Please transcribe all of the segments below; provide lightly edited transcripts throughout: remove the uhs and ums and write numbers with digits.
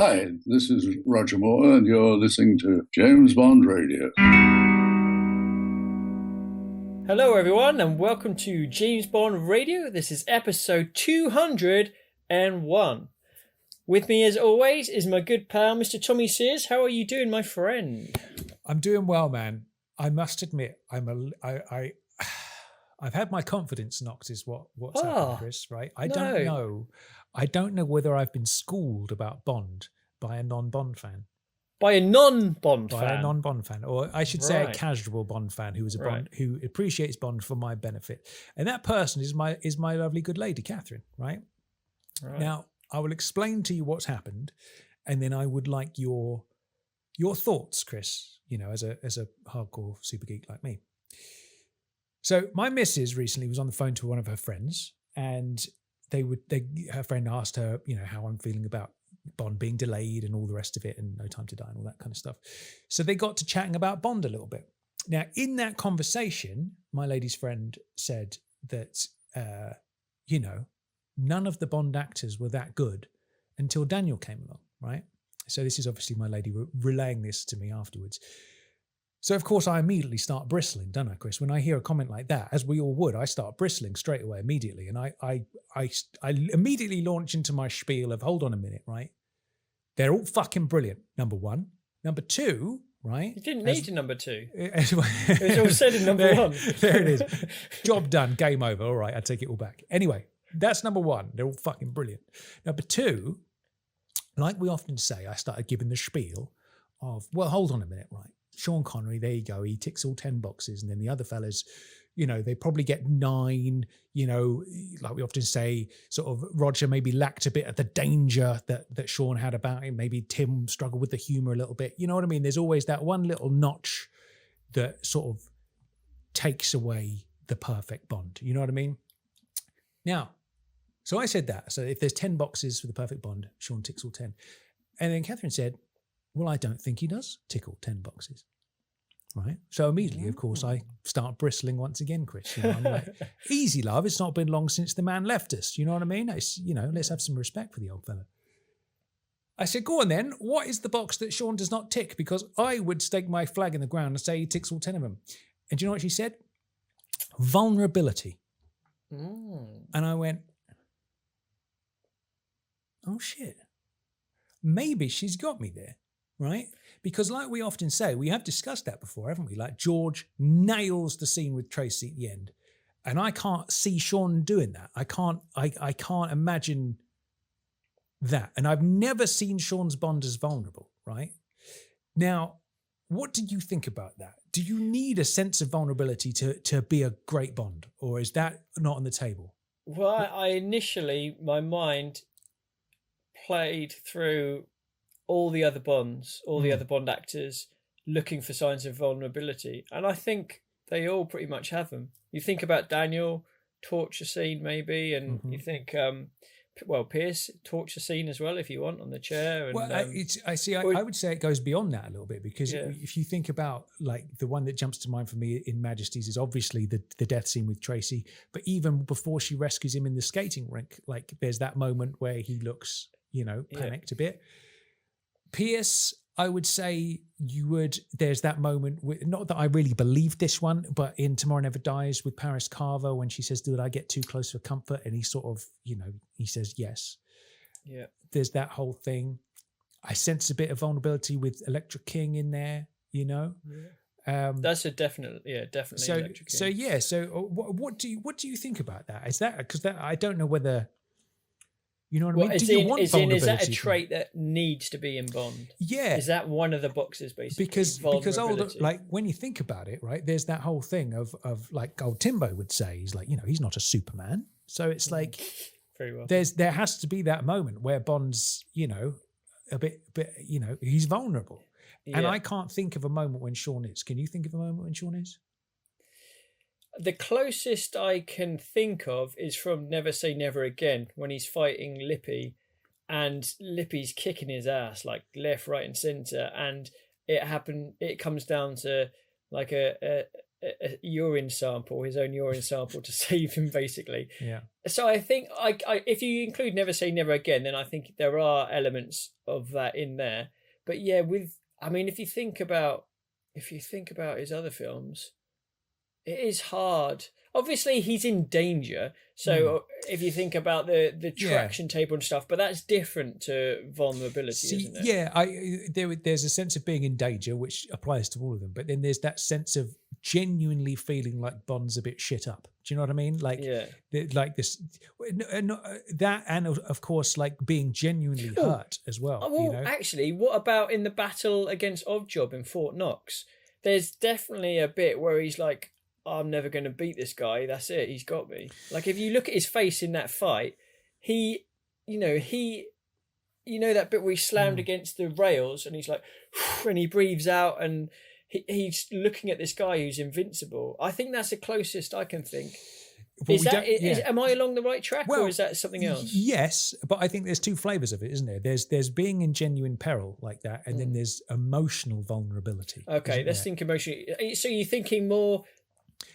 Hi, this is Roger Moore, and you're listening to James Bond Radio. Hello, everyone, and welcome to James Bond Radio. This is episode 201. With me, as always, is my good pal, Mr. Tommy Sears. How are you doing, my friend? I'm doing well, man. I must admit, I've had my confidence knocked. Is what's happened, Chris? Right? I don't know whether I've been schooled about Bond by a non-Bond fan. By a non-Bond fan? By a non-Bond fan. Or I should say a casual Bond fan who is a Bond, who appreciates Bond for my benefit. And that person is my lovely good lady, Catherine, right? Now, I will explain to you what's happened, and then I would like your thoughts, Chris, you know, as a hardcore super geek like me. So my missus recently was on the phone to one of her friends, and her friend asked her, you know, how I'm feeling about Bond being delayed and all the rest of it, and No Time to Die and all that kind of stuff. So they got to chatting about Bond a little bit. Now, in that conversation, my lady's friend said that, you know, none of the Bond actors were that good until Daniel came along, right? So this is obviously my lady relaying this to me afterwards. So, of course, I immediately start bristling, don't I, Chris? When I hear a comment like that, as we all would, I start bristling straight away immediately. And I immediately launch into my spiel of, hold on a minute, right? They're all fucking brilliant, number one. Number two, right? You didn't need a number two. It was all said in number one. There it is. Job done, game over. All right, I take it all back. Anyway, that's number one. They're all fucking brilliant. Number two, like we often say, I started giving the spiel of, well, hold on a minute, right? Sean Connery, there you go. He ticks all 10 boxes. And then the other fellas, you know, they probably get 9, you know, like we often say, sort of Roger maybe lacked a bit of the danger that Sean had about him. Maybe Tim struggled with the humor a little bit. You know what I mean? There's always that one little notch that sort of takes away the perfect Bond. You know what I mean? Now, so I said that. So if there's 10 boxes for the perfect Bond, Sean ticks all 10. And then Catherine said, well, I don't think he does tick all 10 boxes. Right. So immediately, of course, I start bristling once again, Chris. You know, I'm like, easy, love. It's not been long since the man left us. You know what I mean? It's, you know, let's have some respect for the old fella. I said, go on then. What is the box that Sean does not tick? Because I would stake my flag in the ground and say he ticks all 10 of them. And do you know what she said? Vulnerability. And I went, oh, shit. Maybe she's got me there. Right? Because like we often say, we have discussed that before, haven't we? Like George nails the scene with Tracy at the end. And I can't see Sean doing that. I can't imagine that. And I've never seen Sean's Bond as vulnerable, right? Now, what do you think about that? Do you need a sense of vulnerability to be a great Bond? Or is that not on the table? Well, I initially, my mind played through all the other Bonds, all the other Bond actors looking for signs of vulnerability. And I think they all pretty much have them. You think about Daniel, torture scene maybe, and you think, well, Pierce, torture scene as well, if you want, on the chair. And, well, I would say it goes beyond that a little bit, because if you think about, like, the one that jumps to mind for me in Majesties is obviously the death scene with Tracy. But even before she rescues him in the skating rink, like, there's that moment where he looks, you know, panicked a bit. Pierce, I would say there's that moment, not that I really believe this one, but in Tomorrow Never Dies with Paris Carver, when she says, did I get too close for comfort? And he sort of, you know, he says yes. Yeah. There's that whole thing. I sense a bit of vulnerability with Electra King in there, you know? Yeah. That's a definitely Electra King. So what do you think about that? Is that, because I don't know whether... You know what I mean? Is that a trait that needs to be in Bond? Yeah. Is that one of the boxes, basically? Because like, when you think about it, right, there's that whole thing of like old Timbo would say, he's like, you know, he's not a Superman. So it's like, very well. There has to be that moment where Bond's, you know, a bit, you know, he's vulnerable. Yeah. And I can't think of a moment when Sean is. Can you think of a moment when Sean is? The closest I can think of is from Never Say Never Again, when he's fighting Lippy, and Lippy's kicking his ass like left, right, and centre, and it comes down to like a urine sample, his own urine sample, to save him, basically. Yeah. So I think if you include Never Say Never Again, then I think there are elements of that in there. But yeah, if you think about his other films, it is hard. Obviously, he's in danger. So if you think about the traction table and stuff, but that's different to vulnerability, isn't it? Yeah, there's a sense of being in danger, which applies to all of them. But then there's that sense of genuinely feeling like Bond's a bit shit up. Do you know what I mean? Like, like this, that, and of course, like being genuinely hurt as well. Well, actually, what about in the battle against Oddjob in Fort Knox? There's definitely a bit where he's like, I'm never going to beat this guy. That's it. He's got me. Like, if you look at his face in that fight, that bit where he slammed against the rails and he's like, and he breathes out and he's looking at this guy who's invincible. I think that's the closest I can think. Am I along the right track, or is that something else? Yes, but I think there's two flavors of it, isn't there? There's being in genuine peril like that, and then there's emotional vulnerability. Okay, let's think emotionally. So you're thinking more.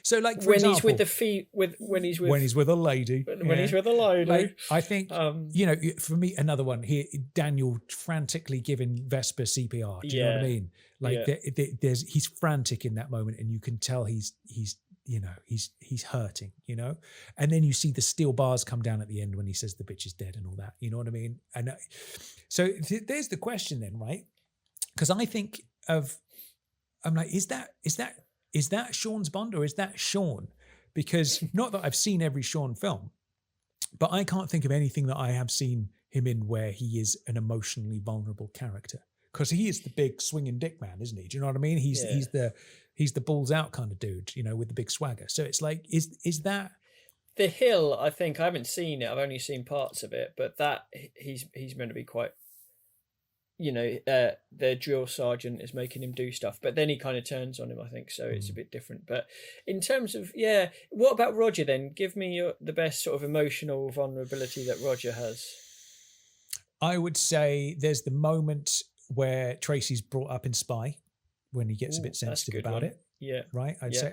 So, like, for example, he's with the feet, when he's with a lady, like, I think for me, another one here, Daniel frantically giving Vesper CPR. Do you know what I mean? Like, he's frantic in that moment, and you can tell he's hurting, and then you see the steel bars come down at the end when he says the bitch is dead and all that. You know what I mean? And so there's the question then, right? Because I think I'm like, is that Sean's Bond, or is that Sean? Because not that I've seen every Sean film, but I can't think of anything that I have seen him in where he is an emotionally vulnerable character. Because he is the big swinging dick man, isn't he? Do you know what I mean? He's the balls out kind of dude, with the big swagger. So it's like, is that The Hill? I think I haven't seen it. I've only seen parts of it, but that he's meant to be quite. The drill sergeant is making him do stuff, but then he kind of turns on him, I think, so it's a bit different. But in terms of, what about Roger then? Give me the best sort of emotional vulnerability that Roger has. I would say there's the moment where Tracy's brought up in Spy, when he gets a bit sensitive about it. Yeah. Right? I'd say,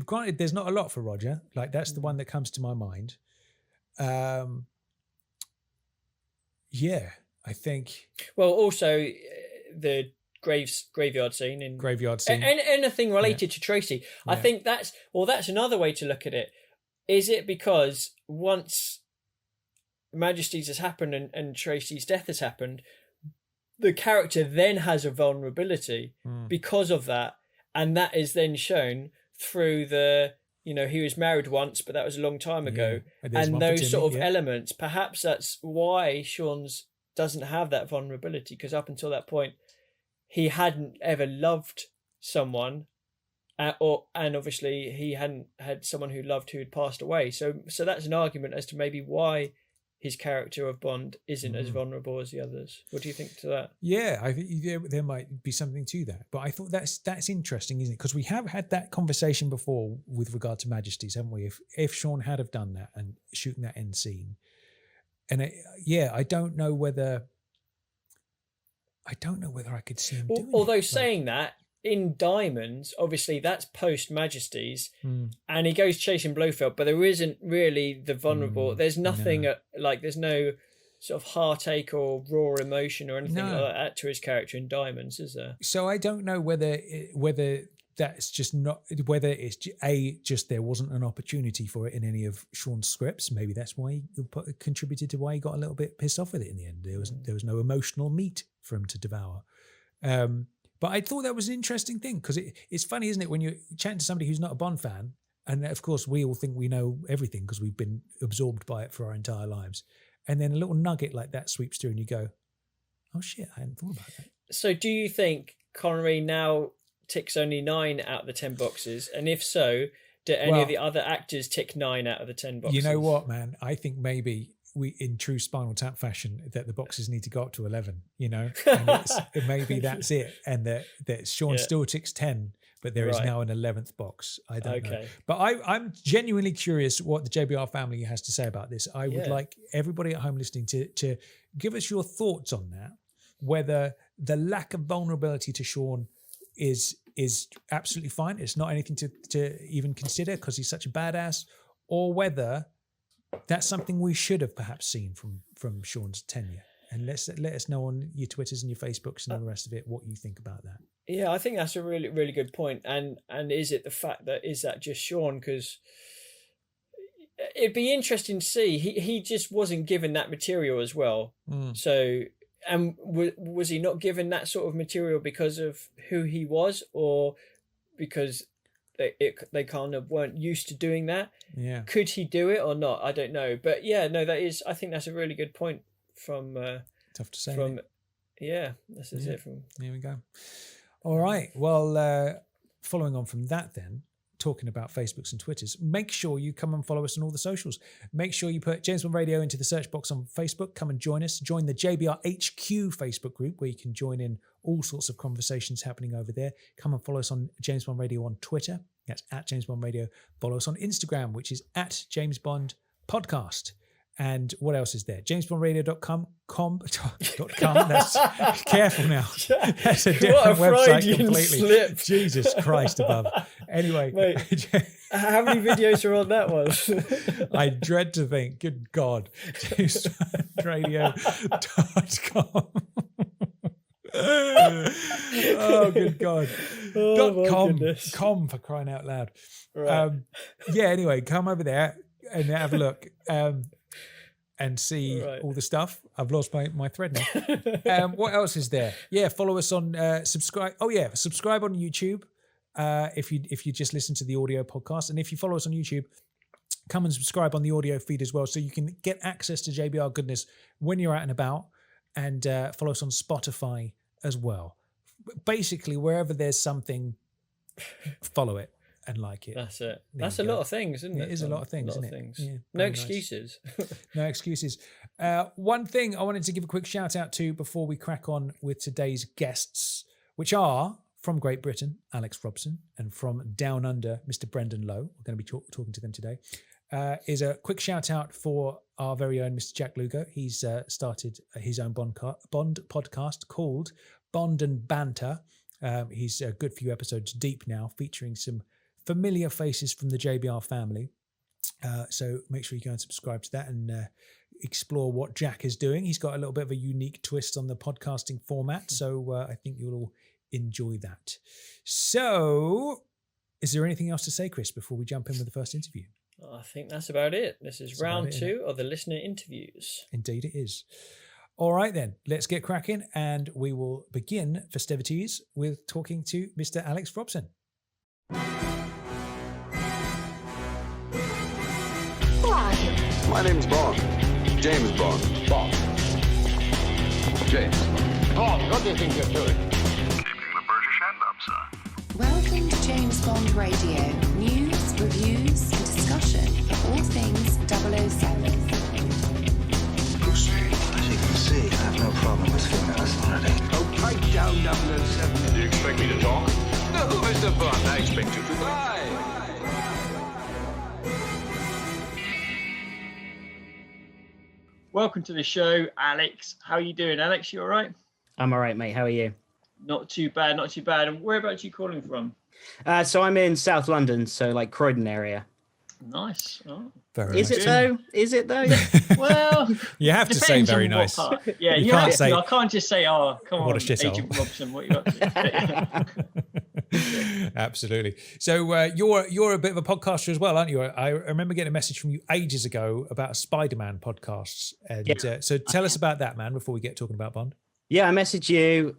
granted, there's not a lot for Roger. Like, that's the one that comes to my mind. I think. Well, also the graveyard scene in anything related to Tracy. I think that's another way to look at it. Is it because once Majesty's has happened and Tracy's death has happened, the character then has a vulnerability because of that, and that is then shown through the. He was married once, but that was a long time ago, and those sort of elements. Perhaps that's why Sean's doesn't have that vulnerability, because up until that point he hadn't ever loved someone, and obviously he hadn't had someone who loved who had passed away, so that's an argument as to maybe why his character of Bond isn't as vulnerable as the others. What do you think to that? I think there might be something to that, but I thought that's interesting, isn't it? Because we have had that conversation before with regard to Majesties, haven't we? If Sean had have done that and shooting that end scene. And I don't know whether I could see him doing although it. Saying that, in Diamonds, obviously that's post Majesties, and he goes chasing Blofeld, but there isn't really the vulnerable. There's nothing there's no sort of heartache or raw emotion or anything like that to his character in Diamonds, is there? So I don't know whether that's just not, whether it's just there wasn't an opportunity for it in any of Sean's scripts. Maybe that's why he contributed to why he got a little bit pissed off with it in the end. There was no emotional meat for him to devour. But I thought that was an interesting thing, because it's funny, isn't it, when you're chatting to somebody who's not a Bond fan, and of course we all think we know everything because we've been absorbed by it for our entire lives, and then a little nugget like that sweeps through and you go, oh shit, I hadn't thought about that. So do you think Connery now ticks only 9 out of the 10 boxes? And if so, do any of the other actors tick 9 out of the 10 boxes? You know what, man? I think maybe we, in true Spinal Tap fashion, that the boxes need to go up to 11, and maybe that's it. And that Sean still ticks 10, but there is now an 11th box. I don't know. But I'm genuinely curious what the JBR family has to say about this. I would like everybody at home listening to give us your thoughts on that, whether the lack of vulnerability to Sean is is absolutely fine. It's not anything to even consider because he's such a badass, or whether that's something we should have perhaps seen from Sean's tenure. And let us know on your Twitters and your Facebooks and all the rest of it what you think about that. Yeah, I think that's a really, really good point. And is it the fact that is that just Sean? Because it'd be interesting to see. He just wasn't given that material as well. So, and was he not given that sort of material because of who he was, or because they kind of weren't used to doing that? Yeah. Could he do it or not? I don't know. But yeah, no, I think that's a really good point from tough to say. From this is it from. There we go. All right. Well, following on from that then, talking about Facebooks and Twitters, make sure you come and follow us on all the socials. Make sure you put James Bond Radio into the search box on Facebook. Come and join us. Join the JBR HQ Facebook group where you can join in all sorts of conversations happening over there. Come and follow us on James Bond Radio on Twitter. That's at James Bond Radio. Follow us on Instagram, which is at James Bond Podcast. And what else is there? JamesBondRadio.com. That's careful now. That's a different website completely. Slip. Jesus Christ above. Anyway. Wait, how many videos are on that one? I dread to think. Good God. JamesBondRadio.com. Oh, good God. .com for crying out loud. Right. Anyway, come over there and have a look. And see all the stuff. I've lost my thread now. What else is there? Yeah, follow us on subscribe. Oh yeah, subscribe on YouTube. If you just listen to the audio podcast, and if you follow us on YouTube, come and subscribe on the audio feed as well, so you can get access to JBR goodness when you're out and about. And follow us on Spotify as well. Basically, wherever there's something, follow it and like it. That's it. That's a lot of things, isn't it? It is a lot of things, isn't it? Yeah, no excuses. No excuses. One thing I wanted to give a quick shout out to before we crack on with today's guests, which are from Great Britain, Alex Robson, and from Down Under, Mr. Brendan Lowe. We're going to be talking to them today. Is a quick shout out for our very own Mr. Jack Lugo. He's started his own Bond podcast called Bond and Banter. He's a good few episodes deep now, featuring some familiar faces from the JBR family. So make sure you go and subscribe to that and explore what Jack is doing. He's got a little bit of a unique twist on the podcasting format, so I think you'll all enjoy that. So is there anything else to say, Chris, before we jump in with the first interview? I think that's about it. This is round 2 of the listener interviews. Indeed it is. All right then, let's get cracking, and we will begin festivities with talking to Mr. Alex Robson. My name's Bond. James Bond. Bond. James. Bond, what do you think you're doing? Keeping the British end up, sir. Welcome to James Bond Radio. News, reviews, and discussion of all things 007. Lucy, as you can see, I have no problem with female authority. Oh, pipe down, 007. Do you expect me to talk? No, Mr. Bond, I expect you to lie. Welcome to the show, Alex. How are you doing, Alex? You all right? I'm all right, mate. How are you? Not too bad, not too bad. And whereabouts are you calling from? So I'm in South London, so like Croydon area. Nice. Oh. Is it though? Is it though? Well, you have to say very nice. Yeah, you can't say. I can't just say, "Oh, come on, Agent Robson, what you up to?" Absolutely. So you're a bit of a podcaster as well, aren't you? I remember getting a message from you ages ago about Spider-Man podcasts, and so tell us about that, man. Before we get talking about Bond. Yeah, I messaged you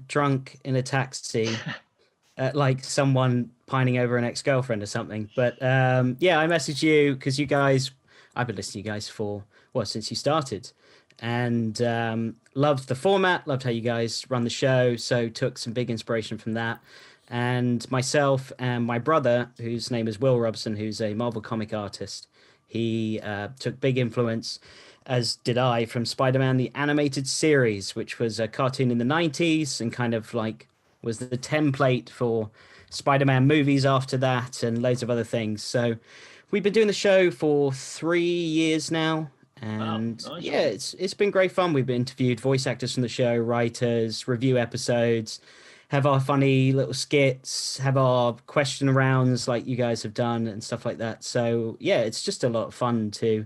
drunk in a taxi, like someone pining over an ex-girlfriend or something. But I messaged you because you guys, I've been listening to you guys since you started, and loved the format, loved how you guys run the show. So took some big inspiration from that. And myself and my brother, whose name is Will Robson, who's a Marvel comic artist, he took big influence, as did I, from Spider-Man, the animated series, which was a cartoon in the 90s and kind of like was the template for Spider-Man movies after that and loads of other things. So we've been doing the show for 3 years now. And wow, nice. It's been great fun. We've interviewed voice actors from the show, writers, review episodes. have our funny little skits, have our question rounds like you guys have done and stuff like that. So yeah, it's just a lot of fun to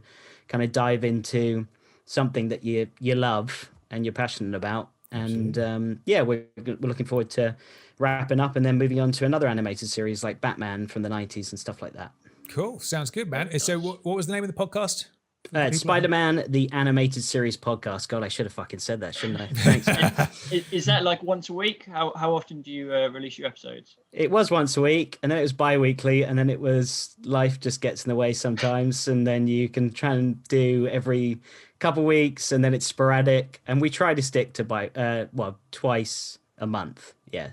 kind of dive into something that you love and you're passionate about. And yeah, we're looking forward to wrapping up and then moving on to another animated series like Batman from the 90s and stuff like that. Cool. Sounds good, man. So what was the name of the podcast? It's Spider-Man, the animated series podcast. God, I should have fucking said that, shouldn't I? Thanks, man. Is that like once a week? How often do you release your episodes? It was once a week, and then it was bi-weekly, and then it was life just gets in the way sometimes, and then you can try and do every couple weeks, and then it's sporadic, and we try to stick to twice a month. Yeah.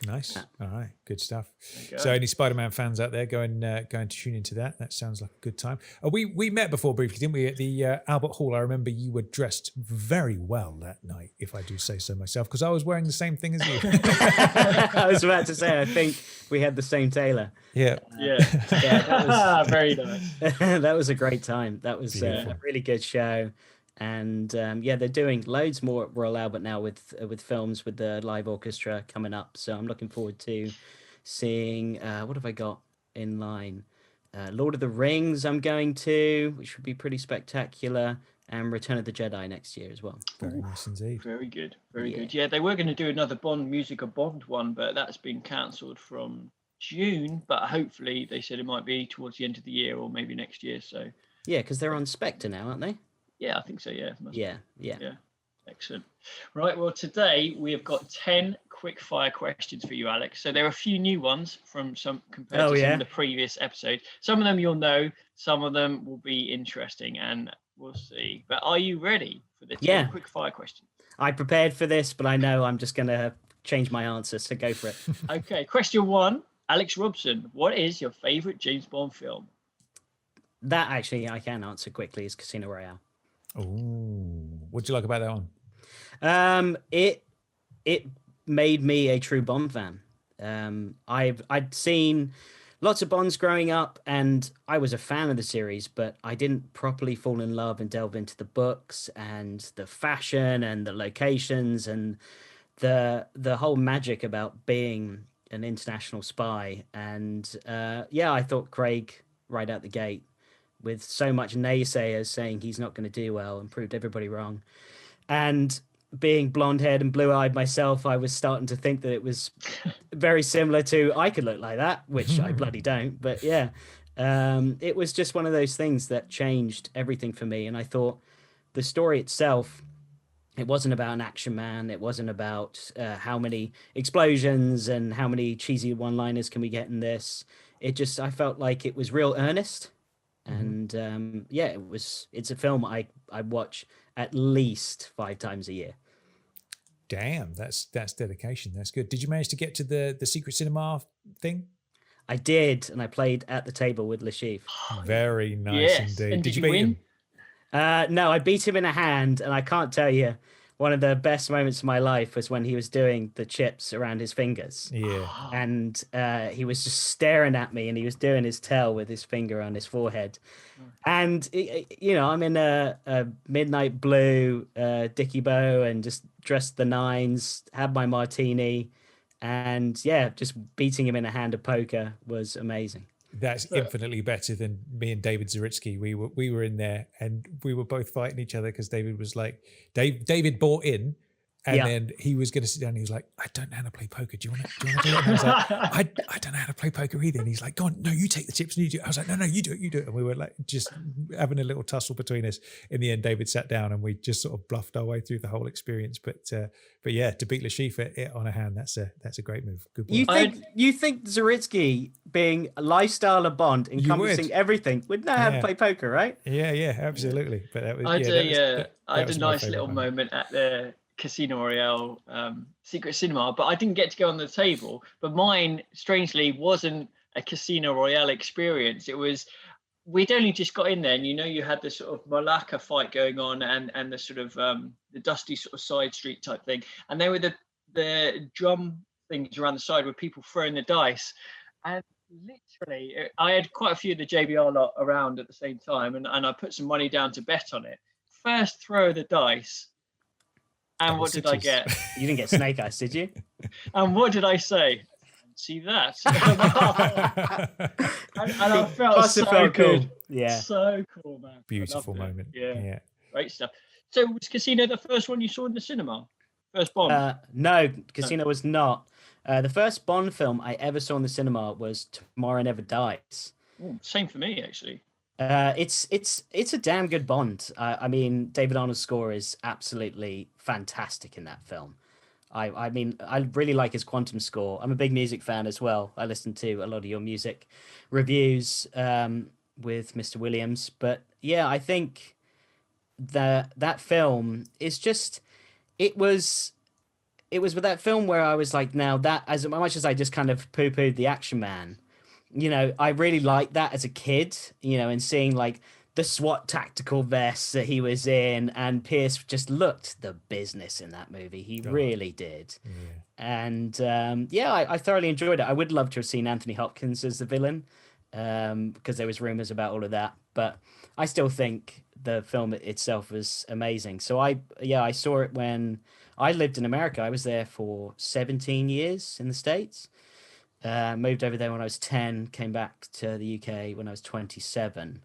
Nice. All right. Good stuff. So any Spider-Man fans out there, go and tune into that. That sounds like a good time. We met before briefly, didn't we, at the Albert Hall? I remember you were dressed very well that night, if I do say so myself, because I was wearing the same thing as you. I was about to say, I think we had the same tailor. Yeah. Yeah. That was very nice. That was a great time. That was a really good show. And yeah, they're doing loads more at Royal Albert now with films with the live orchestra coming up. So I'm looking forward to seeing what have I got in line? Lord of the Rings I'm going to, which would be pretty spectacular, and Return of the Jedi next year as well. Very nice indeed. Very good. Very good. Yeah, they were going to do another Music of Bond one, but that's been cancelled from June. But hopefully they said it might be towards the end of the year or maybe next year. So yeah, because they're on Spectre now, aren't they? Yeah, I think so. Yeah. Yeah. Excellent. Right. Well, today we have got 10 quick fire questions for you, Alex. So there are a few new ones from compared to some of the previous episodes. Some of them you'll know, some of them will be interesting, and we'll see. But are you ready for the 10 quick fire questions? I prepared for this, but I know I'm just going to change my answer, so go for it. Okay. Question 1, Alex Robson. What is your favorite James Bond film? That actually I can answer quickly is Casino Royale. Oh, what do you like about that one? It made me a true Bond fan. I'd seen lots of Bonds growing up, and I was a fan of the series, but I didn't properly fall in love and delve into the books and the fashion and the locations and the whole magic about being an international spy. And I thought Craig right out the gate, with so much naysayers saying he's not going to do well, and proved everybody wrong. And being blonde-haired and blue-eyed myself, I was starting to think that it was very similar to I could look like that, which I bloody don't. But yeah, it was just one of those things that changed everything for me. And I thought the story itself, it wasn't about an action man. It wasn't about how many explosions and how many cheesy one-liners can we get in this. I felt like it was real earnest. And it's a film I watch at least 5 times a year. Damn, that's dedication. That's good. Did you manage to get to the secret cinema thing? I did, and I played at the table with Lashif. Very nice indeed. And did you beat win? him? No, I beat him in a hand, and I can't tell you, one of the best moments of my life was when he was doing the chips around his fingers. Yeah. And he was just staring at me, and he was doing his tail with his finger on his forehead. And, I'm in a midnight blue dicky bow and just dressed the nines, had my martini. And, just beating him in a hand of poker was amazing. That's infinitely better than me and David Zaritsky. We were in there and we were both fighting each other because David was like, David bought in, and then he was going to sit down. And he was like, I don't know how to play poker. Do you want to do it? And I was like, I don't know how to play poker either. And he's like, go on, no, you take the chips and you do it. I was like, no, you do it. And we were like just having a little tussle between us. In the end, David sat down and we just sort of bluffed our way through the whole experience. But yeah, to beat Lashif on a hand, that's a great move. Good boy. You think Zaritsky, being a lifestyle of Bond, encompassing everything, would know how to play poker, right? Yeah, absolutely. But that was, I had a nice little moment at the Casino Royale secret cinema, but I didn't get to go on the table. But mine, strangely, wasn't a Casino Royale experience. It was, we'd only just got in there, and you had the sort of Malacca fight going on, and the sort of the dusty sort of side street type thing, and there were the drum things around the side with people throwing the dice, and literally I had quite a few of the JBR lot around at the same time, and I put some money down to bet on it. First throw of the dice, And what did I get? You didn't get Snake Eyes, did you? And what did I say? See that? and I felt so good. Cool. Yeah. So cool, man. Beautiful moment. Yeah. Great stuff. So was Casino the first one you saw in the cinema? First Bond? No, Casino was not. The first Bond film I ever saw in the cinema was Tomorrow Never Dies. Ooh, same for me, actually. It's a damn good Bond. I mean, David Arnold's score is absolutely fantastic in that film. I mean, I really like his Quantum score. I'm a big music fan as well. I listen to a lot of your music reviews with Mr. Williams. But yeah, I think that film is just, it was with that film where I was like, now that, as much as I just kind of poo-pooed the Action Man, you know, I really liked that as a kid, you know, and seeing like the SWAT tactical vests that he was in, and Pierce just looked the business in that movie. He really did. Yeah. And I thoroughly enjoyed it. I would love to have seen Anthony Hopkins as the villain, because there was rumors about all of that, but I still think the film itself was amazing. So I saw it when I lived in America. I was there for 17 years in the States. Moved over there when I was 10, came back to the UK when I was 27.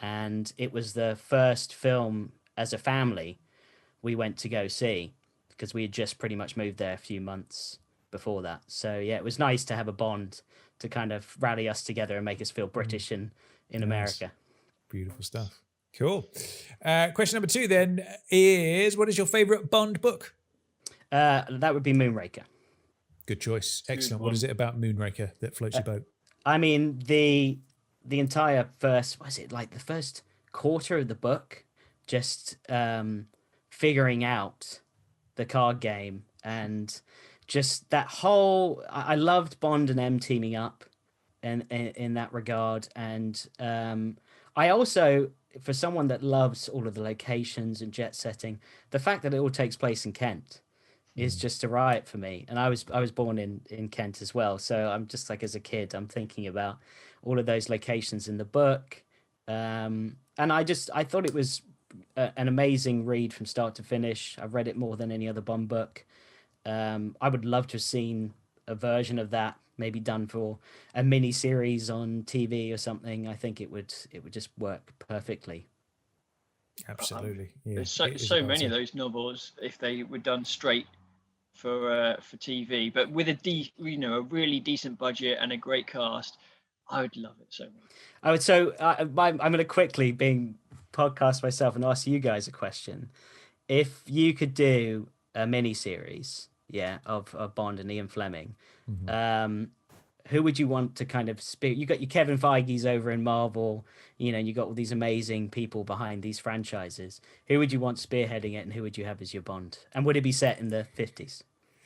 And it was the first film as a family we went to go see, because we had just pretty much moved there a few months before that. So yeah, it was nice to have a Bond to kind of rally us together and make us feel British in America. Beautiful stuff. Cool. Question number 2 then is, what is your favourite Bond book? That would be Moonraker. Good choice. Excellent. What is it about Moonraker that floats your boat? I mean, the entire first, was it like the first quarter of the book, just figuring out the card game, and just that whole, I loved Bond and M teaming up in that regard. And I also, for someone that loves all of the locations and jet setting, the fact that it all takes place in Kent is just a riot for me. And I was born in Kent as well, so I'm just like, as a kid, I'm thinking about all of those locations in the book, and I thought it was an amazing read from start to finish. I've read it more than any other Bond book. I would love to have seen a version of that maybe done for a mini series on TV or something. I think it would just work perfecally. Absolutely. Yeah, there's so many of those novels, if they were done straight for TV, but with a really decent budget and a great cast, I would love it so much. I'm going to quickly being podcast myself and ask you guys a question. If you could do a mini series, of Bond and Ian Fleming, who would you want to kind of speak? You got your Kevin Feige's over in Marvel, you got all these amazing people behind these franchises. Who would you want spearheading it, and who would you have as your Bond? And would it be set in the 50s?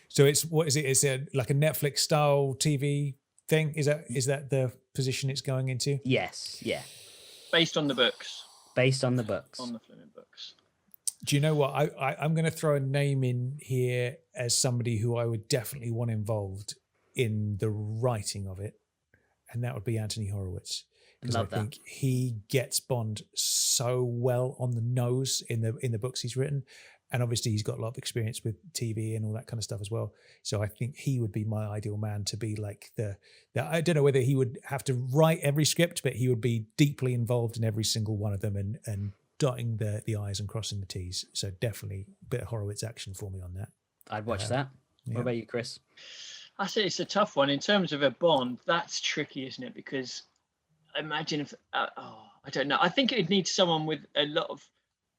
So what is it? Is it like a Netflix style TV thing? Is that the position it's going into? Yes. Yeah. Based on the books. On the Fleming books. Do you know what? I'm going to throw a name in here as somebody who I would definitely want involved in the writing of it, and that would be Anthony Horowitz. Because I think he gets Bond so well on the nose in the books he's written, and obviously he's got a lot of experience with TV and all that kind of stuff as well. So I think he would be my ideal man to be like the I don't know whether he would have to write every script, but he would be deeply involved in every single one of them and dotting the I's and crossing the T's. So definitely a bit of Horowitz action for me on that. I'd watch that. Yeah. What about you, Chris? I say it's a tough one in terms of a Bond. That's tricky, isn't it? Because imagine if I don't know. I think it would need someone with a lot of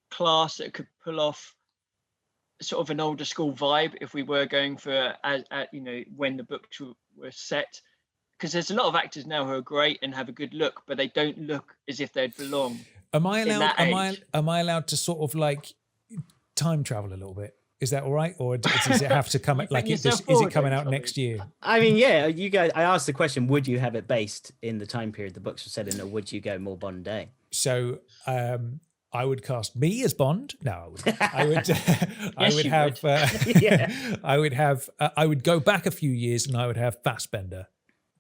class that could pull off sort of an older school vibe if we were going for when the books were set. Because there's a lot of actors now who are great and have a good look, but they don't look as if they'd belong. Am I allowed to sort of like time travel a little bit? Is that all right, or does it have to come like is it coming out next year? I mean, yeah, you guys. I asked the question: would you have it based in the time period the books were set in, or would you go more Bond day? So, I would cast me as Bond. No, I would. I would go back a few years, and I would have Fassbender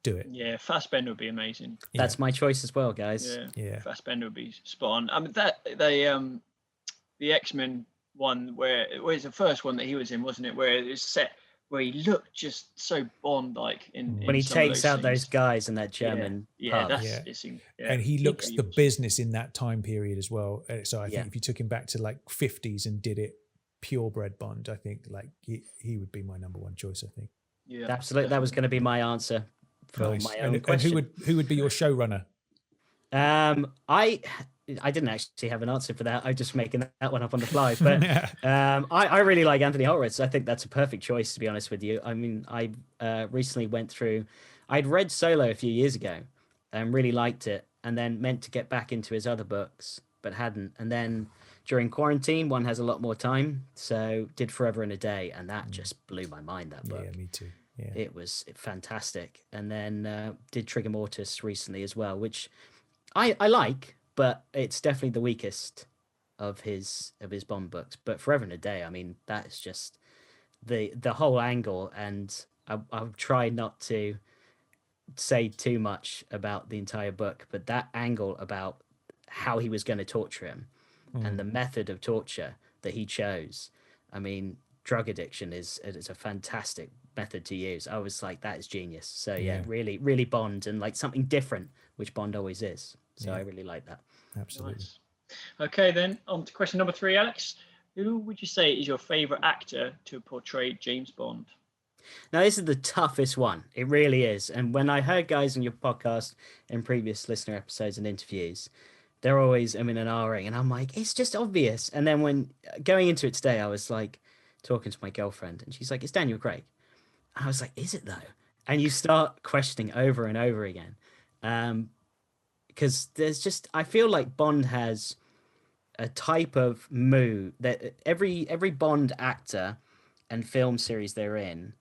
do it. Yeah, Fassbender would be amazing. That's my choice as well, guys. Yeah. Fassbender would be spot on. I mean, that the X-Men one where it was the first one that he was in, wasn't it? Where it was set where he looked just so Bond-like in when he some of takes out those scenes. guys in that German pub. And he looks the business in that time period as well. So I think if you took him back to like 50s and did it purebred Bond, I think like he would be my number one choice. I think. Yeah, absolutely. That was going to be my answer for my own question. And who would be your showrunner? I didn't actually have an answer for that. I'm just making that one up on the fly. But I really like Anthony Horowitz. I think that's a perfect choice, to be honest with you. I mean, I recently went through, I'd read Solo a few years ago and really liked it, and then meant to get back into his other books, but hadn't. And then during quarantine, one has a lot more time, so did Forever and a Day, and that just blew my mind, that book. Yeah, me too. Yeah. It was fantastic. And then did Trigger Mortis recently as well, which I like, but it's definitely the weakest of his Bond books. But Forever and a Day, I mean, that is just the whole angle. And I'll try not to say too much about the entire book, but that angle about how he was going to torture him and the method of torture that he chose. I mean, drug addiction is a fantastic method to use. I was like, that is genius. So yeah, really, really Bond, and like something different, which Bond always is. So I really like that. Absolutely. Nice. Okay, then on to question number 3, Alex. Who would you say is your favorite actor to portray James Bond? Now, this is the toughest one. It really is. And when I heard guys on your podcast in previous listener episodes and interviews, they're always and ahhing, and I'm like, it's just obvious. And then when going into it today, I was like talking to my girlfriend, and she's like, it's Daniel Craig. And I was like, is it though? And you start questioning over and over again. Because there's just, I feel like Bond has a type of mood that every Bond actor and film series they're in,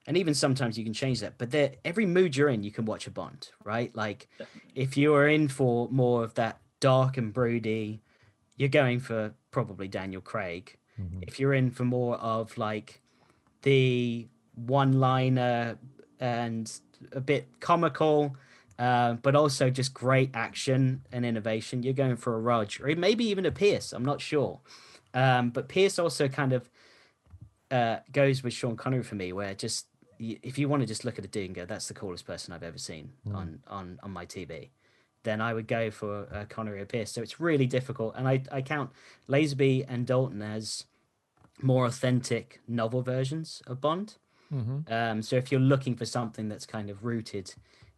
and even sometimes you can change that, but every mood you're in, you can watch a Bond, right? Like if you are in for more of that dark and broody, you're going for probably Daniel Craig. If you're in for more of like the one-liner and a bit comical, but also just great action and innovation, you're going for a Rog, or maybe even a Pierce. I'm not sure. But Pierce also kind of goes with Sean Connery for me, where just if you want to just look at a dude and go, that's the coolest person I've ever seen on my TV, then I would go for Connery or Pierce. So it's really difficult. And I count Lazenby and Dalton as more authentic novel versions of Bond. So if you're looking for something that's kind of rooted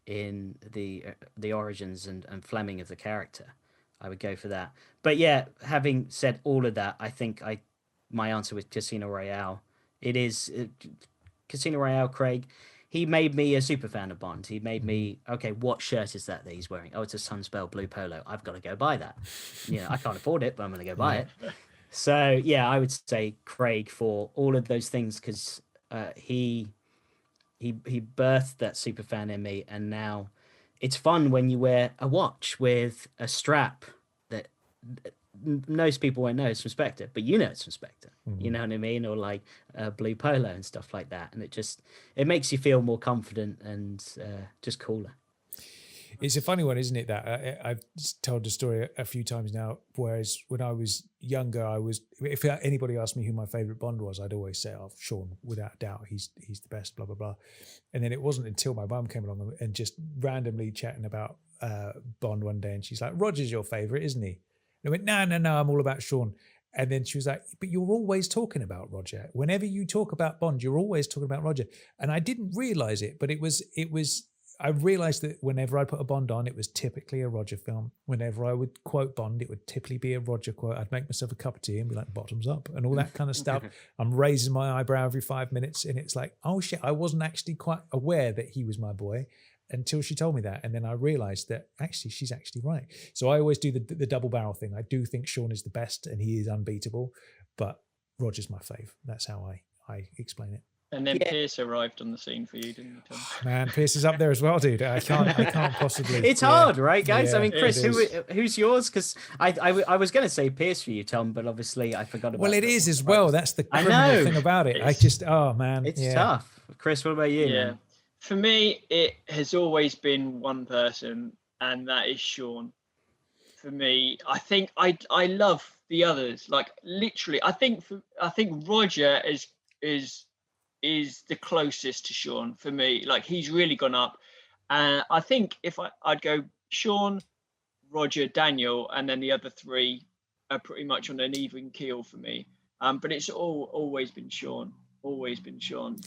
in the origins and Fleming of the character, I would go for that. But yeah, having said all of that, I think my answer was Casino Royale. It is Casino Royale. Craig, he made me a super fan of Bond. He made me, okay, what shirt is that he's wearing? Oh, it's a Sunspell blue polo. I've got to go buy that. I can't afford it, but I'm going to go buy it. So yeah, I would say Craig for all of those things, because he birthed that super fan in me, and now it's fun when you wear a watch with a strap that most people won't know it's from Spectre, but you know it's from Spectre. You know what I mean? Or like a blue polo and stuff like that, and it makes you feel more confident and just cooler. It's a funny one, isn't it? That I've told the story a few times now. Whereas when I was younger, if anybody asked me who my favorite Bond was, I'd always say, "Oh, Sean, without doubt, he's the best." Blah blah blah. And then it wasn't until my mum came along and just randomly chatting about Bond one day, and she's like, "Roger's your favorite, isn't he?" And I went, "No, I'm all about Sean." And then she was like, "But you're always talking about Roger. Whenever you talk about Bond, you're always talking about Roger." And I didn't realize it, but it was. I realized that whenever I put a Bond on, it was typically a Roger film. Whenever I would quote Bond, it would typically be a Roger quote. I'd make myself a cup of tea and be like, bottoms up and all that kind of stuff. I'm raising my eyebrow every 5 minutes, and it's like, oh shit, I wasn't actually quite aware that he was my boy until she told me that. And then I realized that actually she's actually right. So I always do the double barrel thing. I do think Sean is the best and he is unbeatable, but Roger's my fave. That's how I explain it. And then Pierce arrived on the scene for you, didn't you, Tom? Man, Pierce is up there as well, dude. I can't possibly. It's hard, right, guys? I mean, Chris, who's yours? Because I was going to say Pierce for you, Tom, but obviously I forgot about. Well, it is as well. That's the criminal thing about it. It's tough. Chris, what about you? Yeah, man? For me, it has always been one person, and that is Sean. For me, I think I love the others. Like literally, I think Roger is the closest to Sean for me. Like he's really gone up, and I think if I'd go Sean, Roger, Daniel, and then the other three are pretty much on an even keel for me. But it's always been Sean. Always been Sean.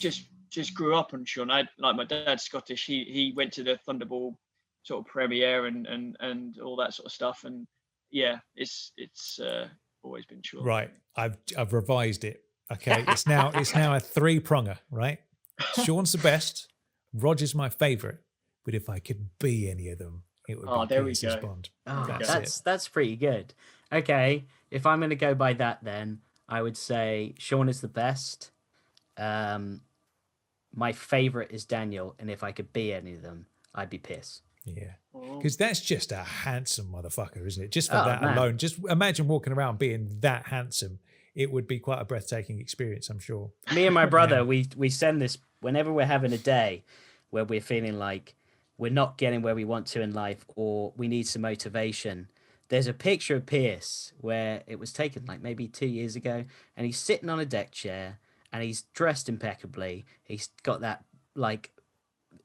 Just grew up on Sean. Like my dad's Scottish. He went to the Thunderball sort of premiere and all that sort of stuff. And yeah, it's always been Sean. Right. I've revised it. Okay. It's now a three-pronger, right? Sean's the best. Roger's my favorite. But if I could be any of them, it would be Pierce's Bond. Oh, that's pretty good. Okay. If I'm going to go by that, then I would say Sean is the best. My favorite is Daniel, and if I could be any of them, I'd be Pierce. Yeah, because that's just a handsome motherfucker, isn't it? Just for that alone, just imagine walking around being that handsome. It would be quite a breathtaking experience, I'm sure. Me and my brother, we send this whenever we're having a day where we're feeling like we're not getting where we want to in life, or we need some motivation. There's a picture of Pierce where it was taken like maybe 2 years ago, and he's sitting on a deck chair and he's dressed impeccably. He's got that like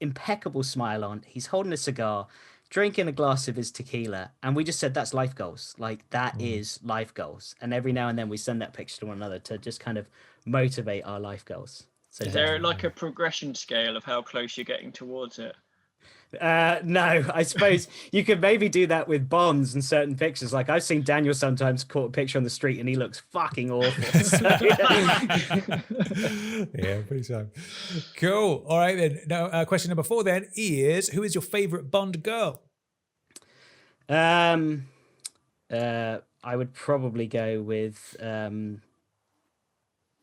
impeccable smile on. He's holding a cigar, drinking a glass of his tequila, and we just said that's life goals. Like that is life goals. And every now and then we send that picture to one another to just kind of motivate our life goals. So is there like a progression scale of how close you're getting towards it? No, I suppose you could maybe do that with Bonds and certain pictures. Like I've seen Daniel sometimes caught a picture on the street and he looks fucking awful. So, yeah, pretty so. Cool. All right then. Now, question number 4 then is: who is your favorite Bond girl? I would probably go with.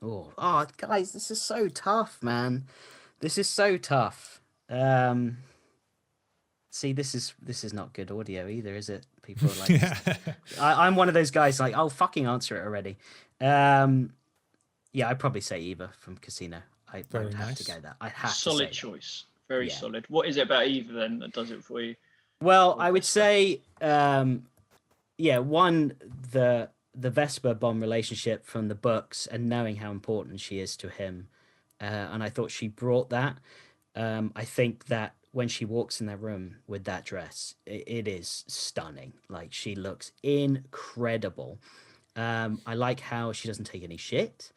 Oh, guys, this is so tough, man. This is so tough. See, this is not good audio either, is it? People are like, I'm one of those guys like, I'll fucking answer it already. Yeah, I'd probably say Eva from Casino. I would have to go that. I have solid to say choice, very solid. What is it about Eva then that does it for you? Well, I would say, one, the Vesper Bond relationship from the books and knowing how important she is to him, and I thought she brought that. I think that when she walks in that room with that dress, it is stunning. Like she looks incredible. I like how she doesn't take any shit.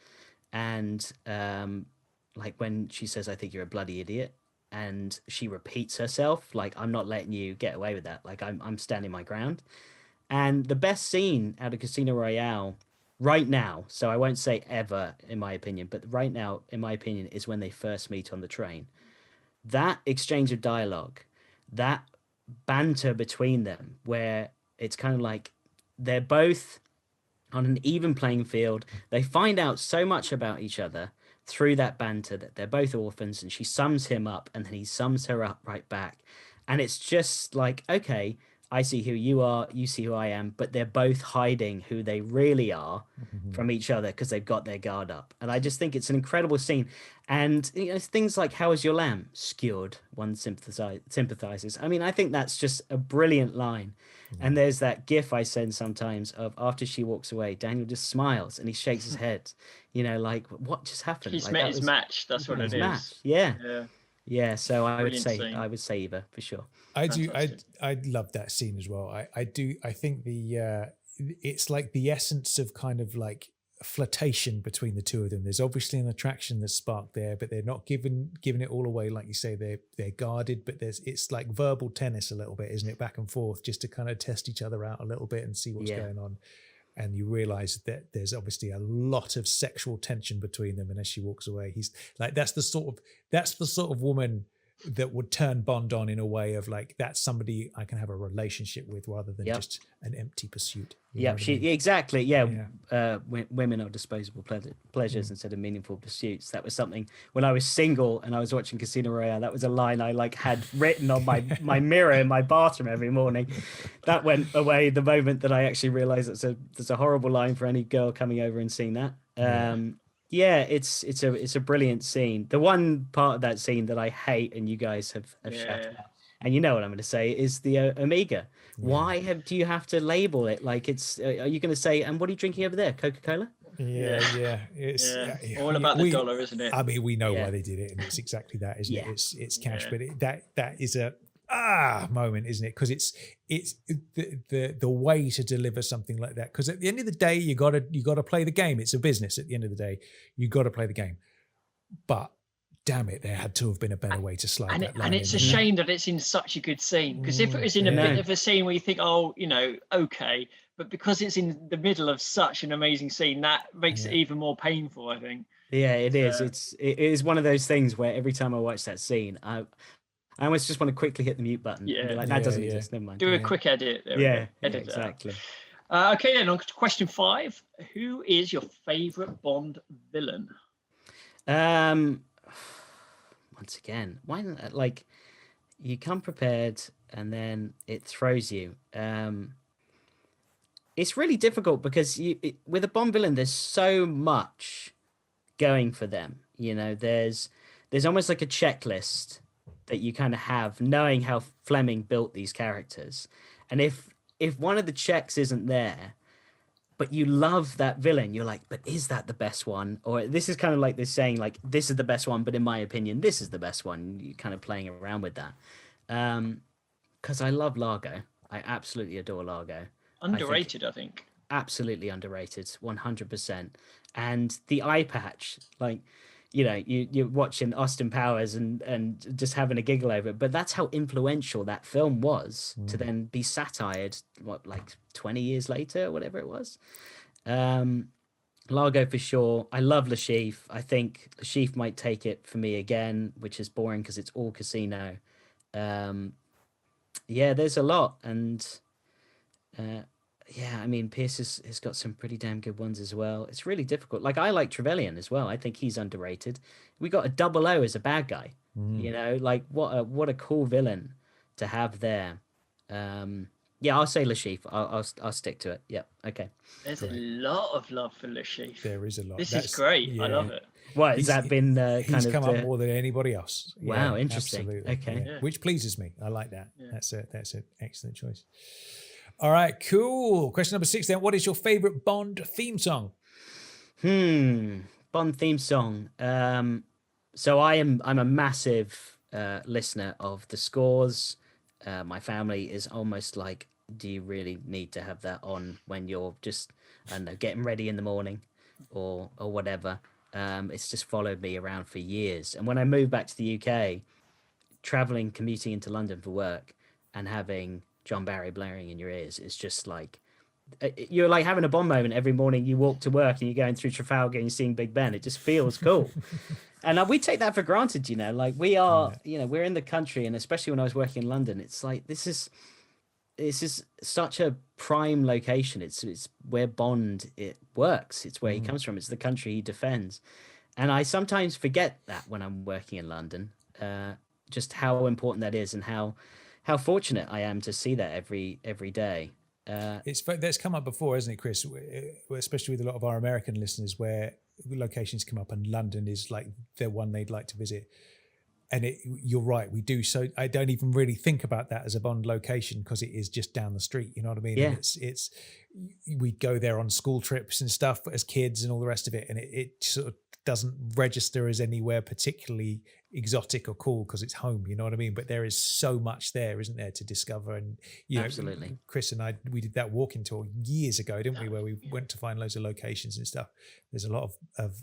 And like when she says, I think you're a bloody idiot. And she repeats herself, like, I'm not letting you get away with that. Like I'm standing my ground. And the best scene out of Casino Royale right now, so I won't say ever in my opinion, but right now, in my opinion, is when they first meet on the train. That exchange of dialogue, that banter between them, where it's kind of like they're both on an even playing field. They find out so much about each other through that banter, that they're both orphans, and she sums him up and then he sums her up right back. And it's just like, okay, I see who you are, you see who I am, but they're both hiding who they really are from each other because they've got their guard up. And I just think it's an incredible scene. And you know, things like, how is your lamb? Skewered, one sympathizes. I mean, I think that's just a brilliant line. And there's that gif I send sometimes of after she walks away, Daniel just smiles and he shakes his head, you know, like, what just happened? He's like, met his match. That's what it is. Yeah, so I would say scene. I would say Eva for sure. I do. I love that scene as well. I do. I think it's like the essence of kind of like flirtation between the two of them. There's obviously an attraction that's sparked there, but they're not giving it all away. Like you say, they're guarded, but it's like verbal tennis a little bit, isn't it? Back and forth, just to kind of test each other out a little bit and see what's going on. And you realize that there's obviously a lot of sexual tension between them. And as she walks away, he's like, that's the sort of woman that would turn Bond on in a way of like, that's somebody I can have a relationship with rather than just an empty pursuit. Exactly. Women are disposable pleasures instead of meaningful pursuits. That was something when I was single and I was watching Casino Royale. That was a line I like had written on my mirror in my bathroom every morning. That went away the moment that I actually realized that's a horrible line for any girl coming over and seeing that. It's a brilliant scene. The one part of that scene that I hate, and you guys have shouted out, and you know what I'm going to say, is the Omega. Why do you have to label it like it's? Are you going to say? And what are you drinking over there? Coca-Cola? Yeah. It's all about the dollar, isn't it? I mean, we know why they did it, and it's exactly that, isn't it? It's cash, but that is a moment, isn't it? Because it's the way to deliver something like that. Because at the end of the day, you gotta play the game. It's a business. At the end of the day, you got to play the game. But damn it, there had to have been a better way to slide that line. And it's a shame that it's in such a good scene, because if it was in a bit of a scene where you think, okay, but because it's in the middle of such an amazing scene, that makes it even more painful, I think. Yeah, it is. It is one of those things where every time I watch that scene, I almost just want to quickly hit the mute button. Yeah, and be like, that doesn't exist. Never mind. Do a quick edit. Edit exactly. Okay, then on to question 5. Who is your favorite Bond villain? Once again, why not, like, you come prepared and then it throws you. It's really difficult because with a Bond villain, there's so much going for them. You know, there's almost like a checklist that you kind of have, knowing how Fleming built these characters. And if one of the checks isn't there, but you love that villain, you're like, but is that the best one? Or this is kind of like this saying, like, this is the best one, but in my opinion, this is the best one. You're kind of playing around with that. Because I love Largo. I absolutely adore Largo. Underrated, I think. Absolutely underrated, 100%. And the eye patch, like, you know, you're watching Austin Powers and just having a giggle over it. But that's how influential that film was to then be satired, like 20 years later, or whatever it was. Largo for sure. I love Le Chiffre. I think Le Chiffre might take it for me again, which is boring because it's all casino. There's a lot. And I mean, Pierce has got some pretty damn good ones as well. It's really difficult. Like, I like Trevelyan as well. I think he's underrated. We got a 00 as a bad guy. You know, like, what a cool villain to have there. I'll say Le Chiffre. I'll stick to it. Yep. Okay. There's a lot of love for Le Chiffre. There is a lot. This is great. Yeah. I love it. What has that been? He's come up more than anybody else. Wow, interesting. Absolutely. Okay. Yeah. Which pleases me. I like that. Yeah. That's an excellent choice. All right, cool. Question number 6 then. What is your favorite Bond theme song? Bond theme song. So I'm a massive listener of the scores. My family is almost like, do you really need to have that on when you're just, I don't know, getting ready in the morning or whatever? It's just followed me around for years. And when I moved back to the UK, commuting into London for work and having John Barry blaring in your ears, it's just like, you're like having a Bond moment every morning. You walk to work and you're going through Trafalgar and you're seeing Big Ben. It just feels cool. And we take that for granted, you know, like we are, you know, we're in the country, and especially when I was working in London, it's like, this is such a prime location. It's where Bond, it works. It's where he comes from. It's the country he defends. And I sometimes forget that when I'm working in London, just how important that is and how fortunate I am to see that every day. That's come up before, hasn't it, Chris? Especially with a lot of our American listeners, where locations come up and London is like the one they'd like to visit. And you're right, we do. So I don't even really think about that as a Bond location because it is just down the street. You know what I mean? Yeah. And we'd go there on school trips and stuff as kids and all the rest of it, and it sort of doesn't register as anywhere particularly exotic or cool because it's home, you know what I mean? But there is so much there, isn't there, to discover? And you know, absolutely. Chris and I, we did that walking tour years ago, didn't we? Where we went to find loads of locations and stuff. There's a lot of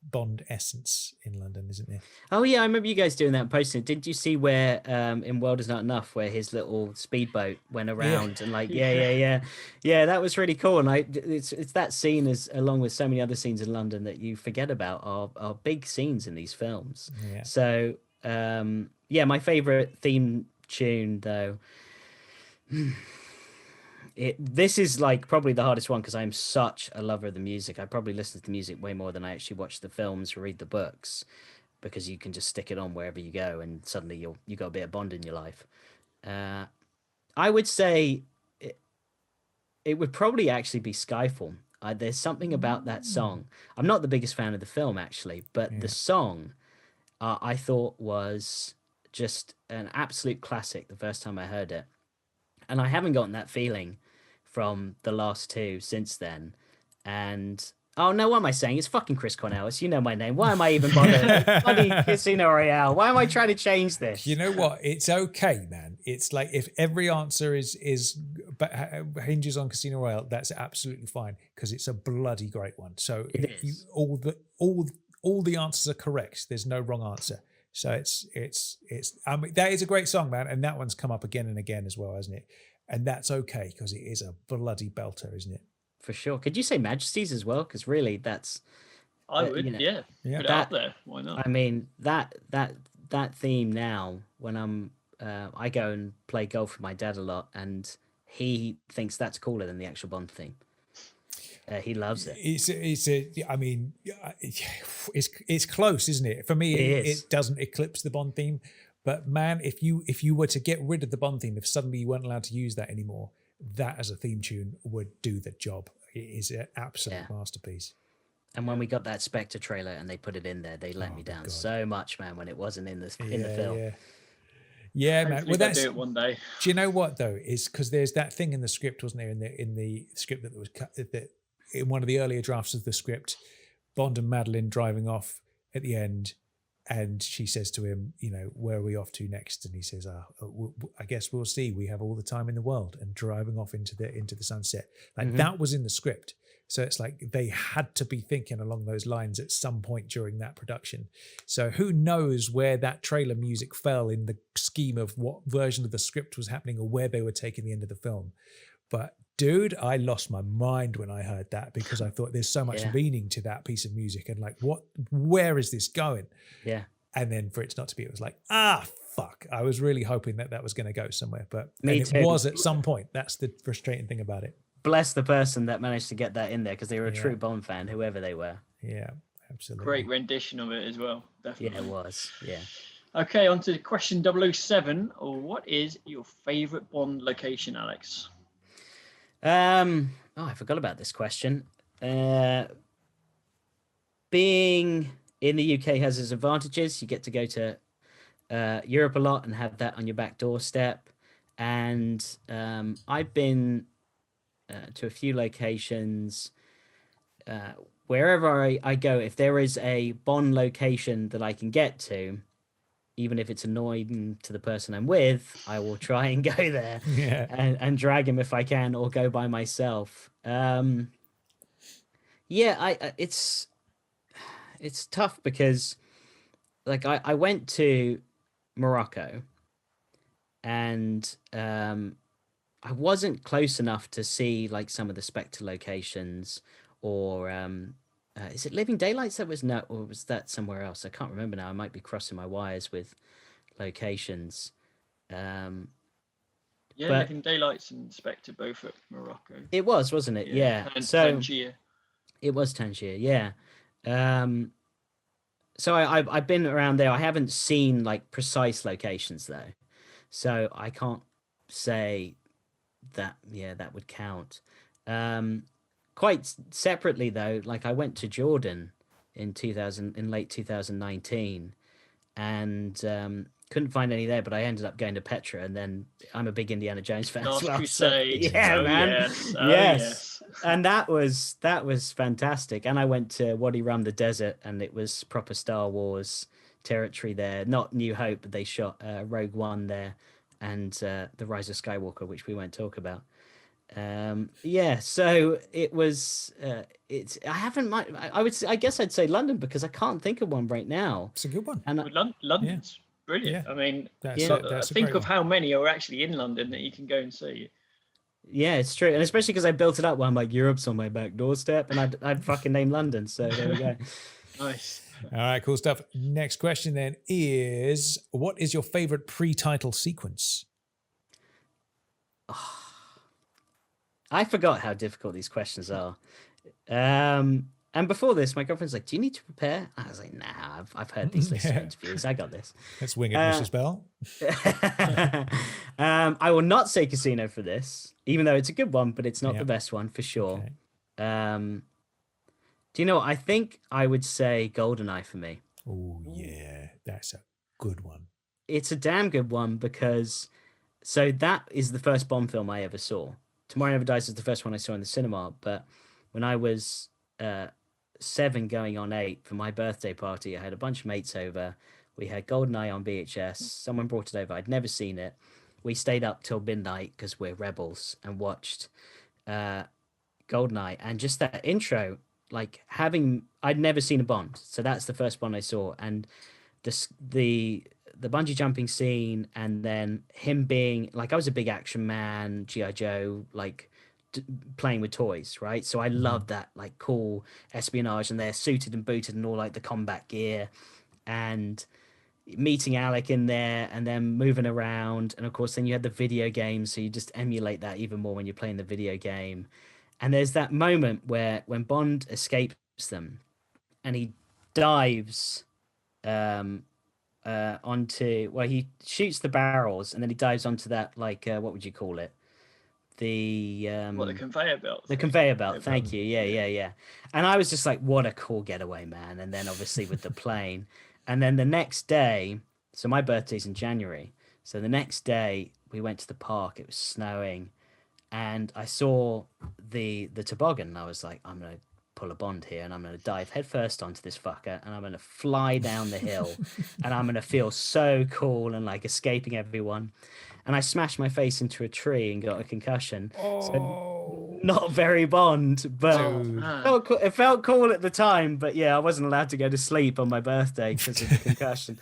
Bond essence in London, isn't there? Oh yeah, I remember you guys doing that and posting it. Did you see where in World Is Not Enough, where his little speedboat went around and like yeah, that was really cool. And it's that scene, as along with so many other scenes in London that you forget about, are big scenes in these films. Yeah. So my favorite theme tune though, this is like probably the hardest one because I'm such a lover of the music. I probably listen to the music way more than I actually watch the films or read the books, because you can just stick it on wherever you go and suddenly you got a bit of Bond in your life. I would say it would probably actually be Skyfall. There's something about that song. I'm not the biggest fan of the film actually, but the song I thought was just an absolute classic the first time I heard it. And I haven't gotten that feeling from the last two since then. And oh no, what am I saying? It's fucking Chris Cornell. It's, you know my name. Why am I even bothered? Bloody Casino Royale. Why am I trying to change this? You know what? It's okay, man. It's like if every answer is hinges on Casino Royale, that's absolutely fine because it's a bloody great one. So all the answers are correct. There's no wrong answer. So it's I mean, that is a great song, man, and that one's come up again and again as well, hasn't it? And that's okay because it is a bloody belter, isn't it? For sure. Could you say Majesties as well? Because really, that's I would, Put it up there. Why not? I mean, that theme now. When I go and play golf with my dad a lot, and he thinks that's cooler than the actual Bond theme. He loves it. It's close, isn't it? For me, it doesn't eclipse the Bond theme. But man, if you were to get rid of the Bond theme, if suddenly you weren't allowed to use that anymore, that as a theme tune would do the job. It is an absolute masterpiece. And when we got that Spectre trailer and they put it in there, they let me down so much, man. When it wasn't in the film. Yeah, man. Well, do it one day. Do you know what though? Is because there's that thing in the script, wasn't there? In the script that was cut, that in one of the earlier drafts of the script, Bond and Madeline driving off at the end, and she says to him, you know, where are we off to next? And he says, I guess we'll see. We have all the time in the world, and driving off into the sunset. Like that was in the script. So it's like they had to be thinking along those lines at some point during that production. So who knows where that trailer music fell in the scheme of what version of the script was happening or where they were taking the end of the film. But dude, I lost my mind when I heard that because I thought there's so much meaning to that piece of music and like, where is this going? Yeah. And then for it not to be, it was like, fuck. I was really hoping that was going to go somewhere, but it was at some point. That's the frustrating thing about it. Bless the person that managed to get that in there because they were a true Bond fan, whoever they were. Yeah, absolutely. Great rendition of it as well. Definitely. Yeah, it was. Yeah. Okay, on to question 007. What is your favourite Bond location, Alex? I forgot about this question. Being in the UK has its advantages. You get to go to Europe a lot and have that on your back doorstep. And I've been to a few locations. Wherever I go, if there is a Bond location that I can get to, even if it's annoying to the person I'm with, I will try and go there and drag him if I can, or go by myself. It's tough because like I went to Morocco and I wasn't close enough to see like some of the Spectre locations or is it Living Daylights or was that somewhere else? I can't remember now. I might be crossing my wires with locations. Living Daylights and Spectre both at Morocco. It was, wasn't it? Yeah. And so Tangier. It was Tangier, yeah. So I've been around there. I haven't seen like precise locations though, so I can't say that. Yeah, that would count. Quite separately though, like I went to Jordan in late 2019, and couldn't find any there, but I ended up going to Petra, and then I'm a big Indiana Jones fan as well. Crusade. So, yeah, man. Yes. Yes. And that was fantastic. And I went to Wadi Rum, the desert, and it was proper Star Wars territory there. Not New Hope, but they shot Rogue One there, and The Rise of Skywalker, which we won't talk about. So it was. I guess I'd say London because I can't think of one right now. It's a good one. And London's brilliant. Yeah. I mean, that's think of how many are actually in London that you can go and see. Yeah, it's true, and especially because I built it up where I'm like, Europe's on my back doorstep, and I'd fucking name London. So there we go. Nice. All right, cool stuff. Next question then is, what is your favorite pre-title sequence? I forgot how difficult these questions are. And before this, my girlfriend's like, do you need to prepare? I was like, nah, I've heard these lists of interviews. I got this. Let's wing it, Mrs. Bell. I will not say Casino for this, even though it's a good one, but it's not the best one for sure. Okay. Do you know what? I think I would say GoldenEye for me. Oh, yeah. That's a good one. it's a damn good one because so that is the first Bond film I ever saw. Tomorrow Never Dies is the first one I saw in the cinema, but when I was 7 going on 8 for my birthday party, I had a bunch of mates over. We had GoldenEye on VHS. Someone brought it over. I'd never seen it. We stayed up till midnight because we're rebels and watched GoldenEye. And just that intro, like I'd never seen a Bond. So that's the first one I saw. And the bungee jumping scene, and then him being like, I was a big action man, G.I. Joe, like playing with toys, right? So I loved that like cool espionage, and they're suited and booted and all like the combat gear, and meeting Alec in there and then moving around. And of course then you had the video game, so you just emulate that even more when you're playing the video game. And there's that moment where when Bond escapes them and he dives onto, well, he shoots the barrels and then he dives onto that, like what would you call it, the conveyor belt. The conveyor belt. Thank you. Yeah. And I was just like, what a cool getaway, man. And then obviously with the plane. And then the next day, so my birthday's in January. So the next day we went to the park. It was snowing, and I saw the toboggan. And I was like, I'm gonna pull a Bond here, and I'm gonna dive headfirst onto this fucker, and I'm gonna fly down the hill, and I'm gonna feel so cool and like escaping everyone. And I smashed my face into a tree and got a concussion. So not very Bond, but it felt cool at the time. But yeah, I wasn't allowed to go to sleep on my birthday because of the concussion.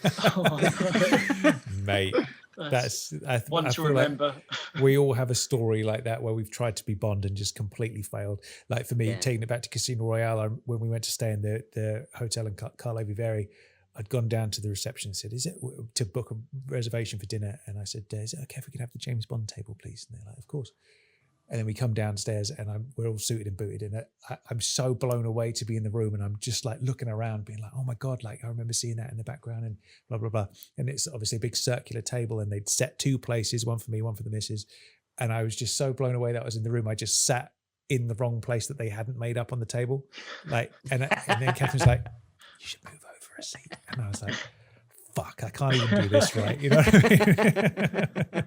Mate, that's one to remember. Like we all have a story like that where we've tried to be Bond and just completely failed. Like for me, taking it back to Casino Royale, when we went to stay in the hotel in Carlo Viveri, I'd gone down to the reception and said, is it to book a reservation for dinner? And I said, is it okay if we could have the James Bond table, please? And they're like, of course. And then we come downstairs and we're all suited and booted. And I'm so blown away to be in the room. And I'm just like looking around being like, oh my God, like I remember seeing that in the background and blah, blah, blah. And it's obviously a big circular table and they'd set 2 places, one for me, one for the missus. And I was just so blown away that I was in the room. I just sat in the wrong place that they hadn't made up on the table. Like, and then Catherine's like, you should move over a seat. And I was like, fuck, I can't even do this right. You know what I mean?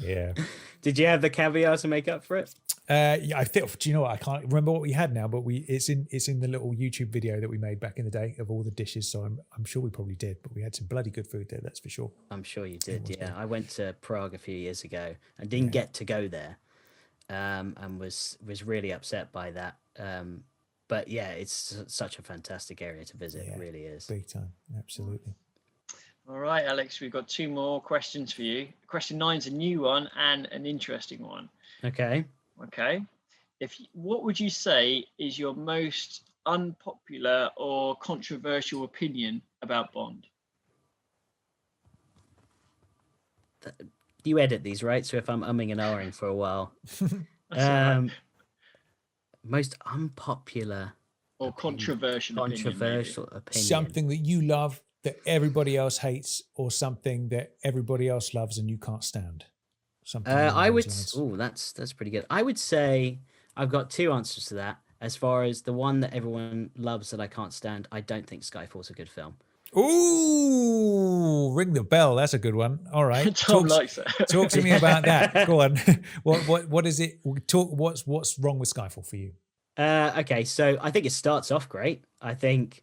Yeah. Did you have the caviar to make up for it? Yeah, I think. Do you know what? I can't remember what we had now, but it's in the little YouTube video that we made back in the day of all the dishes. So I'm sure we probably did, but we had some bloody good food there. That's for sure. I'm sure you did. Yeah, I went to Prague a few years ago and didn't get to go there, and was really upset by that. But yeah, it's such a fantastic area to visit. It really is. Big time. Absolutely. All right, Alex, we've got 2 more questions for you. Question 9 is a new one and an interesting one. Okay. What would you say is your most unpopular or controversial opinion about Bond? You edit these, right? So if I'm umming and ahhing for a while. Right. Most unpopular or controversial opinion. Something that you love that everybody else hates, or something that everybody else loves and you can't stand. Something. I would. Oh, that's pretty good. I would say I've got 2 answers to that. As far as the one that everyone loves that I can't stand, I don't think Skyfall's a good film. Ooh, ring the bell. That's a good one. All right. Tom likes it. Talk to me about that. Go on. What is it? What's wrong with Skyfall for you? Okay, so I think it starts off great. I think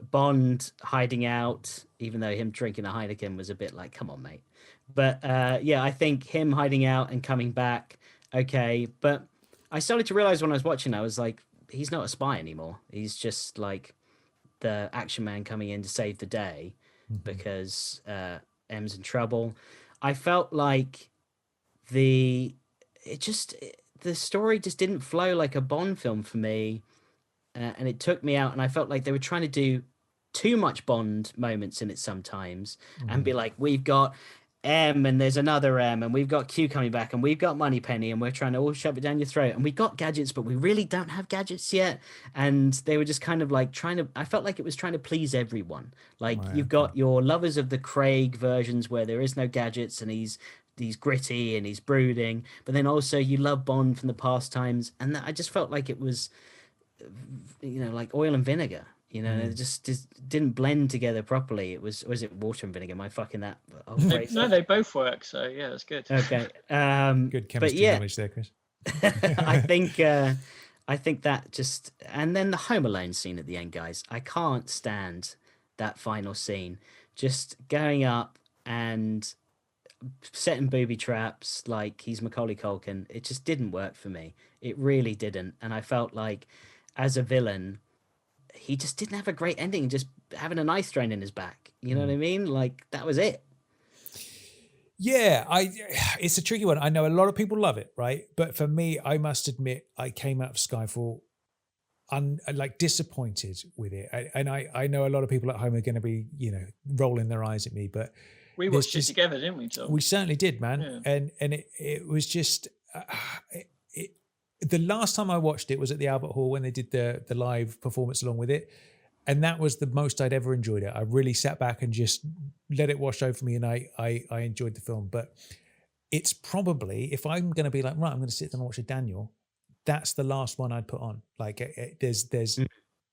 Bond hiding out, even though him drinking a Heineken was a bit like, come on, mate. But yeah, I think him hiding out and coming back, okay. But I started to realize when I was watching, I was like, he's not a spy anymore. He's just like the action man coming in to save the day because M's in trouble. I felt like the story just didn't flow like a Bond film for me. And it took me out, and I felt like they were trying to do too much Bond moments in it sometimes and be like, we've got M and there's another M and we've got Q coming back and we've got Moneypenny and we're trying to all shove it down your throat and we got gadgets, but we really don't have gadgets yet. And they were just kind of like I felt like it was trying to please everyone. Like you've got your lovers of the Craig versions where there is no gadgets and he's gritty and he's brooding, but then also you love Bond from the past times. And I just felt like it was, like oil and vinegar. You know, it just didn't blend together properly. Was it water and vinegar? Am I fucking that? No, they both work. So yeah, that's good. Okay. Good chemistry knowledge there, Chris. I think that just, and then the Home Alone scene at the end, guys. I can't stand that final scene. Just going up and setting booby traps like he's Macaulay Culkin. It just didn't work for me. It really didn't. And I felt like as a villain, he just didn't have a great ending, just having an ice thrown in his back. You know what I mean? Like, that was it. Yeah, it's a tricky one. I know a lot of people love it, right? But for me, I must admit, I came out of Skyfall disappointed with it. I know a lot of people at home are going to be, rolling their eyes at me, but we watched it together, didn't we, Tom? We certainly did, man. Yeah. And it was just the last time I watched it was at the Albert Hall when they did the live performance along with it. And that was the most I'd ever enjoyed it. I really sat back and just let it wash over me, and I enjoyed the film. But it's probably, if I'm going to be like, right, I'm going to sit down and watch a Daniel, that's the last one I'd put on. Like, there's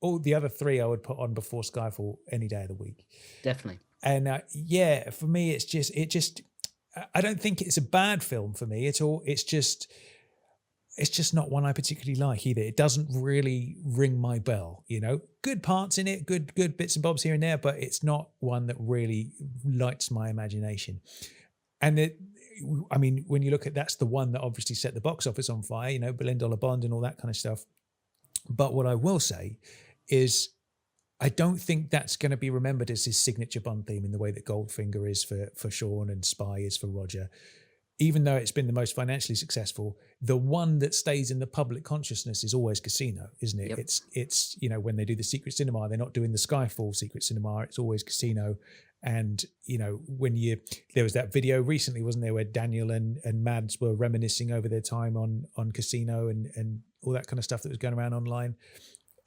all the other three I would put on before Skyfall any day of the week. Definitely. And for me, it just, I don't think it's a bad film for me at all. It's just not one I particularly like either. It doesn't really ring my bell, Good parts in it, good bits and bobs here and there, but it's not one that really lights my imagination. And when you look at, that's the one that obviously set the box office on fire, $1 billion Bond and all that kind of stuff. But what I will say is, I don't think that's going to be remembered as his signature Bond theme in the way that Goldfinger is for Sean and Spy is for Roger. Even though it's been the most financially successful, the one that stays in the public consciousness is always Casino, isn't it? Yep. It's when they do the Secret Cinema, they're not doing the Skyfall Secret Cinema, it's always Casino. And, there was that video recently, wasn't there, where Daniel and Mads were reminiscing over their time on Casino and all that kind of stuff that was going around online.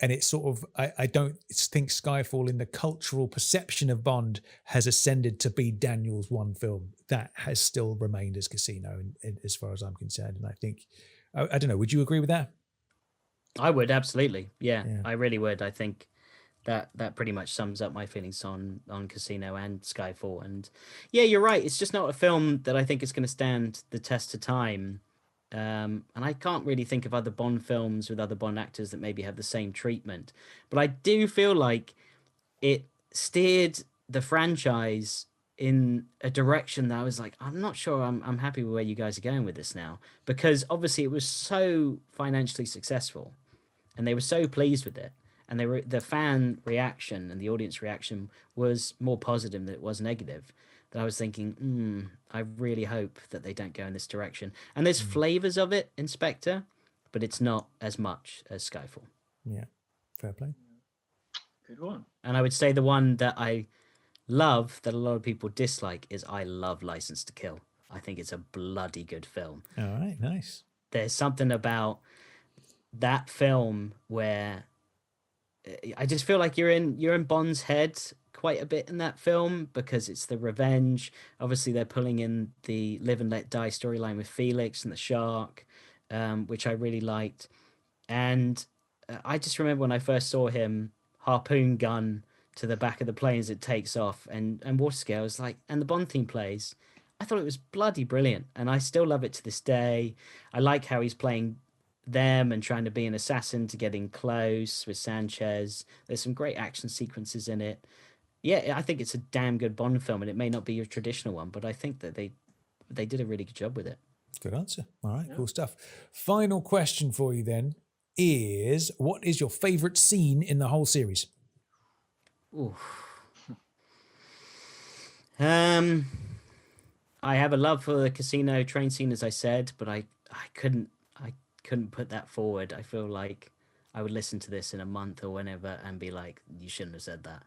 And it's sort of, I don't think Skyfall in the cultural perception of Bond has ascended to be Daniel's one film. That has still remained as Casino, as far as I'm concerned. And I think, I don't know, would you agree with that? I would, absolutely. Yeah, I really would. I think that pretty much sums up my feelings on Casino and Skyfall. And yeah, you're right. It's just not a film that I think is going to stand the test of time. And I can't really think of other Bond films with other Bond actors that maybe have the same treatment. But I do feel like it steered the franchise in a direction that I was like, I'm not sure I'm happy with where you guys are going with this now. Because obviously it was so financially successful and they were so pleased with it. And the fan reaction and the audience reaction was more positive than it was negative. That I was thinking, I really hope that they don't go in this direction. And there's flavors of it in Spectre, but it's not as much as Skyfall. Yeah, fair play. Good one. And I would say the one that I love that a lot of people dislike is I love License to Kill. I think it's a bloody good film. All right, nice. There's something about that film where I just feel like you're in Bond's head quite a bit in that film, because it's the revenge. Obviously they're pulling in the Live and Let Die storyline with Felix and the shark, which I really liked. And I just remember when I first saw him harpoon gun to the back of the plane as it takes off, and water scale is like, and the Bond theme plays. I thought it was bloody brilliant, and I still love it to this day. I like how he's playing them and trying to be an assassin to getting close with Sanchez. There's some great action sequences in it. Yeah, I think it's a damn good Bond film, and it may not be your traditional one, but I think that they did a really good job with it. Good answer. All right, cool stuff. Final question for you then is, what is your favourite scene in the whole series? Ooh. I have a love for the casino train scene, as I said, but I couldn't put that forward. I feel like I would listen to this in a month or whenever and be like, you shouldn't have said that.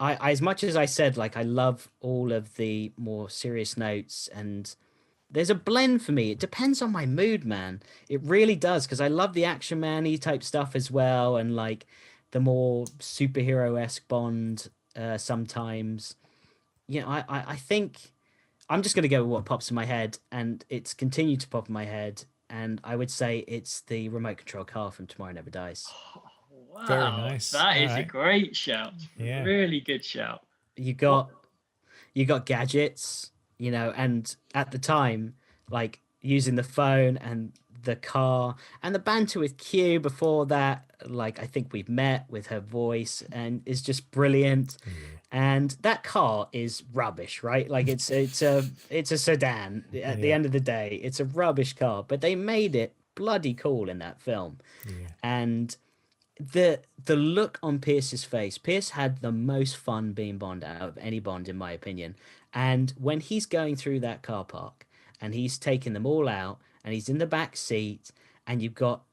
I as much as I said, like, I love all of the more serious notes, and there's a blend for me. It depends on my mood, man. It really does, because I love the action man-y type stuff as well, and like the more superhero-esque Bond sometimes. I think I'm just going to go with what pops in my head, and it's continued to pop in my head. and I would say it's the remote control car from Tomorrow Never Dies. Oh, wow, Very nice. That is a great shout. Yeah, really good shout. You got gadgets, and at the time, like using the phone and the car and the banter with Q before that, like I think we've met with her voice and is just brilliant. And that car is rubbish, right? Like it's a sedan at the end of the day. It's a rubbish car, but they made it bloody cool in that film. And the look on Pierce's face, Pierce had the most fun being Bond out of any Bond, in my opinion. And when he's going through that car park and he's taking them all out and he's in the back seat and you've got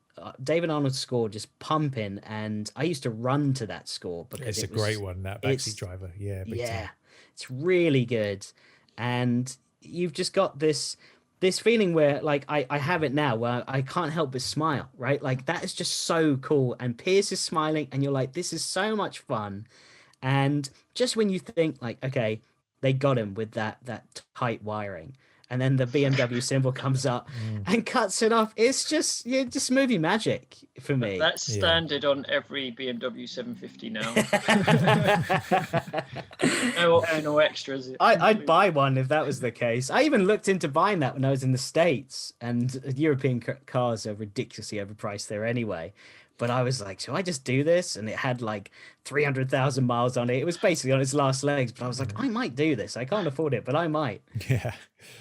David Arnold's score just pumping, and I used to run to that score because it's a great one, that backseat driver. It's really good. And you've just got this feeling where, like, I have it now where I can't help but smile, right? Like, that is just so cool. And Pierce is smiling and you're like, this is so much fun. And just when you think like, okay, they got him with that tight wiring, and then the BMW symbol comes up and cuts it off. It's just movie magic for me. That's standard on every BMW 750 now. No optional extras. I'd buy one if that was the case. I even looked into buying that when I was in the States, and European cars are ridiculously overpriced there anyway. But I was like, should I just do this? And it had like 300,000 miles on it. It was basically on its last legs. But I was like, I might do this. I can't afford it, but I might. Yeah.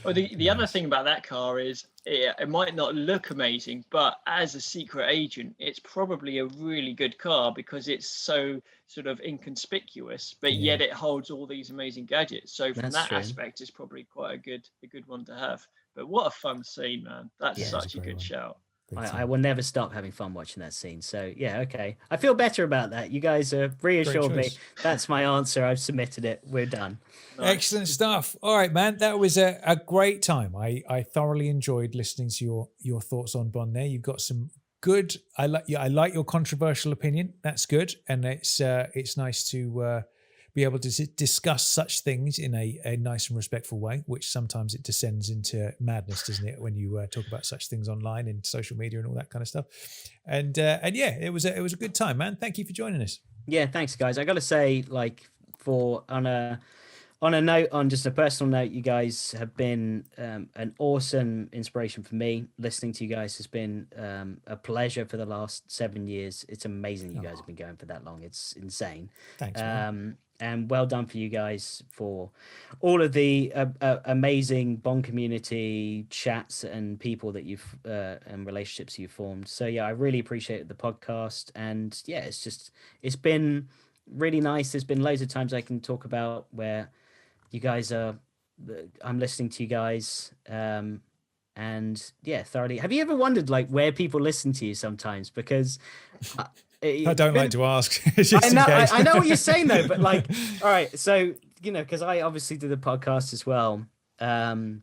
Well, the other thing about that car is it might not look amazing, but as a secret agent, it's probably a really good car because it's so sort of inconspicuous, but yet it holds all these amazing gadgets. So from that aspect, it's probably quite a good one to have. But what a fun scene, man. That's such a good shout. I will never stop having fun watching that scene. So yeah, okay. I feel better about that. You guys have reassured me. That's my answer. I've submitted it. We're done. Nice. Excellent stuff. All right, man. That was a great time. I thoroughly enjoyed listening to your thoughts on Bond there. You've got some good. I like your controversial opinion. That's good. And it's nice to be able to discuss such things in a nice and respectful way, which sometimes it descends into madness, doesn't it, when you talk about such things online and social media and all that kind of stuff. And yeah, it was a good time, man. Thank you for joining us. Yeah, thanks, guys. I got to say, like, on a note, on just a personal note, you guys have been an awesome inspiration for me. Listening to you guys has been a pleasure for the last 7 years. It's amazing you guys have been going for that long. It's insane. Thanks, man. And well done for you guys for all of the amazing Bond community chats and people that you've and relationships you've formed. So yeah, I really appreciate the podcast. And yeah, it's been really nice. There's been loads of times I can talk about where you guys I'm listening to you guys. And yeah, thoroughly. Have you ever wondered like where people listen to you sometimes? Because I don't like to ask. I know what you're saying though, but like, all right, so because I obviously do the podcast as well, and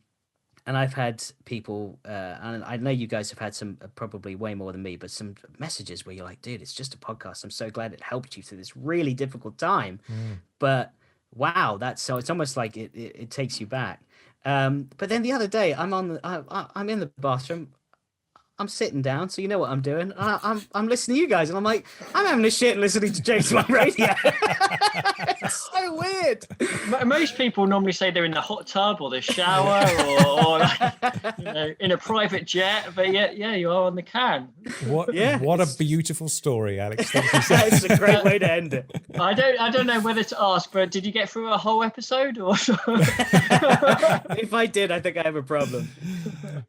I've had people, and I know you guys have had some probably way more than me, but some messages where you're like, dude, it's just a podcast. I'm so glad it helped you through this really difficult time, but wow, so it's almost like it takes you back. But then the other day, I'm in the bathroom. I'm sitting down, so you know what I'm doing. I'm listening to you guys, and I'm like, I'm having a shit listening to James Bond Radio. It's so weird. Most people normally say they're in the hot tub or the shower or like, in a private jet, but yeah, you are on the can. What a beautiful story, Alex. Thank you. It's a great way to end it. I don't know whether to ask, but did you get through a whole episode or? If I did, I think I have a problem.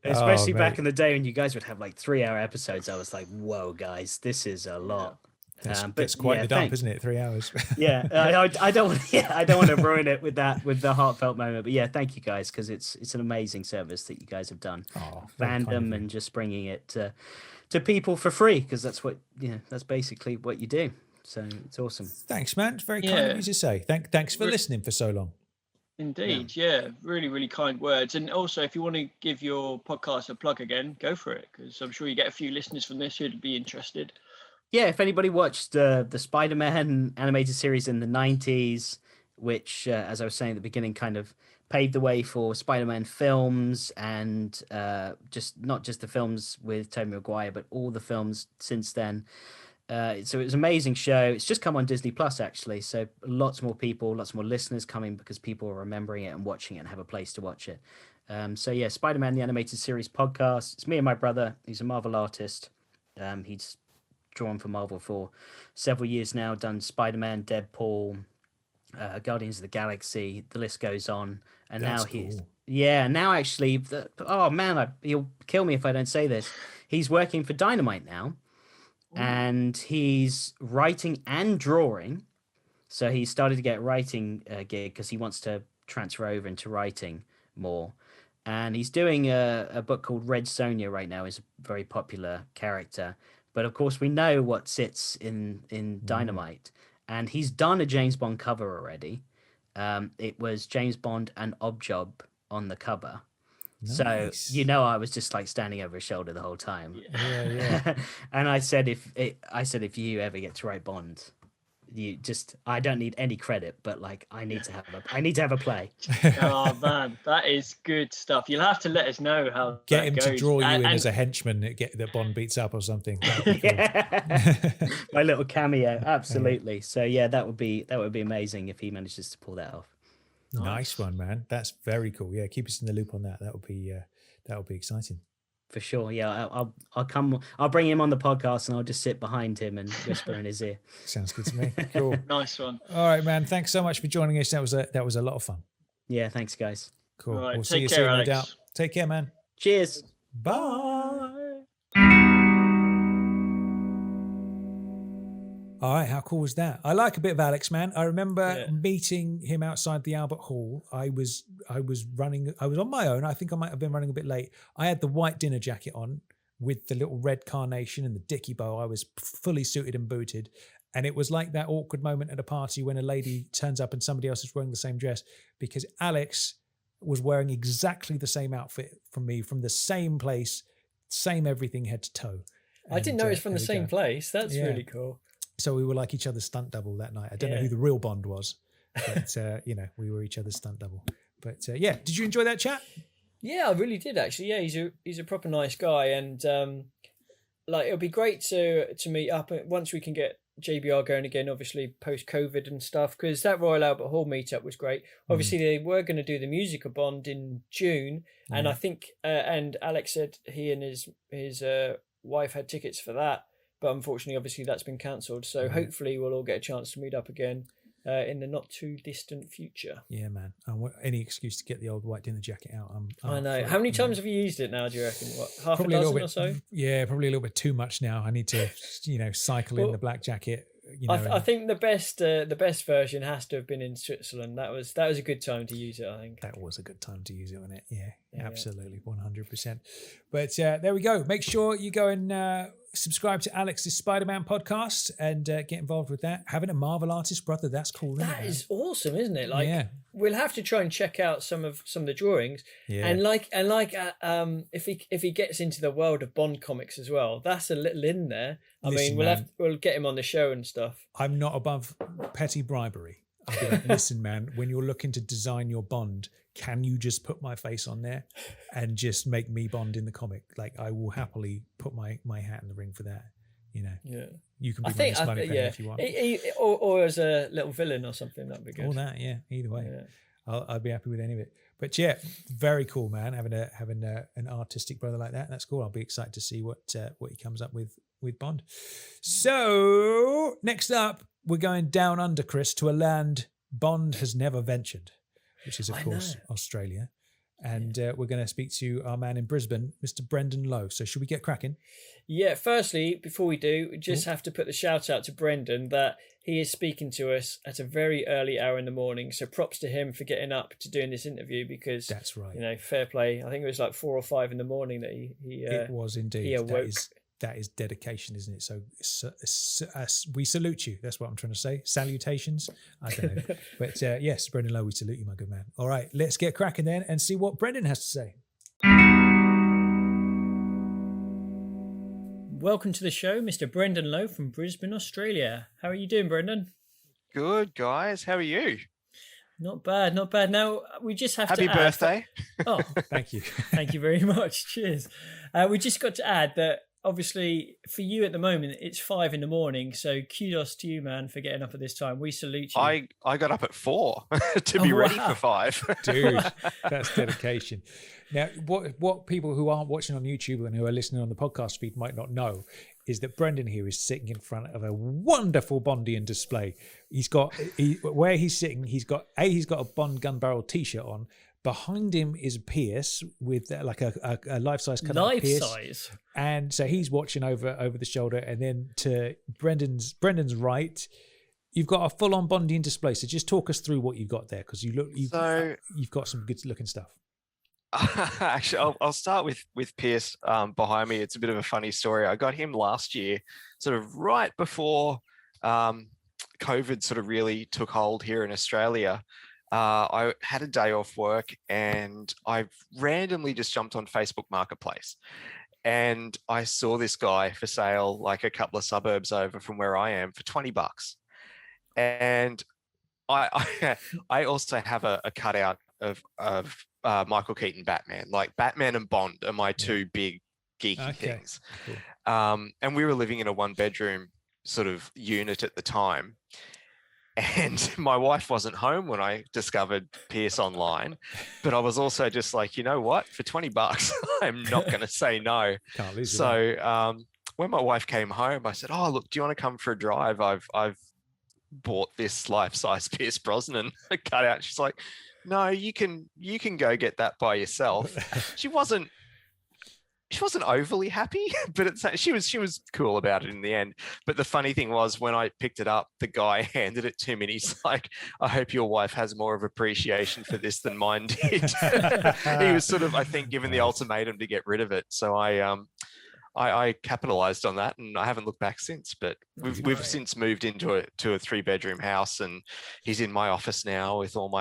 Especially back in the day when you guys would have like 3-hour episodes. I was like, whoa, guys, this is a lot. That's quite the dump, isn't it? 3 hours. Yeah, I don't want to ruin it with the heartfelt moment. But yeah, thank you guys, because it's an amazing service that you guys have done. Fandom and just bringing it to people for free, because that's what that's basically what you do. So it's awesome. Thanks, man. It's very kind of you to say. Thanks for listening for so long. Indeed, yeah. Really, really kind words. And also, if you want to give your podcast a plug again, go for it, because I'm sure you get a few listeners from this who'd be interested. Yeah, if anybody watched the Spider-Man animated series in the 90s, which, as I was saying at the beginning, kind of paved the way for Spider-Man films and not just the films with Tobey Maguire, but all the films since then. So it was an amazing show. It's just come on Disney Plus, actually. So lots more listeners coming because people are remembering it and watching it and have a place to watch it. So yeah, Spider-Man, the Animated Series podcast. It's me and my brother. He's a Marvel artist. He's drawn for Marvel for several years now, done Spider-Man, Deadpool, Guardians of the Galaxy, the list goes on. And that's now he's cool. Now actually, he'll kill me if I don't say this. He's working for Dynamite now. Ooh. And he's writing and drawing. So he started to get a writing gig because he wants to transfer over into writing more. And he's doing a book called Red Sonja right now. Is a very popular character. But of course, we know what sits in Dynamite. And he's done a James Bond cover already. It was James Bond and Objob on the cover. Nice. So, I was just like standing over his shoulder the whole time. Yeah. And I said, if you ever get to write Bond, I don't need any credit, but like I need to have a play. Oh man, that is good stuff. You'll have to let us know how get him goes. To draw you in as a henchman that Bond beats up or something. Cool. My little cameo, absolutely. So yeah, that would be amazing if he manages to pull that off. Nice one, man. That's very cool. Yeah, keep us in the loop on that. That would be exciting. For sure, yeah. I'll bring him on the podcast and I'll just sit behind him and whisper in his ear. Sounds good to me. Cool. Nice one. All right, man. Thanks so much for joining us. That was a lot of fun. Yeah, thanks, guys. Cool. Right, we'll see you soon, no doubt. Take care, man. Cheers. Bye. All right, how cool was that? I like a bit of Alex, man. I remember meeting him outside the Albert Hall. I was on my own. I think I might have been running a bit late. I had the white dinner jacket on with the little red carnation and the dicky bow. I was fully suited and booted. And it was like that awkward moment at a party when a lady turns up and somebody else is wearing the same dress, because Alex was wearing exactly the same outfit from me, from the same place, same everything head to toe. I didn't know it was from the same place. That's really cool. So we were like each other's stunt double that night. I don't know who the real Bond was, but we were each other's stunt double. But did you enjoy that chat? Yeah, I really did actually. Yeah, he's a proper nice guy, and it'll be great to meet up once we can get JBR going again. Obviously post COVID and stuff, because that Royal Albert Hall meetup was great. Obviously they were going to do the musical Bond in June, and I think and Alex said he and his wife had tickets for that. But unfortunately, obviously, that's been cancelled. So hopefully we'll all get a chance to meet up again in the not too distant future. Yeah, man. Any excuse to get the old white dinner jacket out. I know. How many times have you used it now, do you reckon? What, half a dozen or so? Yeah, probably a little bit too much now. I need to, cycle in the black jacket. I think the best version has to have been in Switzerland. That was a good time to use it, I think. That was a good time to use it, wasn't it? Yeah, absolutely, 100%. But there we go. Make sure you go and subscribe to Alex's Spider-Man podcast and get involved with that. Having a Marvel artist brother, that's cool. That is awesome, isn't it? We'll have to try and check out some of the drawings. Yeah. And if he gets into the world of Bond comics as well, that's a little in there. We'll get him on the show and stuff. I'm not above petty bribery. I'll be like, listen, man, when you're looking to design your Bond, can you just put my face on there and just make me Bond in the comic? Like, I will happily put my hat in the ring for that. Yeah. You can be my money penny if you want. Or as a little villain or something, that'd be good. All that, yeah. Either way, I'd be happy with any of it. But yeah, very cool, man. Having an artistic brother like that, that's cool. I'll be excited to see what he comes up with Bond. So next up, we're going down under, Chris, to a land Bond has never ventured, which is, of course, Australia. And we're going to speak to our man in Brisbane, Mr. Brendan Lowe. So should we get cracking? Yeah, firstly, before we do, we just have to put the shout out to Brendan that he is speaking to us at a very early hour in the morning. So props to him for getting up to doing this interview, because that's right. Fair play. I think it was like 4 or 5 in the morning that he it was indeed. He awoke. That is dedication, isn't it? So we salute you. That's what I'm trying to say. Salutations. I don't know. But yes, Brendan Lowe, we salute you, my good man. All right, let's get cracking then and see what Brendan has to say. Welcome to the show, Mr. Brendan Lowe from Brisbane, Australia. How are you doing, Brendan? Good, guys. How are you? Not bad, not bad. Now we just have Happy to birthday. Oh, thank you. Thank you very much. Cheers. We just got to add that obviously for you at the moment, it's 5 a.m. So kudos to you, man, for getting up at this time. We salute you. I got up at 4 to be ready for 5. Dude, that's dedication. Now, what people who aren't watching on YouTube and who are listening on the podcast feed might not know is that Brendan here is sitting in front of a wonderful Bondian display. Where he's sitting, he's got a Bond gun barrel T-shirt on. Behind him is Pierce with like a life-size cut out Pierce. Life-size. And so he's watching over the shoulder. And then to Brendan's right, you've got a full-on Bondian display. So just talk us through what you've got there, because you've got some good-looking stuff. Actually, I'll start with Pierce behind me. It's a bit of a funny story. I got him last year, sort of right before COVID sort of really took hold here in Australia. I had a day off work and I randomly just jumped on Facebook Marketplace, and I saw this guy for sale like a couple of suburbs over from where I am for $20. And I also have a cutout of Michael Keaton Batman. Like Batman and Bond are my two big geeky things. Cool. And we were living in a 1-bedroom sort of unit at the time. And my wife wasn't home when I discovered Pierce online, but I was also just like, you know what? For $20, I'm not going to say no. Can't lose so when my wife came home, I said, "Oh, look, do you want to come for a drive? I've bought this life-size Pierce Brosnan cutout." She's like, "No, you can go get that by yourself." She wasn't overly happy, but she was cool about it in the end. But the funny thing was, when I picked it up, the guy handed it to me and he's like, "I hope your wife has more of appreciation for this than mine did." He was sort of, I think, given the ultimatum to get rid of it. So I capitalized on that, and I haven't looked back since. But we've since moved into a 3-bedroom house, and he's in my office now with all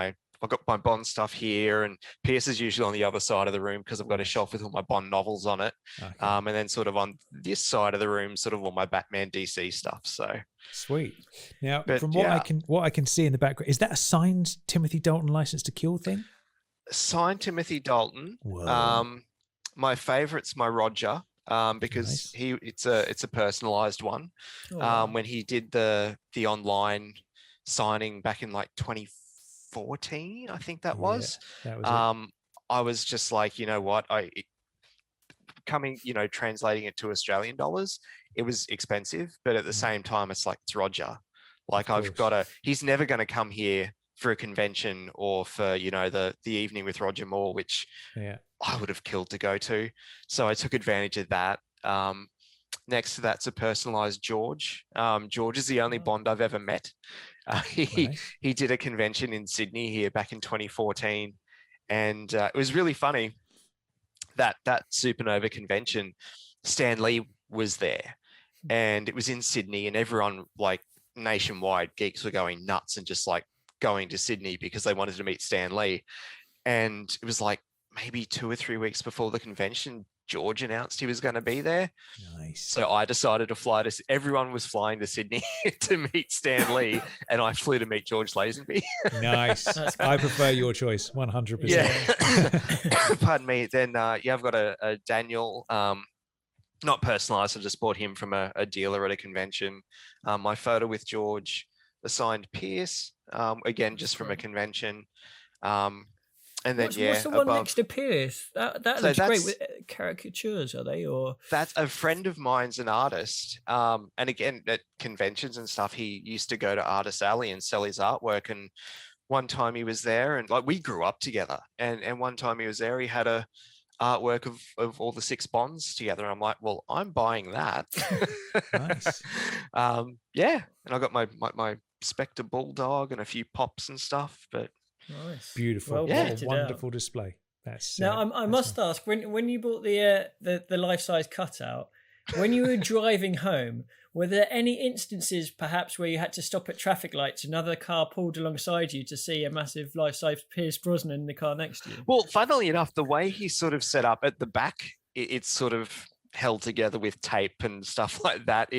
I've got my Bond stuff here, and Pierce is usually on the other side of the room because I've got a shelf with all my Bond novels on it. Okay. And then sort of on this side of the room, sort of all my Batman DC stuff. So sweet. Now, from what I can see in the background, is that a signed Timothy Dalton License to Kill thing? Signed Timothy Dalton. Whoa. My favorite's my Roger. Because nice. It's a personalized one. When he did the online signing back in like 2014, I think that was. That was I was just like, you know what, translating it to Australian dollars, it was expensive, but at the same time, it's like, it's Roger. Like he's never going to come here for a convention or for, the evening with Roger Moore, which I would have killed to go to. So I took advantage of that. Next to that's a personalized George. George is the only Bond I've ever met. He did a convention in Sydney here back in 2014. And it was really funny that Supernova convention, Stan Lee was there and it was in Sydney, and everyone, like nationwide, geeks were going nuts and just like going to Sydney because they wanted to meet Stan Lee. And it was like maybe 2 or 3 weeks before the convention, George announced he was going to be there. Nice. So I decided to fly to. Everyone was flying to Sydney to meet Stan Lee, and I flew to meet George Lazenby. Nice. I prefer your choice, 100%. Yeah. Pardon me. Then I've got a Daniel. Not personalized. I just bought him from a dealer at a convention. My photo with George, the signed Pierce. Again, just from a convention. And then what's the one next to Pierce? That looks great. With caricatures, are they? Or that's a friend of mine's, an artist. And again, at conventions and stuff, he used to go to Artist Alley and sell his artwork. And one time he was there, and like we grew up together. And one time he was there, he had a artwork of all the 6 Bonds together. I'm like, well, I'm buying that. Nice. And I got my Spectre Bulldog and a few pops and stuff, but. Nice. Beautiful. Well, wonderful display. That's now. I must ask, when you bought the life-size cutout, when you were driving home, were there any instances perhaps where you had to stop at traffic lights, another car pulled alongside you to see a massive life-size Pierce Brosnan in the car next to you? Well, funnily enough, the way he sort of set up at the back, it's sort of held together with tape and stuff like that.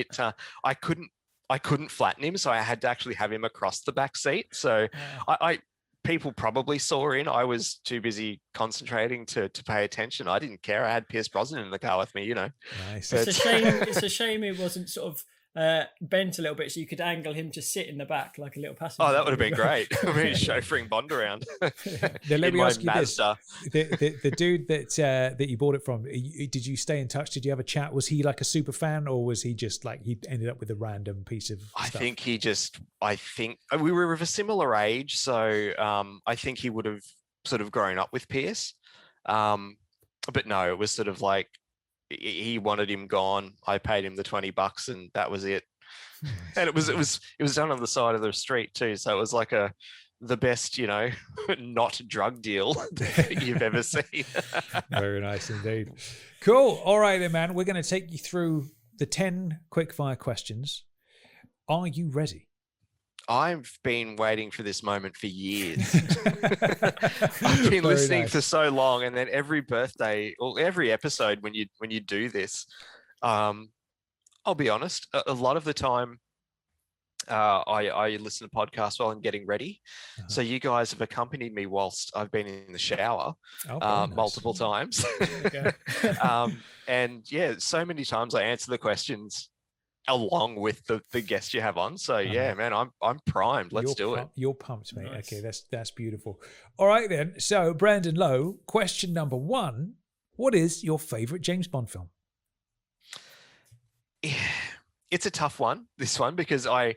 I couldn't flatten him, so I had to actually have him across the back seat. So I people probably saw in. I was too busy concentrating to pay attention. I didn't care. I had Pierce Brosnan in the car with me, you know. Nice. It's a shame. It's a shame it wasn't sort of bent a little bit, so you could angle him to sit in the back like a little passenger. Oh, that would have been great. I mean, chauffeuring Bond around. Now, let me ask you Mazda. this: the dude that you bought it from, did you stay in touch? Did you have a chat? Was he like a super fan, or was he just like he ended up with a random piece of stuff? I think we were of a similar age, so I think he would have sort of grown up with Pierce. But no, it was sort of like he wanted him gone. I paid him the $20 and that was it. And it was done on the side of the street too. So it was like the best, you know, not drug deal that you've ever seen. Very nice indeed. Cool. All right then, man. We're going to take you through the 10 quickfire questions. Are you ready? I've been waiting for this moment for years. I've been listening for so long, and then every birthday or every episode when you do this, I'll be honest, a lot of the time I listen to podcasts while I'm getting ready. So you guys have accompanied me whilst I've been in the shower multiple times. And yeah, so many times I answer the questions along with the guest you have on. So yeah, man, I'm primed. Let's do it. You're pumped, mate. Nice. Okay, that's beautiful. All right then. So Brandon Lowe, question number 1. What is your favorite James Bond film? It's a tough one, this one, because I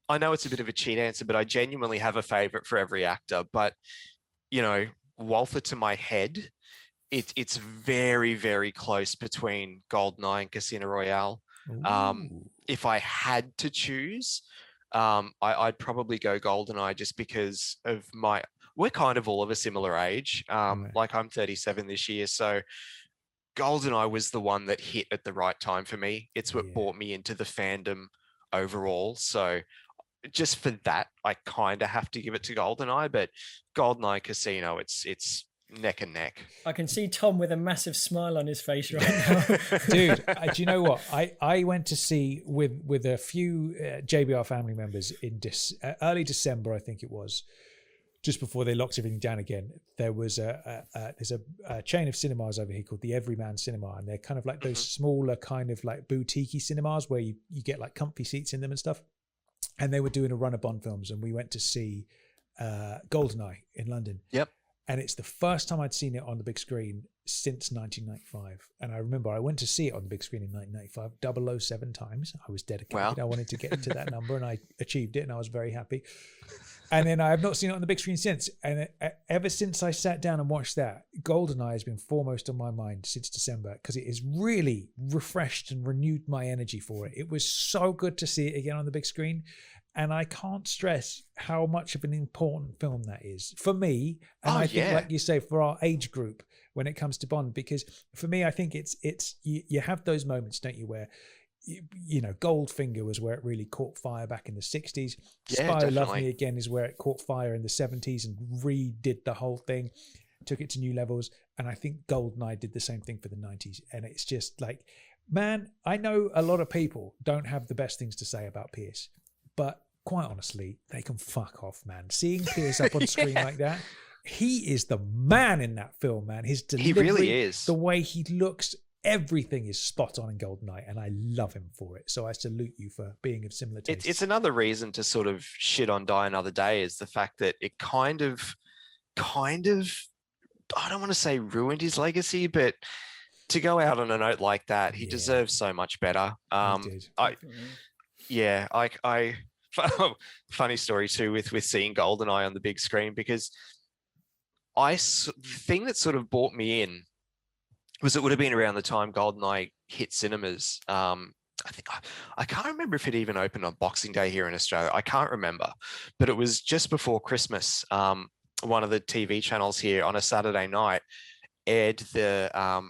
know it's a bit of a cheat answer, but I genuinely have a favorite for every actor. But, you know, Walther to my head, it's very, very close between GoldenEye and Casino Royale. If I had to choose, I'd probably go GoldenEye just because of we're kind of all of a similar age. Like I'm 37 this year. So GoldenEye was the one that hit at the right time for me. It's what brought me into the fandom overall. So just for that, I kind of have to give it to GoldenEye, but GoldenEye Casino, it's neck and neck. I can see Tom with a massive smile on his face right now. Dude, do you know what? I went to see with a few JBR family members in early December, I think it was, just before they locked everything down again. There was there's a chain of cinemas over here called the Everyman Cinema, and they're kind of like those smaller kind of like boutique-y cinemas where you get like comfy seats in them and stuff. And they were doing a run of Bond films, and we went to see GoldenEye in London. Yep. And it's the first time I'd seen it on the big screen since 1995. And I remember I went to see it on the big screen in 1995, 007 times. I was dedicated. Wow. I wanted to get into that number, and I achieved it, and I was very happy. And then I have not seen it on the big screen since. And ever since I sat down and watched that, GoldenEye has been foremost on my mind since December, because it has really refreshed and renewed my energy for it. It was so good to see it again on the big screen. And I can't stress how much of an important film that is for me. And I think, like you say, for our age group when it comes to Bond, because for me, I think it's you have those moments, don't you, where, you know, Goldfinger was where it really caught fire back in the 60s. Spy Love Me Again is where it caught fire in the 70s and redid the whole thing, took it to new levels. And I think GoldenEye did the same thing for the 90s. And it's just like, man, I know a lot of people don't have the best things to say about Pierce, but quite honestly, they can fuck off, man. Seeing Pierce up on screen like that, he is the man in that film, man. His delivery, he really is. The way he looks, everything is spot on in GoldenEye, and I love him for it. So I salute you for being of similar taste. It's another reason to sort of shit on Die Another Day, is the fact that it kind of, I don't want to say ruined his legacy, but to go out on a note like that, he deserves so much better. Funny story too with seeing GoldenEye on the big screen, because the thing that sort of brought me in was it would have been around the time GoldenEye hit cinemas. I can't remember if it even opened on Boxing Day here in Australia. I can't remember, but it was just before Christmas. One of the TV channels here on a Saturday night aired the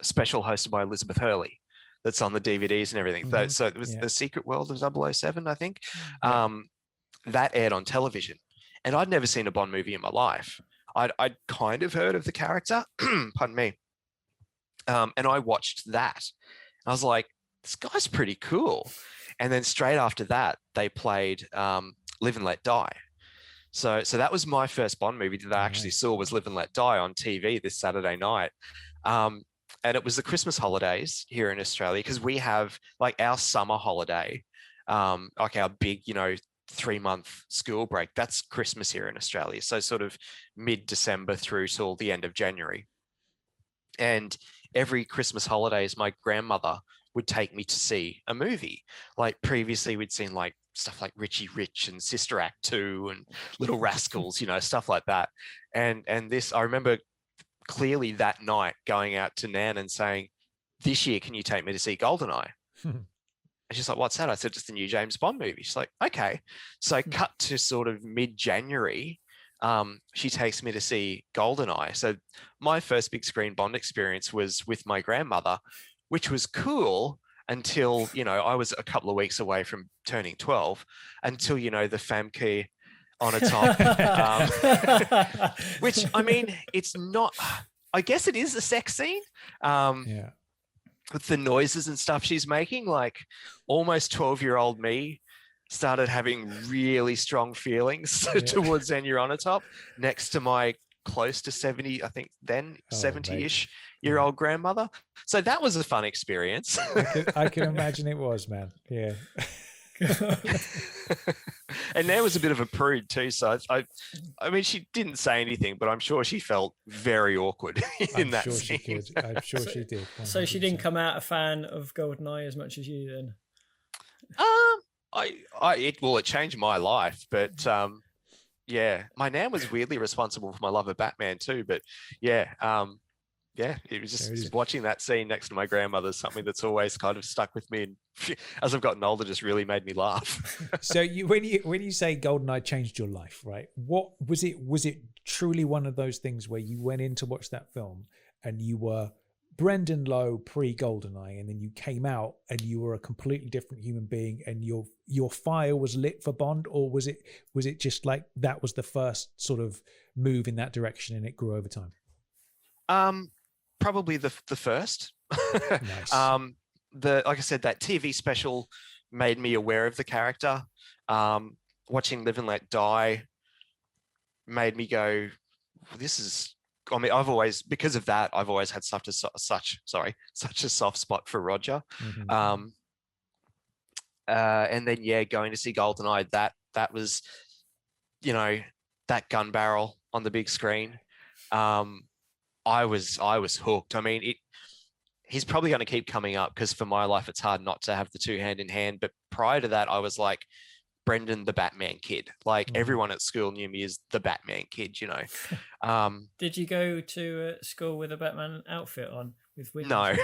special hosted by Elizabeth Hurley that's on the DVDs and everything. Mm-hmm. So it was The Secret World of 007, I think. That aired on television. And I'd never seen a Bond movie in my life. I'd kind of heard of the character, pardon me. And I watched that. I was like, this guy's pretty cool. And then straight after that, they played Live and Let Die. So that was my first Bond movie that I actually saw, was Live and Let Die on TV this Saturday night. And it was the Christmas holidays here in Australia, because we have like our summer holiday, like our big, 3-month school break. That's Christmas here in Australia. So sort of mid-December through till the end of January. And every Christmas holidays, my grandmother would take me to see a movie. Like previously we'd seen like stuff like Richie Rich and Sister Act 2 and Little Rascals, stuff like that. And this, I remember clearly that night going out to Nan and saying, this year, can you take me to see GoldenEye? And she's like, what's that? I said, just a new James Bond movie. She's like, okay. So cut to sort of mid-January, she takes me to see GoldenEye. So my first big screen Bond experience was with my grandmother, which was cool until, I was a couple of weeks away from turning 12, until, the Famke on a top, which, I mean, it's not, I guess it is a sex scene. Yeah. With the noises and stuff she's making, like almost 12-year-old me started having really strong feelings towards Then You're on a Top, next to my close to 70, I think then 70-ish year old grandmother. So that was a fun experience. I can imagine it was, man. Yeah. And Nan was a bit of a prude too, so I mean, she didn't say anything, but I'm sure she felt very awkward in that scene. I'm sure she did. 100%. So she didn't come out a fan of GoldenEye as much as you then? It changed my life, but yeah, my Nan was weirdly responsible for my love of Batman too. But yeah, it was just watching that scene next to my grandmother is something that's always kind of stuck with me, and as I've gotten older, just really made me laugh. So when you say GoldenEye changed your life, right? What was it? Was it truly one of those things where you went in to watch that film and you were Brendan Lowe pre-GoldenEye, and then you came out and you were a completely different human being, and your fire was lit for Bond, or was it just like that was the first sort of move in that direction and it grew over time? Probably the first. Nice. Like I said, that TV special made me aware of the character. Watching Live and Let Die made me go, this is, I mean, because of that, I've always had such a soft spot for Roger. Mm-hmm. And then, going to see GoldenEye, that was, that gun barrel on the big screen. I was hooked. I mean, he's probably going to keep coming up, because for my life, it's hard not to have the two hand in hand. But prior to that, I was like, Brendan, the Batman kid. Like everyone at school knew me as the Batman kid, Did you go to school with a Batman outfit on? No.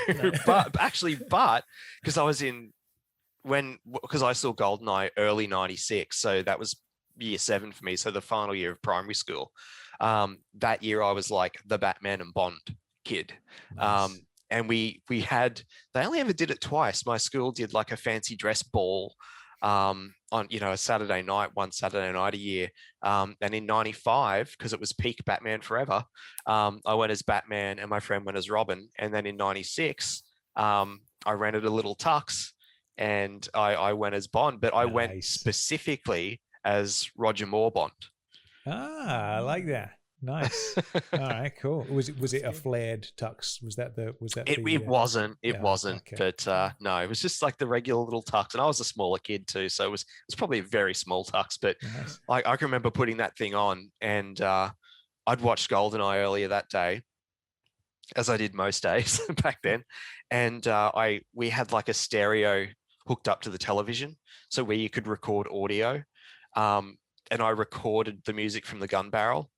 but because I was because I saw GoldenEye early 96. So that was year 7 for me. So the final year of primary school. That year I was like the Batman and Bond kid. Nice. And they only ever did it twice. My school did like a fancy dress ball on a Saturday night, one Saturday night a year. And in 95, because it was peak Batman Forever, I went as Batman and my friend went as Robin. And then in 96, I rented a little tux and I went as Bond, but I went specifically as Roger Moore Bond. I like that. Nice. All right, cool. Was it a flared tux? It wasn't. It wasn't. Okay. But no, it was just like the regular little tux, and I was a smaller kid too, so it was probably a very small tux. But nice. I can remember putting that thing on, and I'd watched GoldenEye earlier that day, as I did most days back then, and we had like a stereo hooked up to the television, so where you could record audio, and I recorded the music from the gun barrel.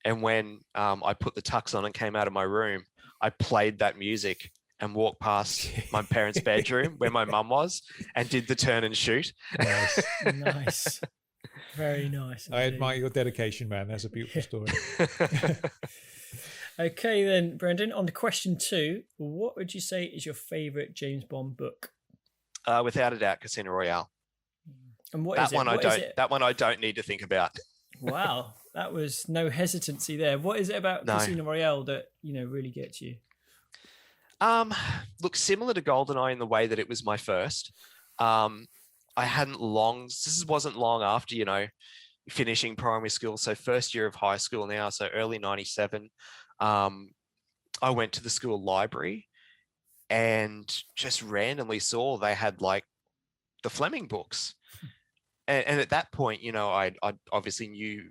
And when I put the tux on and came out of my room, I played that music and walked past my parents' bedroom where my mum was and did the turn and shoot. Nice. Very nice. I admire your dedication, man. That's a beautiful story. Okay, then, Brendan, on to question 2. What would you say is your favourite James Bond book? Without a doubt, Casino Royale. And what that is one it? That one I don't need to think about. Wow, that was no hesitancy there. What is it about Casino Royale that really gets you? Look, similar to GoldenEye in the way that it was my first. I hadn't long. This wasn't long after finishing primary school. So first year of high school now, so early 97, I went to the school library and just randomly saw they had like the Fleming books. And at that point, you know, I obviously knew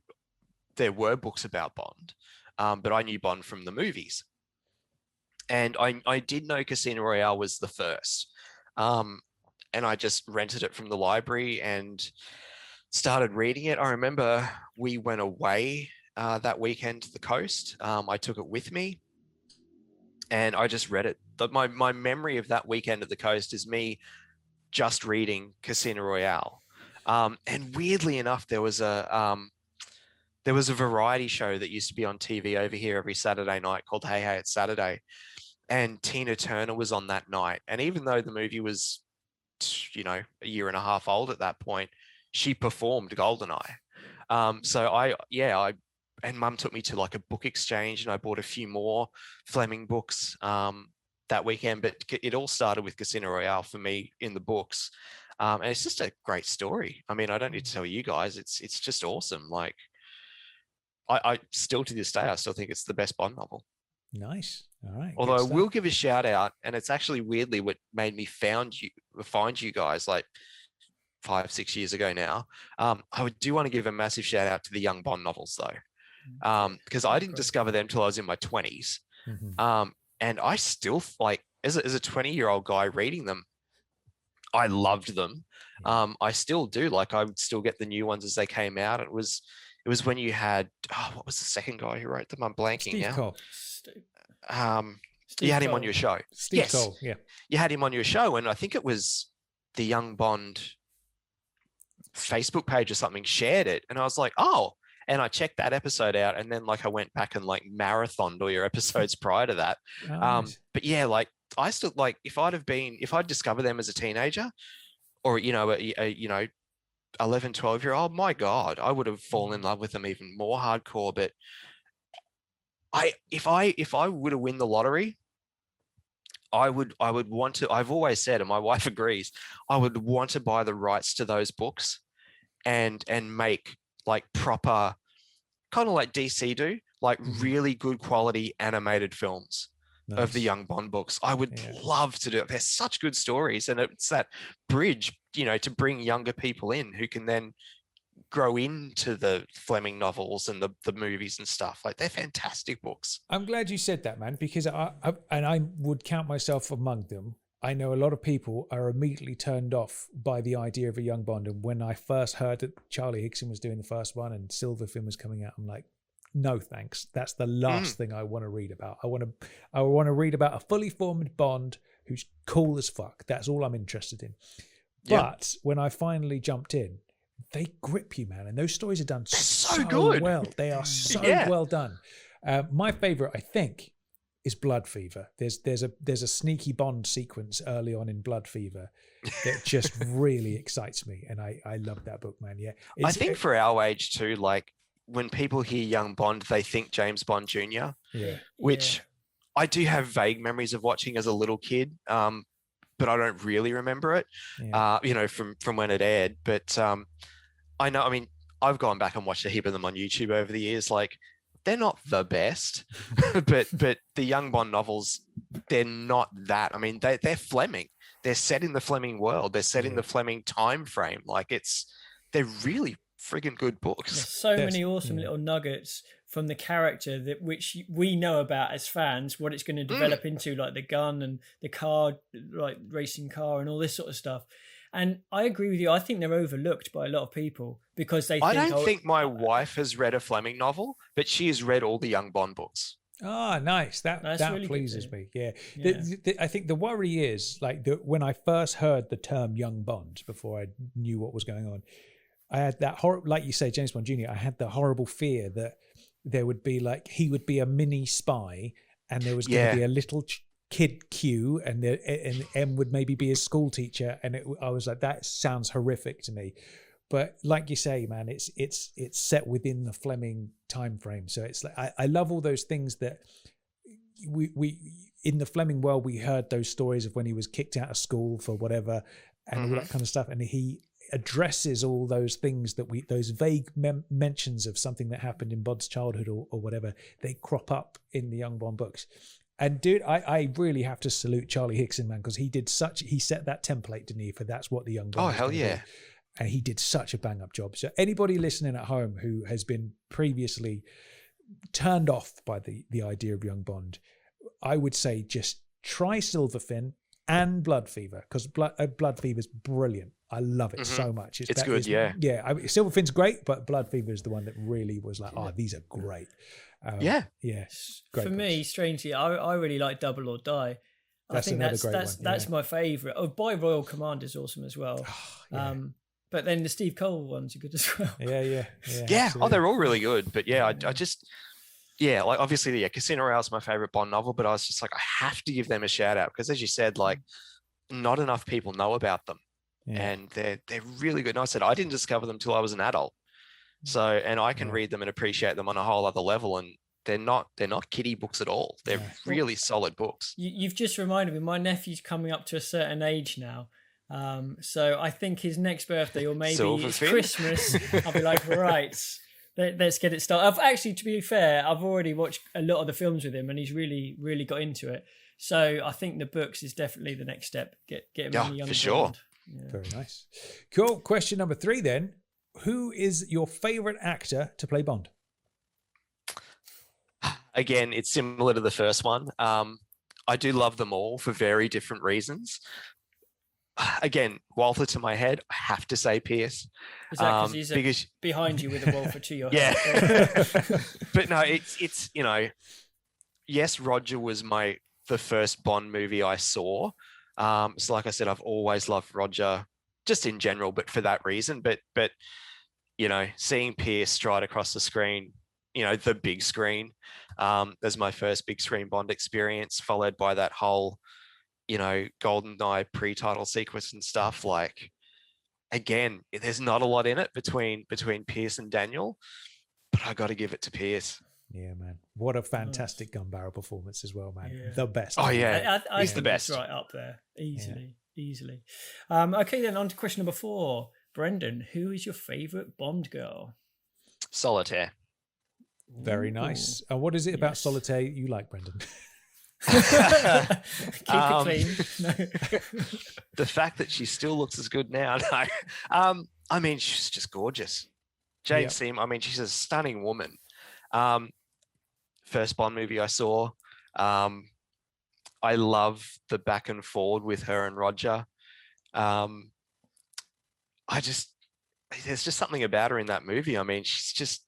there were books about Bond, but I knew Bond from the movies. And I did know Casino Royale was the first. And I just rented it from the library and started reading it. I remember we went away that weekend to the coast. I took it with me and I just read it. But my memory of that weekend at the coast is me just reading Casino Royale. And weirdly enough, there was a variety show that used to be on TV over here every Saturday night called Hey Hey It's Saturday. And Tina Turner was on that night. And even though the movie was, you know, a year and a half old at that point, she performed Goldeneye. And Mum took me to like a book exchange and I bought a few more Fleming books that weekend. But it all started with Casino Royale for me in the books. And it's just a great story. I mean, I don't need to tell you guys, it's just awesome. Like I still to this day, I still think it's the best Bond novel. Nice. All right. Although I will give a shout out, and it's actually weirdly what made me find you guys like 5-6 years ago now. I do want to give a massive shout out to the Young Bond novels though, because I didn't discover them till I was in my 20s. Mm-hmm. And I still like as a 20-year-old guy reading them, I loved them. I still do. Like I would still get the new ones as they came out. It was when you had what was the second guy who wrote them? I'm blanking Steve now. Cole. You had him on your show. Steve Cole, yeah. You had him on your show, and I think it was the Young Bond Facebook page or something shared it, and I was like, oh. And I checked that episode out, and then like I went back and like marathoned all your episodes prior to that. Nice. But yeah, like I still like if I'd discovered them as a teenager, or you know, a 11, 12-year-old, my God, I would have fallen in love with them even more hardcore. But if I would have won the lottery, I would want to. I've always said, and my wife agrees, I would want to buy the rights to those books, and make like proper, kind of like DC do, like really good quality animated films. Nice. Of the Young Bond books. I would love to do it. They're such good stories, and it's that bridge, you know, to bring younger people in who can then grow into the Fleming novels and the movies and stuff. Like they're fantastic books. I'm glad you said that, man, because I would count myself among them. I know a lot of people are immediately turned off by the idea of a Young Bond. And when I first heard that Charlie Higson was doing the first one and Silverfin was coming out, I'm like, no thanks. That's the last thing I want to read about. I want to read about a fully formed Bond who's cool as fuck. That's all I'm interested in. But when I finally jumped in, they grip you, man. And those stories are done so good. Well. They are so well done. My favorite, I think, is Blood Fever. There's a sneaky Bond sequence early on in Blood Fever that just really excites me, and I love that book, man. Yeah, I think for our age too, like when people hear Young Bond, they think James Bond Jr. Which I do have vague memories of watching as a little kid, but I don't really remember it. You know, from when it aired. But I know. I mean, I've gone back and watched a heap of them on YouTube over the years. Like, they're not the best, but the Young Bond novels, they're not that. I mean, they're Fleming. They're set in the Fleming world. They're set in the Fleming time frame. Like they're really friggin' good books. There's so many awesome little nuggets from the character that which we know about as fans, what it's going to develop into, like the gun and the car, like racing car and all this sort of stuff. And I agree with you. I think they're overlooked by a lot of people because they think... I don't think my wife has read a Fleming novel, but she has read all the Young Bond books. Ah, nice. That really pleases me. Yeah. I think the worry is, like, when I first heard the term Young Bond, before I knew what was going on, I had that like you say, James Bond Jr., I had the horrible fear that there would be like, he would be a mini spy and there was going to be a little kid Q and M would maybe be his school teacher. And I was like, that sounds horrific to me. But like you say, man, it's set within the Fleming time frame. So it's like, I love all those things that we in the Fleming world, we heard those stories of when he was kicked out of school for whatever and all that kind of stuff. And addresses all those things that those vague mentions of something that happened in Bond's childhood or whatever, they crop up in the Young Bond books. And dude, I really have to salute Charlie Hickson, man, because he set that template, didn't he, for that's what the Young Bond. Oh, hell yeah. Do. And he did such a bang up job. So anybody listening at home who has been previously turned off by the idea of Young Bond, I would say just try Silverfin and Blood Fever, because Blood Fever is brilliant. I love it so much. It's good, yeah. Yeah, Silverfin's great, but Blood Fever is the one that really was like, oh, these are great. For me, strangely, I really like Double or Die. I think that's my favourite. Oh, By Royal Command is awesome as well. But then the Steve Cole ones are good as well. Yeah. Oh, they're all really good. But yeah, I just like obviously Casino Royale is my favourite Bond novel, but I was just like, I have to give them a shout out because, as you said, like not enough people know about them, and they're really good. And I said I didn't discover them till I was an adult. So, and I can read them and appreciate them on a whole other level. And they're not kiddie books at all. They're really solid books. You've just reminded me, my nephew's coming up to a certain age now. So I think his next birthday, or maybe it's Christmas, I'll be like, right, let's get it started. To be fair, I've already watched a lot of the films with him and he's really, really got into it. So I think the books is definitely the next step. Get him in the Young for sure. Yeah. Very nice. Cool. Question number 3 then. Who is your favourite actor to play Bond? Again, it's similar to the first one. I do love them all for very different reasons. Again, Walther to my head, I have to say Pierce. Is that because he's behind you with a Walther to your head? But no, it's yes, Roger was the first Bond movie I saw. So like I said, I've always loved Roger, just in general, but for that reason. But seeing Pierce stride across the screen, the big screen, as my first big screen Bond experience, followed by that whole, GoldenEye pre-title sequence and stuff. Like, again, there's not a lot in it between Pierce and Daniel, but I got to give it to Pierce. Yeah, man. What a fantastic gun barrel performance as well, man. Yeah. The best. Oh, yeah. He's the best. Right up there. Easily. Okay, then on to question number 4. Brendan, who is your favourite Bond girl? Solitaire. Very nice. And what is it about Solitaire you like, Brendan? Keep it clean. No. The fact that she still looks as good now. No. I mean, she's just gorgeous. Jane Seymour, she's a stunning woman. First Bond movie I saw. I love the back and forward with her and Roger. There's just something about her in that movie. She's just,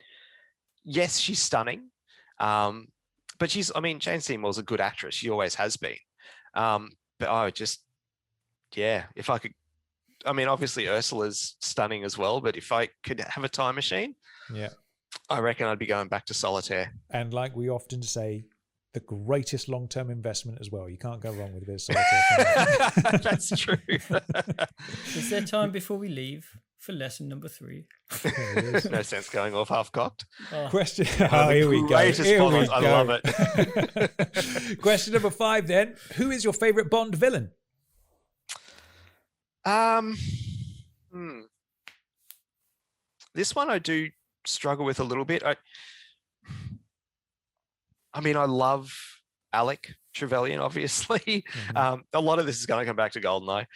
yes, she's stunning. But Jane Seymour's a good actress. She always has been. If I could, obviously Ursula's stunning as well, but if I could have a time machine, I reckon I'd be going back to Solitaire. And like we often say, the greatest long-term investment as well. You can't go wrong with a bit of Solitaire. That's true. Is there time before we leave for lesson number 3? No sense going off half-cocked. Question. Here we go. I love it. Question number 5 then. Who is your favourite Bond villain? This one I do struggle with a little bit. I love Alec Trevelyan, obviously. Mm-hmm. A lot of this is going to come back to GoldenEye.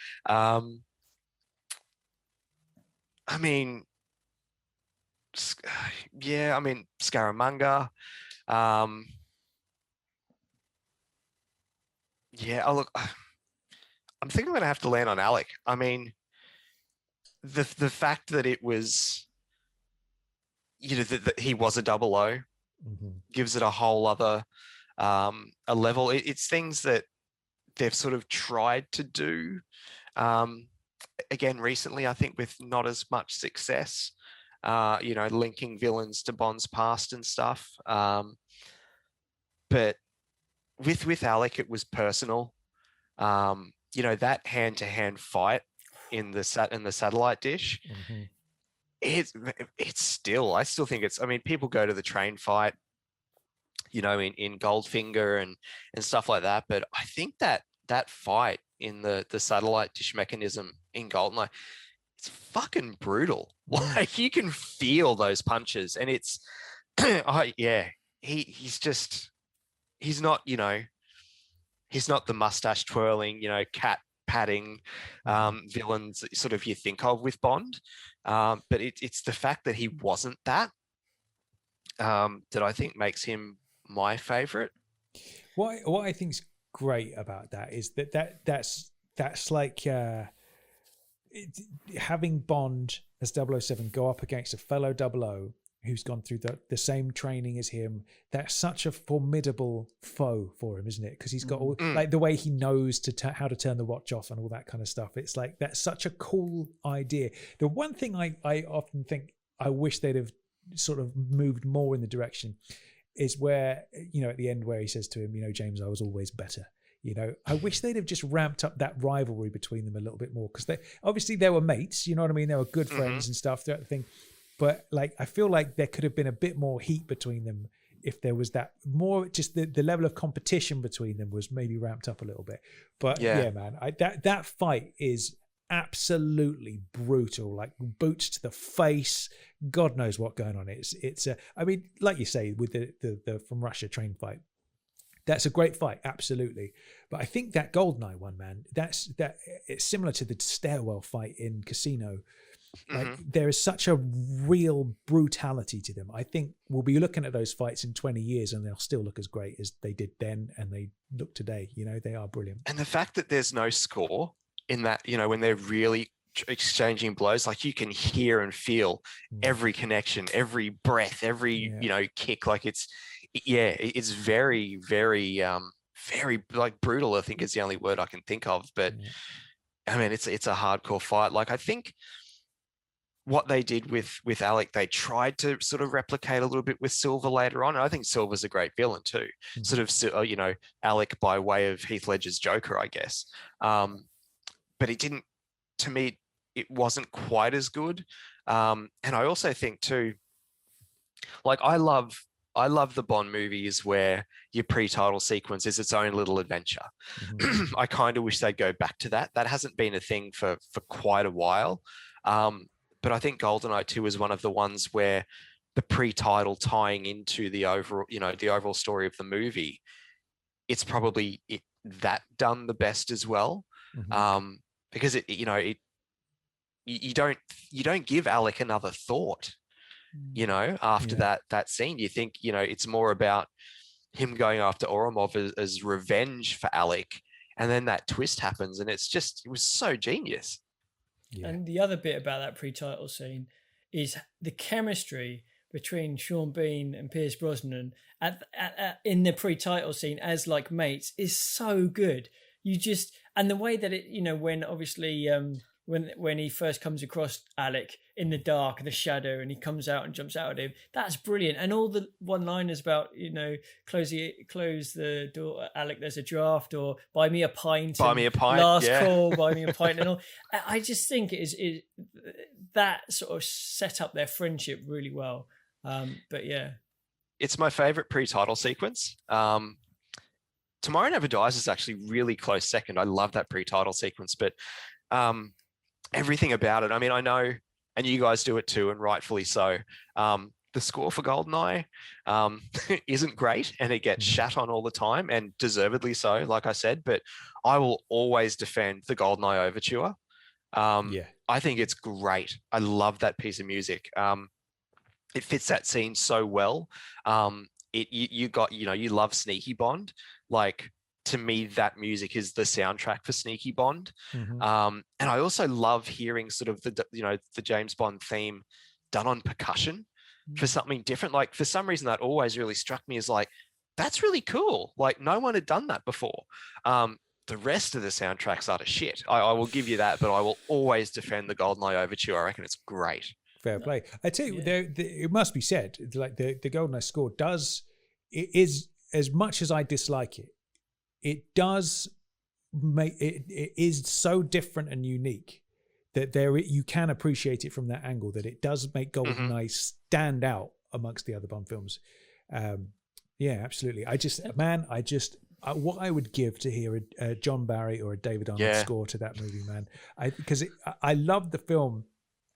Scaramanga. Look, I'm thinking I'm going to have to land on Alec. The fact that it was, that he was a 00, gives it a whole other a level. It's things that they've sort of tried to do again recently, I think, with not as much success. Linking villains to Bond's past and stuff. But with Alec, it was personal. That hand-to-hand fight in the satellite dish. Mm-hmm. I still think it's, people go to the train fight, in Goldfinger and stuff like that. But I think that fight in the satellite dish mechanism in GoldenEye, it's fucking brutal. Like you can feel those punches, and it's, he's not, he's not the mustache twirling, cat patting villains sort of you think of with Bond. But it's the fact that he wasn't that I think makes him my favorite. What I think's great about that is that's like having Bond as 007 go up against a fellow 00 who's gone through the same training as him. That's such a formidable foe for him, isn't it? Because he's got all like the way he knows how to turn the watch off and all that kind of stuff. It's like that's such a cool idea. The one thing I often think I wish they'd have sort of moved more in the direction is where, at the end where he says to him, James, I was always better. I wish they'd have just ramped up that rivalry between them a little bit more, because they were mates, you know what I mean? They were good friends and stuff throughout the thing. But like, I feel like there could have been a bit more heat between them if there was that more, just the level of competition between them was maybe ramped up a little bit. But yeah man, that fight is absolutely brutal, like boots to the face. God knows what going on. It's I mean, like you say, with the from Russia train fight, that's a great fight, absolutely. But I think that GoldenEye one, man, it's similar to the stairwell fight in Casino. Like there is such a real brutality to them. I think we'll be looking at those fights in 20 years and they'll still look as great as they did then and they look today. They are brilliant. And the fact that there's no score in that, when they're really exchanging blows, like you can hear and feel every connection, every breath, every kick. Like it's very, very, very like brutal, I think is the only word I can think of. But I mean, it's a hardcore fight. Like I think what they did with Alec, they tried to sort of replicate a little bit with Silver later on. And I think Silver's a great villain too. Sort of, Alec by way of Heath Ledger's Joker, I guess. But it didn't, to me, it wasn't quite as good. And I also think too, like I love the Bond movies where your pre-title sequence is its own little adventure. I kind of wish they'd go back to that. That hasn't been a thing for quite a while. But I think GoldenEye 2 is one of the ones where the pre-title tying into the overall, the overall story of the movie, it's probably that done the best as well. Because you don't give Alec another thought, after that scene. You think, it's more about him going after Oromov as revenge for Alec. And then that twist happens and it was so genius. Yeah. And the other bit about that pre-title scene is the chemistry between Sean Bean and Pierce Brosnan in the pre-title scene as like mates is so good. And the way that it, when obviously when he first comes across Alec in the dark, the shadow, and he comes out and jumps out at him, that's brilliant. And all the one-liners about, close the door, Alec, there's a draft, or buy me a pint. Last call, buy me a pint and all. I just think it is that sort of set up their friendship really well. But yeah. It's my favorite pre-title sequence. Tomorrow Never Dies is actually really close second. I love that pre-title sequence, but everything about it, I mean, I know, and you guys do it too, and rightfully so. The score for GoldenEye isn't great, and it gets shat on all the time, and deservedly so, like I said, but I will always defend the GoldenEye Overture. I think it's great. I love that piece of music. It fits that scene so well. You love Sneaky Bond. Like, to me, that music is the soundtrack for Sneaky Bond. And I also love hearing sort of the James Bond theme done on percussion for something different. Like, for some reason, that always really struck me as like, that's really cool. Like, no one had done that before. The rest of the soundtrack's utter shit. I will give you that, but I will always defend the GoldenEye Overture. I reckon it's great. Fair play. I tell you, it must be said, like the GoldenEye score is, as much as I dislike it, it does make it is so different and unique that you can appreciate it from that angle, that it does make GoldenEye stand out amongst the other Bond films. Yeah, absolutely. What I would give to hear a John Barry or a David Arnold score to that movie, man. Because I love the film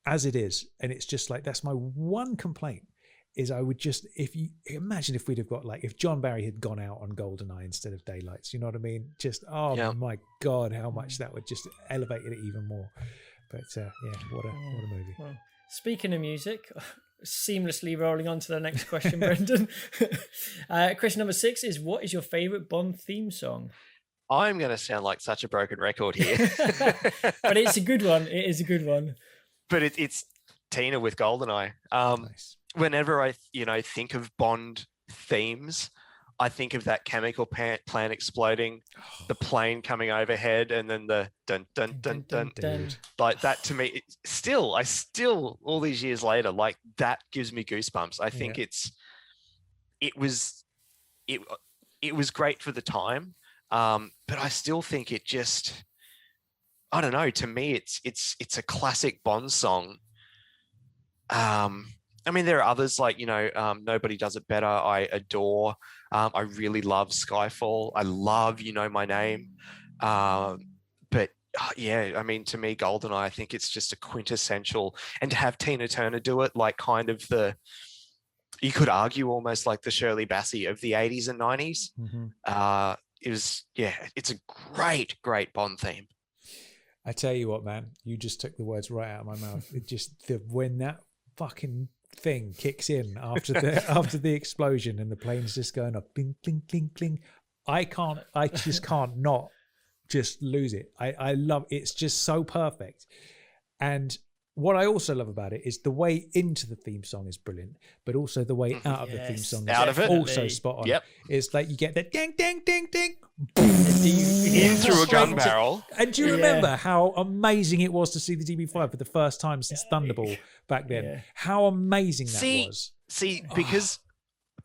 as it is. And it's just like, that's my one complaint is I would just, if you imagine if we'd have got like, if John Barry had gone out on GoldenEye instead of Daylights, you know what I mean? Just, my God, how much that would just elevate it even more. But what a movie. Well, speaking of music, seamlessly rolling on to the next question, Brendan. Question number 6 is, what is your favourite Bond theme song? I'm going to sound like such a broken record here. But it's a good one. It is a good one. But it's Tina with GoldenEye. Nice. Whenever I think of Bond themes, I think of that chemical plant exploding, the plane coming overhead, and then the dun dun dun dun dun. Like that to me, I still all these years later, like that gives me goosebumps. I think it was great for the time, but I still think it just, I don't know. To me, it's a classic Bond song. I mean, there are others like, Nobody Does It Better. I adore. I really love Skyfall. I love You Know My Name. But I mean, to me, GoldenEye, I think it's just a quintessential. And to have Tina Turner do it, like kind of you could argue almost like the Shirley Bassey of the 80s and 90s. Mm-hmm. It's a great, great Bond theme. I tell you what, man, you just took the words right out of my mouth. It just, when that fucking thing kicks in after the explosion and the plane's just going up, bling, bling, bling, bling. I just can't not just lose it. I love it's just so perfect. And what I also love about it is the way into the theme song is brilliant, but also the way out of the theme song is also spot on. Yep. It's like you get that ding, ding, ding, ding, in through a gun barrel. And do you remember how amazing it was to see the DB5 for the first time since Thunderball back then? Yeah. How amazing that was.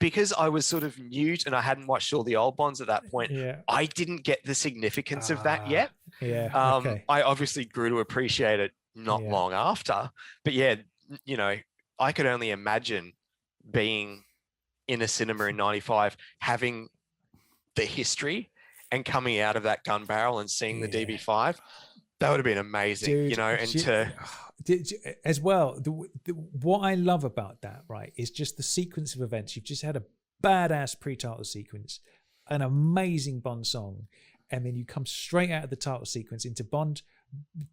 Because I was sort of new and I hadn't watched all the old Bonds at that point, I didn't get the significance of that yet. I obviously grew to appreciate it not long after. But I could only imagine being in a cinema in 95, having the history and coming out of that gun barrel and seeing the DB5. That would have been amazing, Dude, as well, what I love about that, right, is just the sequence of events. You've just had a badass pre-title sequence, an amazing Bond song, and then you come straight out of the title sequence into Bond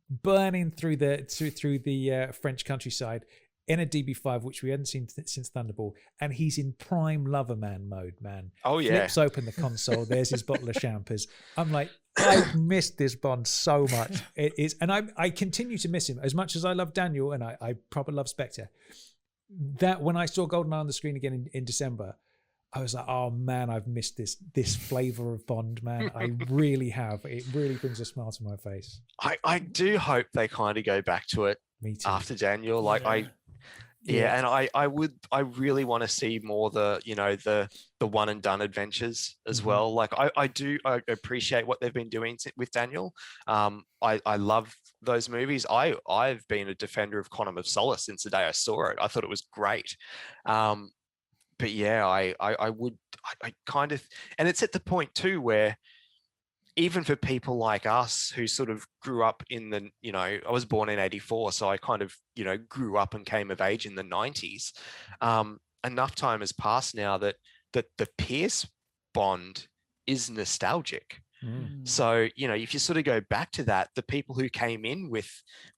burning through the French countryside in a DB5, which we hadn't seen since Thunderball, and he's in prime lover man mode, man. Oh yeah. Flips open the console, there's his bottle of champers. I'm like, I've missed this Bond so much. It is, and I continue to miss him as much as I love Daniel, and I probably love Spectre. That when I saw GoldenEye on the screen again in December, I was like, oh man, I've missed this flavor of Bond, man. I really have. It really brings a smile to my face. I do hope they kind of go back to it after Daniel. Like and I really want to see more the one and done adventures as well. Like I appreciate what they've been doing with Daniel. I love those movies. I've been a defender of Quantum of Solace since the day I saw it. I thought it was great. But I kind of, and it's at the point too where even for people like us who sort of grew up in the, I was born in 84, so I kind of, grew up and came of age in the 90s. Enough time has passed now that the Pierce Bond is nostalgic. So, if you sort of go back to that, the people who came in with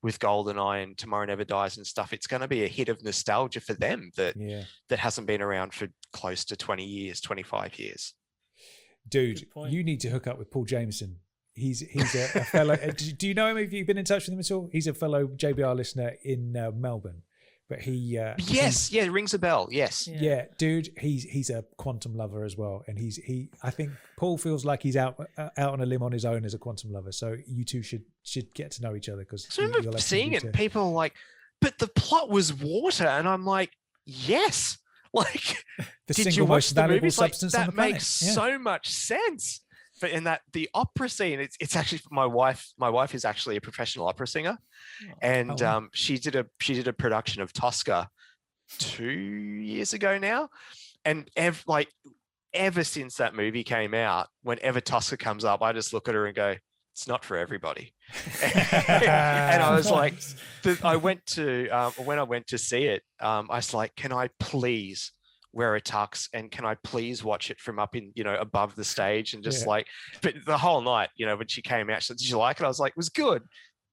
GoldenEye and Tomorrow Never Dies and stuff, it's going to be a hit of nostalgia for them that hasn't been around for close to 20 years, 25 years. Dude, you need to hook up with Paul Jameson. He's a fellow. Do you know him? Have you been in touch with him at all? He's a fellow JBR listener in Melbourne. But he rings a bell. Yes. Yeah, dude, he's a quantum lover as well, and I think Paul feels like he's out on a limb on his own as a quantum lover. So you two should get to know each other, because I remember seeing it. People are like, but the plot was water, and I'm like, yes. Like, did you watch the movie? Substance that makes so much sense. But in the opera scene, it's actually my wife. My wife is actually a professional opera singer, and she did a production of Tosca 2 years ago now, and ever since that movie came out, whenever Tosca comes up, I just look at her and go, it's not for everybody. And I was like, I went to, when I went to see it, I was like, can I please wear a tux, and can I please watch it from up in, above the stage, and just like, but the whole night, when she came out, she said, did you like it? I was like, it was good,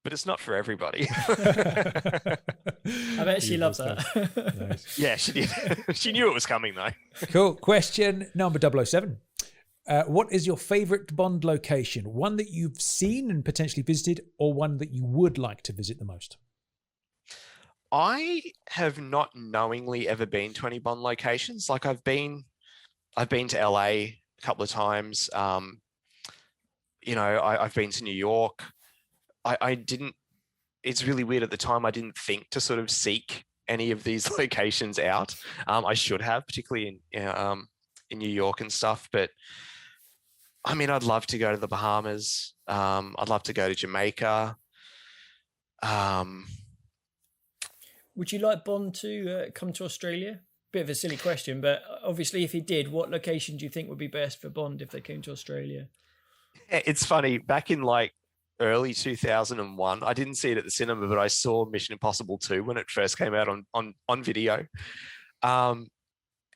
but it's not for everybody. I bet she loves that. Nice. Yeah, she did. She knew it was coming though. Cool. Question number 007. What is your favorite Bond location? One that you've seen and potentially visited, or one that you would like to visit the most? I have not knowingly ever been to any Bond locations. Like I've been to LA a couple of times. I've been to New York. I didn't, it's really weird, at the time I didn't think to sort of seek any of these locations out. I should have, particularly in New York and stuff. But I mean, I'd love to go to the Bahamas. I'd love to go to Jamaica. Would you like Bond to come to Australia? Bit of a silly question, but obviously if he did, what location do you think would be best for Bond if they came to Australia? It's funny, back in like early 2001, I didn't see it at the cinema, but I saw Mission Impossible 2 when it first came out on video. And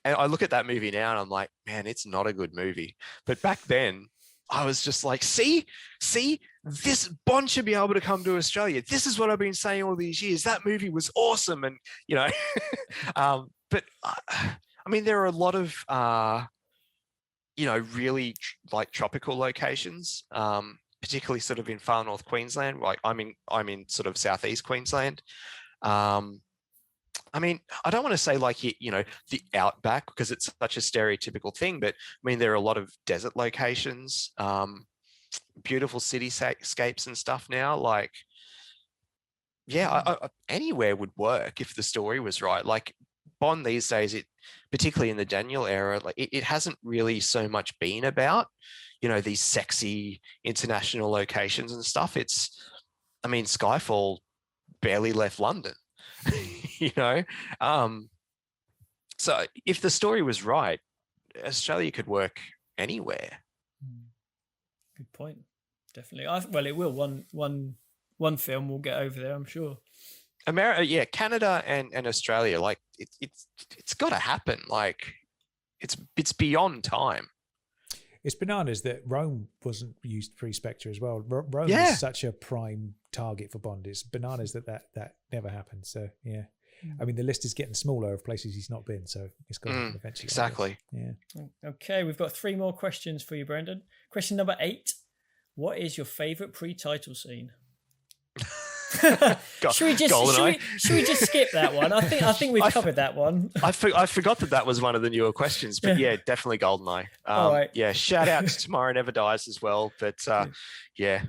I look at that movie now and I'm like, man, it's not a good movie. But back then I was just like, see, this Bond should be able to come to Australia. This is what I've been saying all these years. That movie was awesome. And, but I mean, there are a lot of, really like tropical locations, particularly sort of in far north Queensland. Like I'm in sort of southeast Queensland. I mean, I don't want to say like, the outback, because it's such a stereotypical thing, but I mean, there are a lot of desert locations, beautiful cityscapes and stuff now. Like, yeah, anywhere would work if the story was right. Like Bond these days, particularly in the Daniel era, like it hasn't really so much been about, these sexy international locations and stuff. Skyfall barely left London. So if the story was right, Australia could work anywhere. Good point. Definitely. Well, it will. One film will get over there, I'm sure. America, Canada and Australia, like it's got to happen. Like it's beyond time. It's bananas that Rome wasn't used pre-Spectre as well. Rome is such a prime target for Bond. It's bananas that never happened. So yeah, I mean the list is getting smaller of places he's not been. So it's got to eventually. Exactly. Yeah. Okay, we've got 3 more questions for you, Brendan. Question number 8: what is your favourite pre-title scene? Should we just skip that one? I think we've covered that one. I forgot that was one of the newer questions, but yeah, definitely GoldenEye. All right. Yeah, shout out to Tomorrow Never Dies as well. But yeah.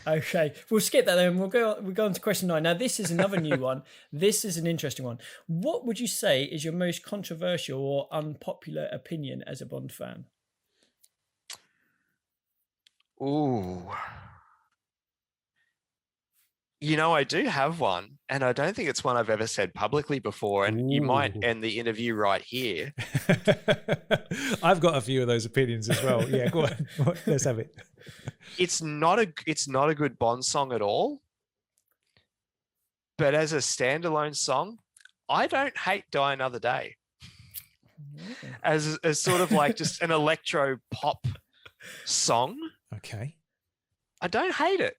Okay, we'll skip that then. We'll go on to question 9. Now, this is another new one. This is an interesting one. What would you say is your most controversial or unpopular opinion as a Bond fan? Ooh. I do have one, and I don't think it's one I've ever said publicly before, and you might end the interview right here. I've got a few of those opinions as well. Yeah, go on. Let's have it. It's not a good Bond song at all, but as a standalone song, I don't hate Die Another Day. As sort of like just an electro pop song. Okay. I don't hate it.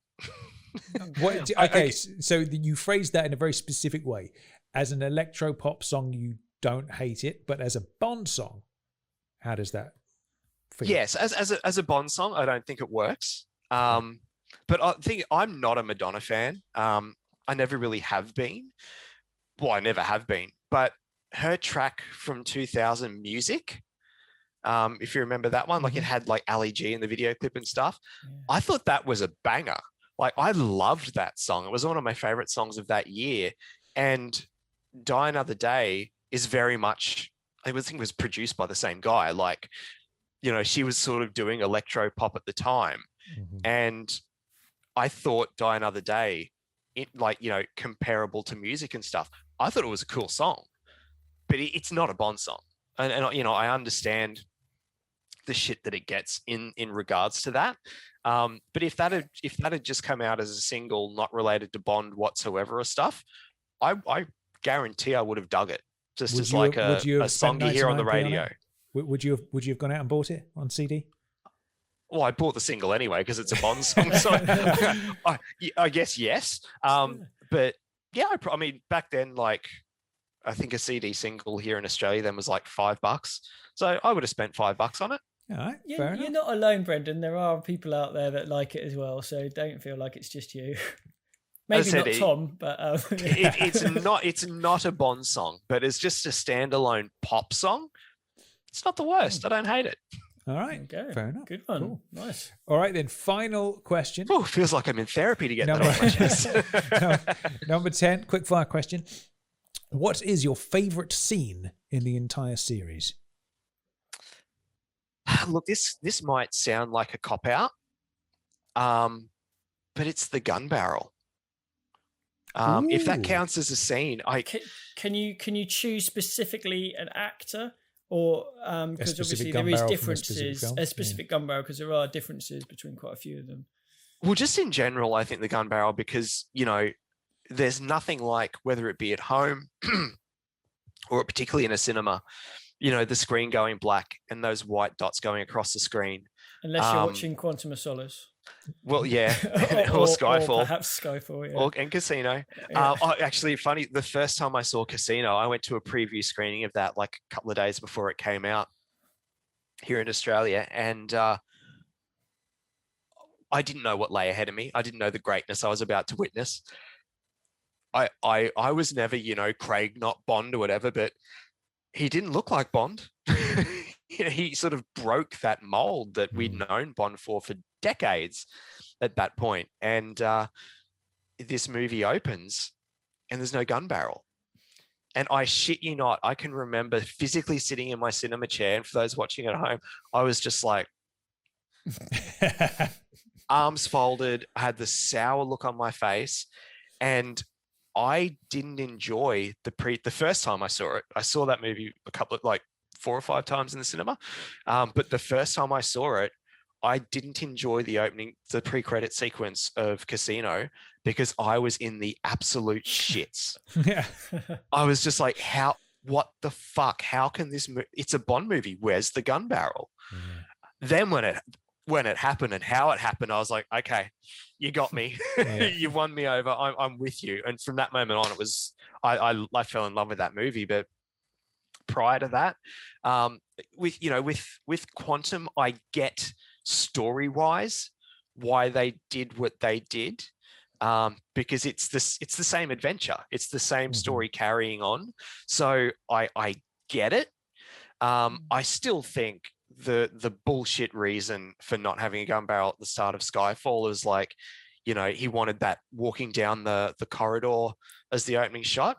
So you phrased that in a very specific way. As an electro pop song, you don't hate it, but as a Bond song, how does that feel? Yes, as a Bond song, I don't think it works. But I think I'm not a Madonna fan. I never really have been. Well, I never have been. But her track from 2000, Music, if you remember that one, like it had like Ali G in the video clip and stuff. Yeah. I thought that was a banger. Like I loved that song. It was one of my favorite songs of that year. And Die Another Day is very much, I think it was produced by the same guy. Like, she was sort of doing electro pop at the time. Mm-hmm. And I thought Die Another Day, comparable to Music and stuff, I thought it was a cool song, but it's not a Bond song. And I understand the shit that it gets in regards to that. But if that had just come out as a single, not related to Bond whatsoever or stuff, I guarantee I would have dug it. Just as like a song you hear on the radio. Would you have gone out and bought it on CD? Well, I bought the single anyway because it's a Bond song. So I guess yes. But yeah, I mean, back then, like, I think a CD single here in Australia then was like $5. So I would have spent $5 on it. All right, you're not alone, Brendan. There are people out there that like it as well. So don't feel like it's just you. Maybe not Tom, but it's not a Bond song, but it's just a standalone pop song. It's not the worst. I don't hate it. All right, fair enough. Good one. Cool. Nice. All right, then final question. Oh, feels like I'm in therapy to get that questions. Number 10, quick fire question. What is your favorite scene in the entire series? Look, this might sound like a cop out, but it's the gun barrel. If that counts as a scene, can you choose specifically an actor, or because obviously there is differences, a specific gun barrel, because there are differences between quite a few of them. Well, just in general, I think the gun barrel, because there's nothing like, whether it be at home or particularly in a cinema, the screen going black and those white dots going across the screen. Unless you're watching Quantum of Solace. Well, yeah, or Skyfall. Or perhaps Skyfall, yeah. And Casino. Yeah. Actually, funny, the first time I saw Casino, I went to a preview screening of that like a couple of days before it came out here in Australia. And I didn't know what lay ahead of me. I didn't know the greatness I was about to witness. I was never, Craig, not Bond or whatever, but he didn't look like Bond. He sort of broke that mold that we'd known Bond for decades at that point. And this movie opens and there's no gun barrel. And I shit you not, I can remember physically sitting in my cinema chair. And for those watching at home, I was just like, arms folded, I had the sour look on my face. And I didn't enjoy the first time I saw it. I saw that movie a couple of 4 or 5 times in the cinema. But the first time I saw it, I didn't enjoy the pre-credit sequence of Casino because I was in the absolute shits. Yeah. I was just like, what the fuck? How can this it's a Bond movie. Where's the gun barrel? Yeah. Then when it happened and how it happened, I was like, okay, you got me. Yeah. You won me over. I'm with you. And from that moment on, it was, I fell in love with that movie. But prior to that, with Quantum, I get story-wise why they did what they did, because it's the same adventure. It's the same story carrying on. So I get it. I still think the bullshit reason for not having a gun barrel at the start of Skyfall is like, he wanted that walking down the corridor as the opening shot.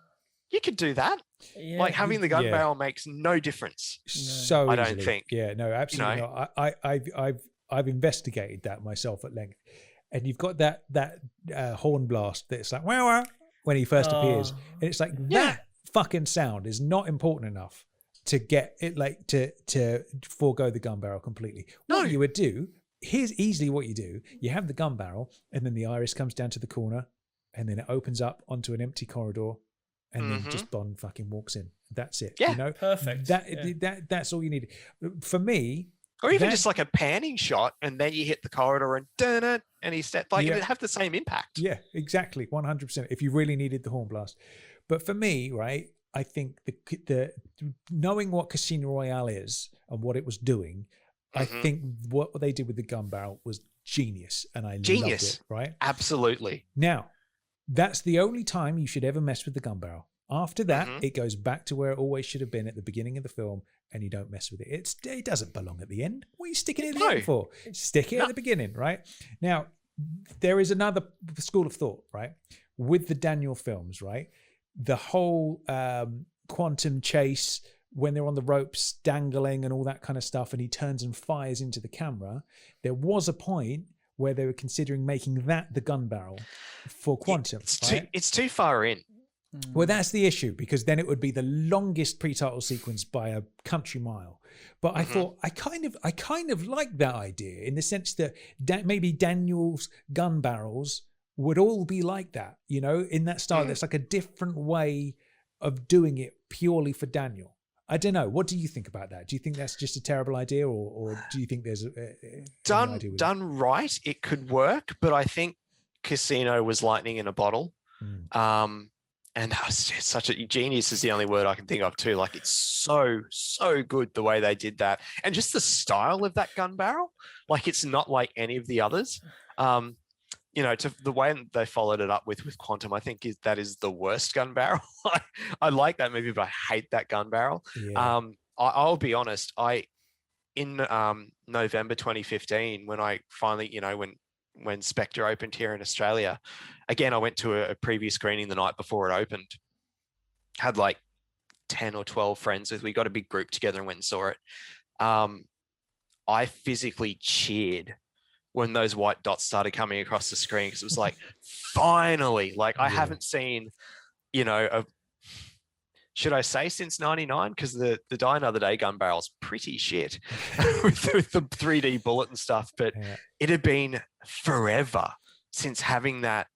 You could do that. Yeah, having the gun barrel makes no difference. So I don't think. Yeah, no, absolutely not. I've investigated that myself at length, and you've got that horn blast that's like wow when he first appears, and it's like that fucking sound is not important enough to get it to forego the gun barrel completely. What you would do, here's easily what you do: you have the gun barrel, and then the iris comes down to the corner, and then it opens up onto an empty corridor. And then just Bond fucking walks in. That's it. Yeah, perfect. That's all you need. For me, or even just like a panning shot, and then you hit the corridor and dun it, and he stepped it would have the same impact. Yeah, exactly, 100%. If you really needed the horn blast, but for me, right, I think the knowing what Casino Royale is and what it was doing, I think what they did with the gun barrel was genius, and I loved it. Right, absolutely. Now, that's the only time you should ever mess with the gun barrel. After that, it goes back to where it always should have been at the beginning of the film, and you don't mess with it. It doesn't belong at the end. What are you sticking it at the end for? Stick it at the beginning, right? Now, there is another school of thought, right? With the Daniel films, right? The whole quantum chase, when they're on the ropes dangling and all that kind of stuff, and he turns and fires into the camera, there was a point where they were considering making that the gun barrel for Quantum. It's too far in. Well, that's the issue, because then it would be the longest pre-title sequence by a country mile. But I thought I kind of like that idea in the sense that maybe Daniel's gun barrels would all be like that, you know, in that style. That's like a different way of doing it purely for Daniel. I don't know. What do you think about that? Do you think that's just a terrible idea, or do you think there's done right? It could work, but I think Casino was lightning in a bottle. And that was just such a genius is the only word I can think of too. Like it's so good the way they did that, and just the style of that gun barrel. Like it's not like any of the others. You know, to the way they followed it up with Quantum, I think that is the worst gun barrel. I like that movie, but I hate that gun barrel. Yeah. I'll be honest. In November 2015, when I finally, you know, when Spectre opened here in Australia, again, I went to a previous screening the night before it opened. Had like 10 or 12 friends with. We got a big group together and went and saw it. I physically cheered when those white dots started coming across the screen, because it was like, finally, like I haven't seen, you know, should I say since 99? Because the Die Another Day gun barrel's pretty shit with the 3D bullet and stuff. But it had been forever since having that,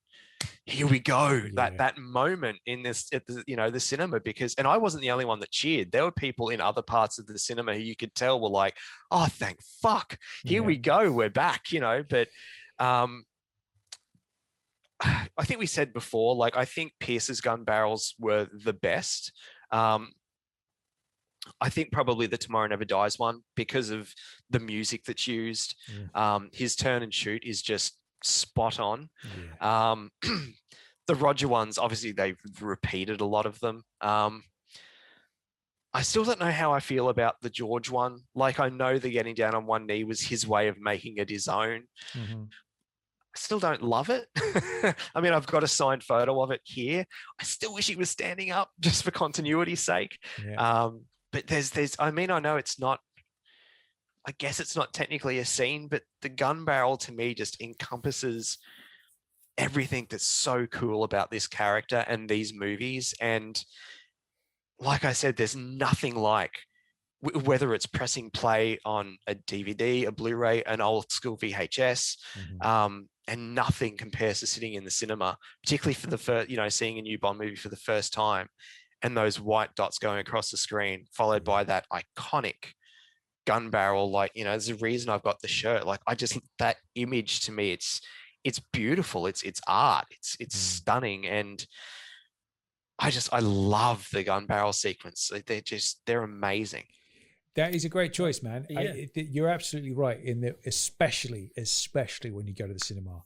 here we go, that moment in this, at the, you know, the cinema, and I wasn't the only one that cheered. There were people in other parts of the cinema who you could tell were like, oh, thank fuck, here we go, we're back, you know. But I think we said before, like, I think Pierce's gun barrels were the best. I think probably the Tomorrow Never Dies one, because of the music that's used. His turn and shoot is just spot on. The Roger ones, obviously they've repeated a lot of them. I still don't know how I feel about the George one. Like, I know the getting down on one knee was his way of making it his own. I still don't love it. I mean, I've got a signed photo of it here. I still wish he was standing up just for continuity's sake. But there's, I mean, I know it's not, I guess it's not technically a scene, but the gun barrel to me just encompasses everything that's so cool about this character and these movies. And like I said, there's nothing like, whether it's pressing play on a DVD, a Blu-ray, an old school VHS, and nothing compares to sitting in the cinema, particularly for the first, you know, seeing a new Bond movie for the first time, and those white dots going across the screen, followed by that iconic gun barrel. Like, you know, there's a reason I've got the shirt. Like, I just, that image to me, it's beautiful. It's art. It's stunning. And I love the gun barrel sequence. They're amazing. That is a great choice, man. You're absolutely right in that, especially when you go to the cinema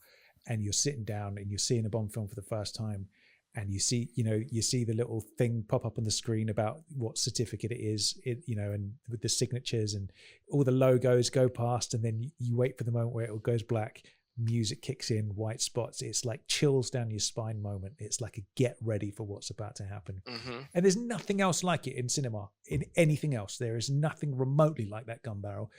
and you're sitting down and you're seeing a Bond film for the first time, and you see the little thing pop up on the screen about what certificate it is, and with the signatures and all the logos go past, and then you wait for the moment where it goes black, music kicks in, white spots. It's like chills down your spine moment. It's like a get ready for what's about to happen. And there's nothing else like it in cinema, in anything else. There is nothing remotely like that gun barrel.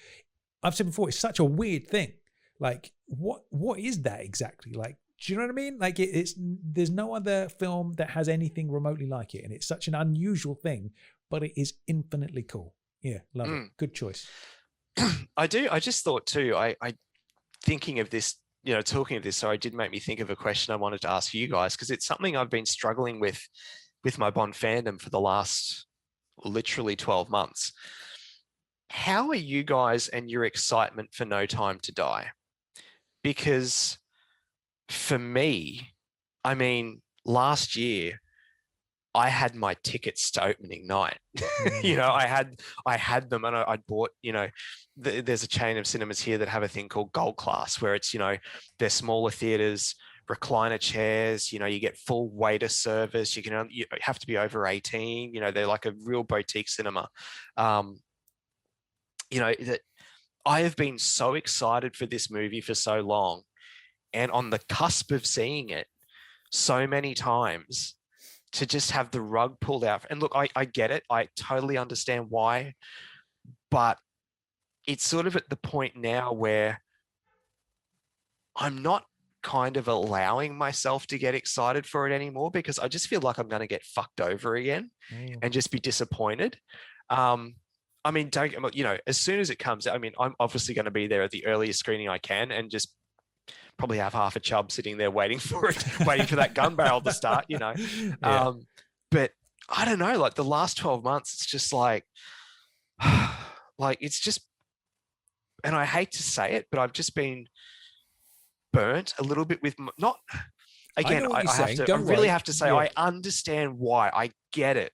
I've said before, it's such a weird thing. Like, what is that exactly? Like, do you know what I mean? Like, there's no other film that has anything remotely like it, and it's such an unusual thing, but it is infinitely cool. Yeah, love it. Good choice. I do. I just thought too, I thinking of this, you know, talking of this, so it did make me think of a question I wanted to ask you guys, because it's something I've been struggling with my Bond fandom for the last literally 12 months. How are you guys and your excitement for No Time to Die? Because for me, I mean, last year I had my tickets to opening night. You know, I had them, and I'd bought, you know, there's a chain of cinemas here that have a thing called Gold Class, where it's, you know, they're smaller theaters, recliner chairs, you know, you get full waiter service. You have to be over 18, you know, they're like a real boutique cinema. You know, that I have been so excited for this movie for so long, and on the cusp of seeing it so many times, to just have the rug pulled out. And look, I get it. I totally understand why, but it's sort of at the point now where I'm not kind of allowing myself to get excited for it anymore, because I just feel like I'm going to get fucked over again and just be disappointed. I mean, as soon as it comes out, I mean, I'm obviously going to be there at the earliest screening I can, and just probably have half a chub sitting there waiting for it, waiting for that gun barrel to start, Yeah. But I don't know, like the last 12 months, it's just like it's just, and I hate to say it, but I've just been burnt a little bit with not. Again, I really have to say, I understand why. I get it.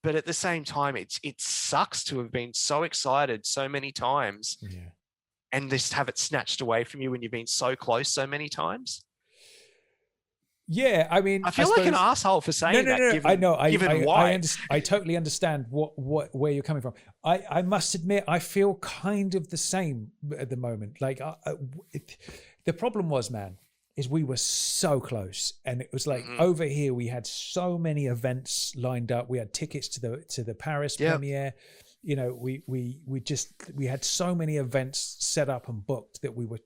But at the same time, it sucks to have been so excited so many times and just have it snatched away from you when you've been so close so many times. Yeah, I mean, I feel like an asshole for saying that. No. I know. Given why. I totally understand where you're coming from. I must admit, I feel kind of the same at the moment. Like, the problem was, man, is we were so close, and it was like over here we had so many events lined up. We had tickets to the Paris premiere. You know, we had so many events set up and booked that we were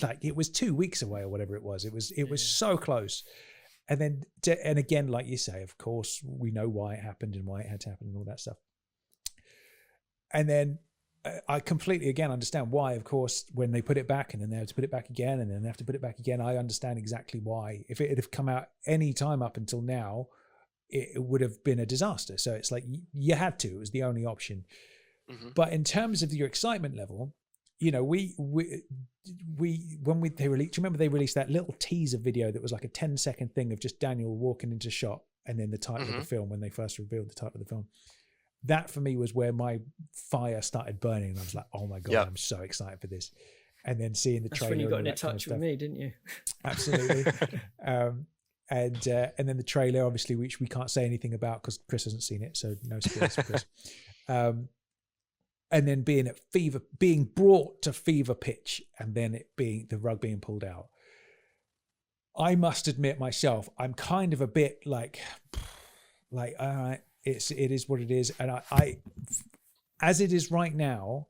like, it was 2 weeks away or whatever it was. It was so close. And then, and again, like you say, of course, we know why it happened and why it had to happen and all that stuff. And then I completely, again, understand why, of course, when they put it back and then they have to put it back again and then they have to put it back again, I understand exactly why. If it had come out any time up until now, it would have been a disaster. So it's like, you had to, it was the only option. But in terms of your excitement level, you know, they released, remember they released that little teaser video that was like a 10-second thing of just Daniel walking into shot and then the title of the film when they first revealed the title of the film. That for me was where my fire started burning, and I was like, "Oh my god, I'm so excited for this!" And then seeing the trailer, that's when you got in touch with me, didn't you? Absolutely. And then the trailer, obviously, which we can't say anything about because Chris hasn't seen it, so no spoilers for Chris. And then being brought to fever pitch, and then it being the rug being pulled out. I must admit myself, I'm kind of a bit like, all right. It is what it is, and I, as it is right now,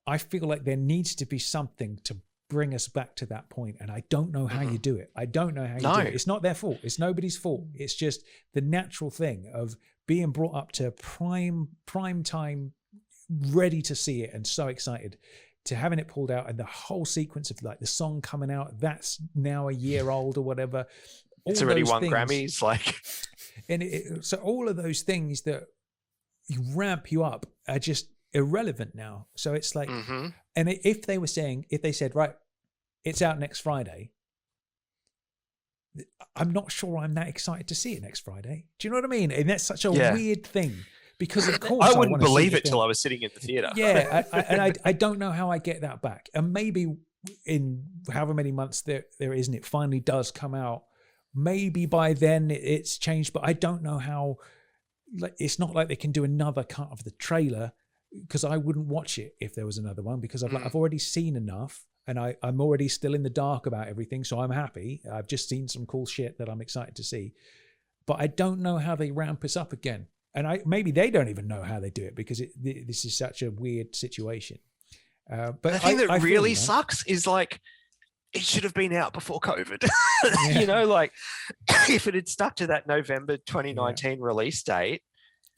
I feel like there needs to be something to bring us back to that point, and I don't know how you do it. I don't know how you do it. It's not their fault. It's nobody's fault. It's just the natural thing of being brought up to prime time, ready to see it, and so excited to having it pulled out, and the whole sequence of like the song coming out that's now a year old or whatever. It's already won Grammys, like. And so all of those things that ramp you up are just irrelevant now. So it's like, and if they said, right, it's out next Friday, I'm not sure I'm that excited to see it next Friday. Do you know what I mean? And that's such a weird thing because of course I wouldn't believe it till I was sitting in the theater. Yeah. I don't know how I get that back. And maybe in however many months there is, and it finally does come out, maybe by then it's changed, but I don't know how. Like, it's not like they can do another cut of the trailer, because I wouldn't watch it if there was another one, because I've already seen enough, and I'm already still in the dark about everything, so I'm happy. I've just seen some cool shit that I'm excited to see, but I don't know how they ramp us up again, and maybe they don't even know how they do it, because this is such a weird situation. But the thing that really sucks is like, it should have been out before COVID. You know, like if it had stuck to that November 2019 release date,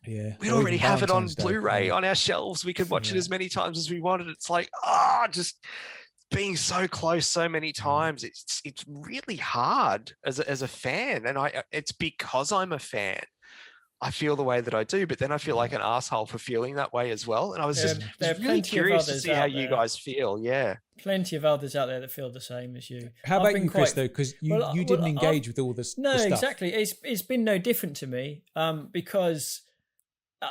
we'd already have it on Blu-ray on our shelves. We could watch it as many times as we wanted. It's like, just being so close so many times. It's really hard as a fan. And it's because I'm a fan, I feel the way that I do, but then I feel like an asshole for feeling that way as well. And I was just really curious to see how you guys feel. Yeah. Plenty of others out there that feel the same as you. How about you, Chris, though? Because you didn't engage with all this. No, stuff. Exactly. It's been no different to me because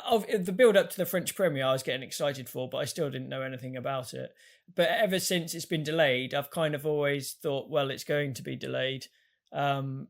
of the build up to the French premiere, I was getting excited for, but I still didn't know anything about it. But ever since it's been delayed, I've kind of always thought, well, it's going to be delayed. And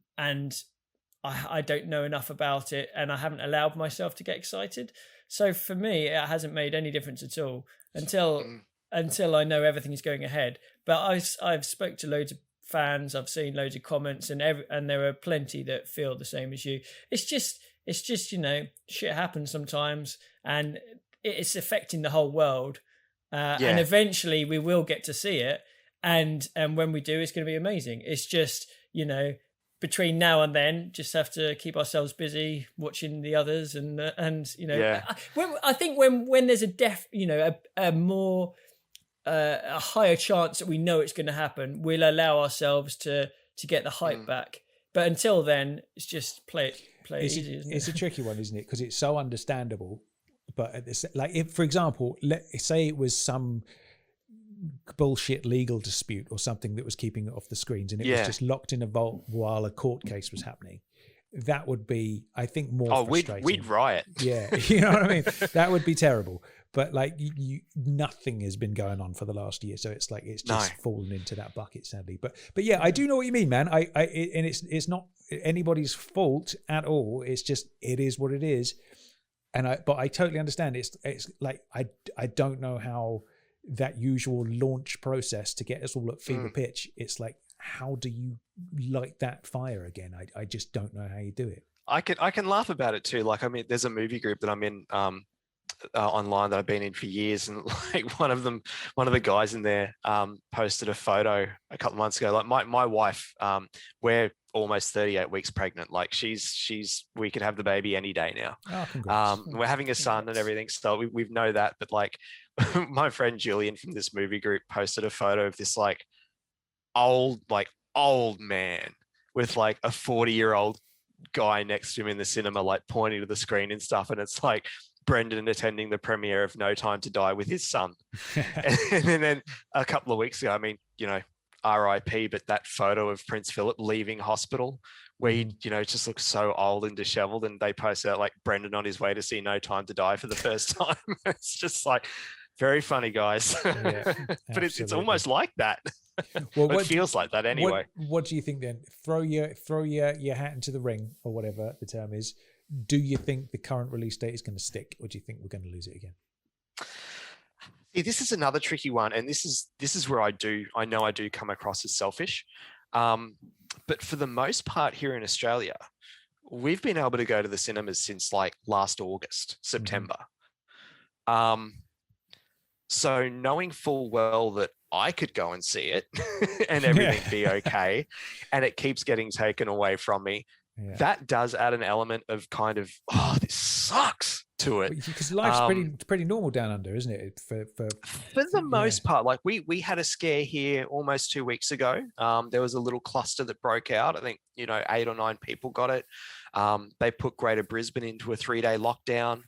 I don't know enough about it, and I haven't allowed myself to get excited. So for me, it hasn't made any difference at all until I know everything is going ahead. But I've spoke to loads of fans, I've seen loads of comments, and there are plenty that feel the same as you. It's just you know, shit happens sometimes, and it's affecting the whole world. And eventually we will get to see it, and when we do, it's going to be amazing. It's just, you know, between now and then, just have to keep ourselves busy watching the others, and you know, I think when there's a more a higher chance that we know it's going to happen, we'll allow ourselves to get the hype back. But until then, it's just play it easy. It's a tricky one, isn't it? Because it's so understandable. But at this, like, if, for example, let's say it was some bullshit legal dispute or something that was keeping it off the screens, and it was just locked in a vault while a court case was happening, that would be, I think, more frustrating. We'd riot. Yeah, you know what I mean? That would be terrible. But like, nothing has been going on for the last year, so it's like it's just fallen into that bucket, sadly. But yeah, I do know what you mean, man. And it's not anybody's fault at all. It's just, it is what it is. But I totally understand. It's like I don't know how that usual launch process to get us all at fever pitch. It's like, how do you light that fire again? I just don't know how you do it. I can laugh about it too. Like, I mean, there's a movie group that I'm in online that I've been in for years, and like one of the guys in there posted a photo a couple of months ago. Like my wife, we're almost 38 weeks pregnant. Like we could have the baby any day now. Oh, congrats. We're having a son and everything, so we know that. But like my friend Julian from this movie group posted a photo of this like old man with like a 40-year-old guy next to him in the cinema, like pointing to the screen and stuff, and it's like Brendan attending the premiere of No Time to Die with his son. And then a couple of weeks ago, I mean, you know, RIP, but that photo of Prince Philip leaving hospital where he, you know, just looks so old and disheveled, and they posted out like Brendan on his way to see No Time to Die for the first time. It's just like, very funny, guys. Yeah, but it's almost like that. Well, it feels like that anyway. What do you think then? Throw your hat into the ring, or whatever the term is. Do you think the current release date is going to stick, or do you think we're going to lose it again? See, this is another tricky one, and this is where I know I do come across as selfish. But for the most part here in Australia, we've been able to go to the cinemas since like last August, September. So knowing full well that I could go and see it and everything be okay, and it keeps getting taken away from me, that does add an element of kind of, oh, this sucks to it. Because life's pretty normal down under, isn't it? For the most part, like we had a scare here almost 2 weeks ago. There was a little cluster that broke out. I think, 8 or 9 people got it. They put Greater Brisbane into a 3-day lockdown.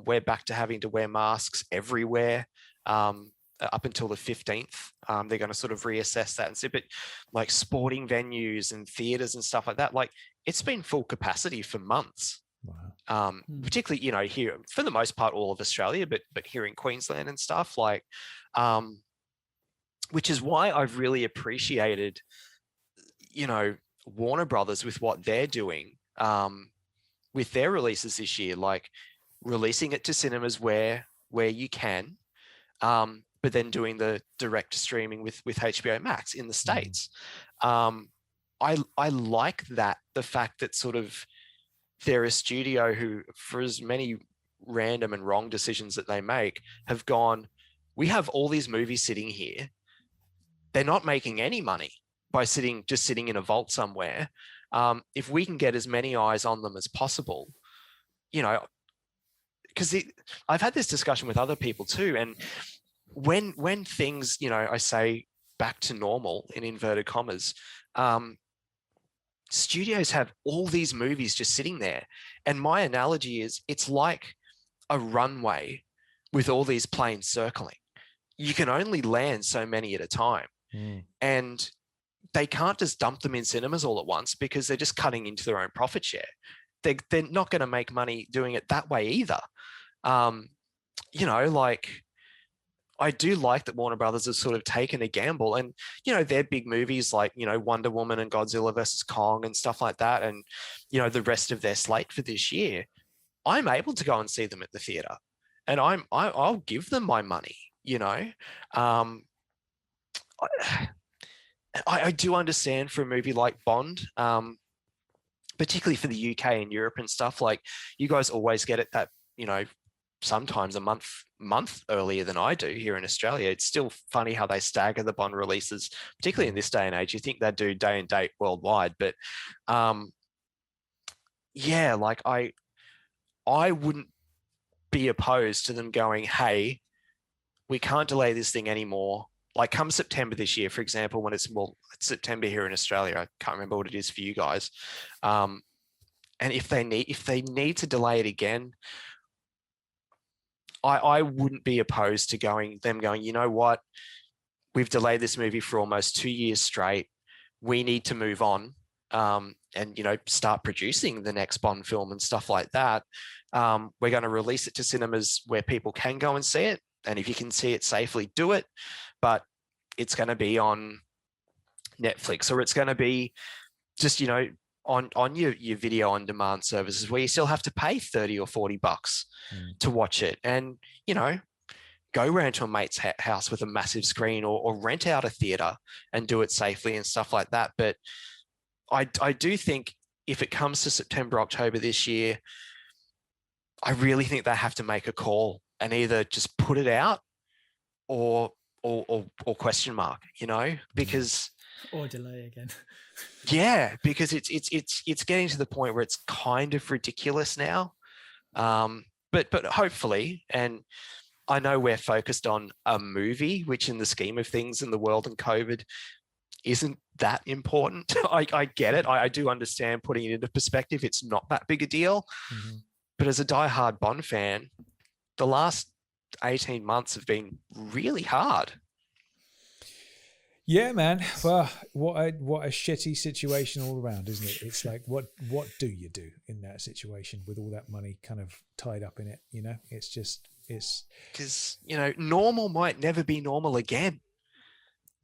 We're back to having to wear masks everywhere up until the 15th. They're going to sort of reassess that and see. But like sporting venues and theaters and stuff like that, like it's been full capacity for months. Wow. Particularly, here for the most part, all of Australia, but here in Queensland and stuff, like, which is why I've really appreciated, Warner Brothers with what they're doing with their releases this year, like releasing it to cinemas where you can, but then doing the direct streaming with HBO Max in the States. I like that, the fact that sort of they're a studio who, for as many random and wrong decisions that they make, have gone, we have all these movies sitting here. They're not making any money by just sitting in a vault somewhere. If we can get as many eyes on them as possible, because I've had this discussion with other people too. And when things, I say back to normal in inverted commas, studios have all these movies just sitting there. And my analogy is it's like a runway with all these planes circling. You can only land so many at a time. And they can't just dump them in cinemas all at once because they're just cutting into their own profit share. They're not going to make money doing it that way either. I do like that Warner Brothers has sort of taken a gamble, and, their big movies like, Wonder Woman and Godzilla versus Kong and stuff like that. And, the rest of their slate for this year, I'm able to go and see them at the theater, and I'll give them my money, I do understand for a movie like Bond, particularly for the UK and Europe and stuff, like you guys always get it that, sometimes a month earlier than I do here in Australia. It's still funny how they stagger the Bond releases, particularly in this day and age. You think they'd do day and date worldwide, but yeah, like I wouldn't be opposed to them going, hey, we can't delay this thing anymore. Like come September this year, for example, when it's September here in Australia. I can't remember what it is for you guys. And if they need to delay it again, I wouldn't be opposed to going, you know what? We've delayed this movie for almost 2 years straight. We need to move on and, you know, start producing the next Bond film and stuff like that. We're going to release it to cinemas where people can go and see it. And if you can see it safely, do it. But it's going to be on Netflix, or it's going to be just, you know, on your video on demand services where you still have to pay $30 or $40 to watch it. And, you know, go round to a mate's house with a massive screen, or rent out a theater and do it safely and stuff like that. But I do think if it comes to September, October this year, I really think they have to make a call and either just put it out or question mark, you know, because or delay again. Yeah, because it's getting to the point where it's kind of ridiculous now. But hopefully, and I know we're focused on a movie, which in the scheme of things in the world and COVID isn't that important. I get it. I do understand putting it into perspective. It's not that big a deal. Mm-hmm. But as a diehard Bond fan, the last 18 months have been really hard. Yeah, man. Well, what a shitty situation all around, isn't it? It's like, what do you do in that situation with all that money kind of tied up in it? You know, it's because, you know, normal might never be normal again.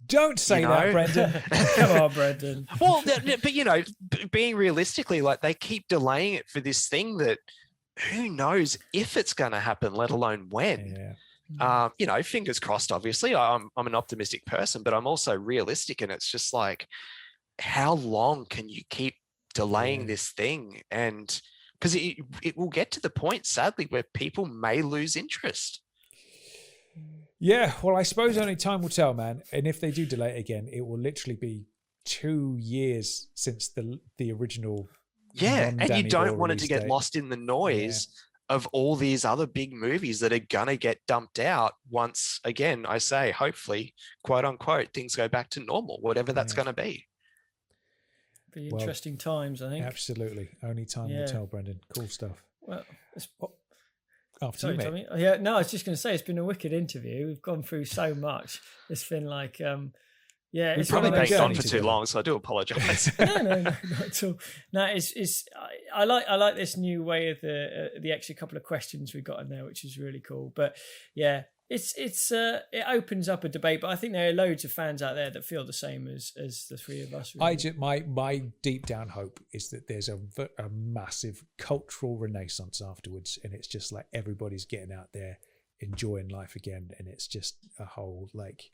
Don't say that, Brendan. Come on, Brendan. Well, but you know, being realistically, like they keep delaying it for this thing that who knows if it's going to happen, let alone when. Yeah. You know, fingers crossed, obviously. I'm an optimistic person, but I'm also realistic. And it's just like, how long can you keep delaying this thing? And because it will get to the point, sadly, where people may lose interest. Yeah, well, I suppose only time will tell, man. And if they do delay it again, it will literally be 2 years since the original. Yeah, and you don't want it to get lost in the noise of all these other big movies that are going to get dumped out once, again, I say, hopefully, quote unquote, things go back to normal, whatever that's going to be. Be interesting times, I think. Absolutely. Only time will tell, Brendan. Cool stuff. Well, sorry, Tommy. Yeah, no, I was just going to say, it's been a wicked interview. We've gone through so much. It's been like... yeah, it's probably been on for too long, so I do apologise. No, not at all. No, I like this new way of the extra couple of questions we got in there, which is really cool. But yeah, it opens up a debate. But I think there are loads of fans out there that feel the same as the three of us. Really. My deep down hope is that there's a massive cultural renaissance afterwards, and it's just like everybody's getting out there enjoying life again, and it's just a whole like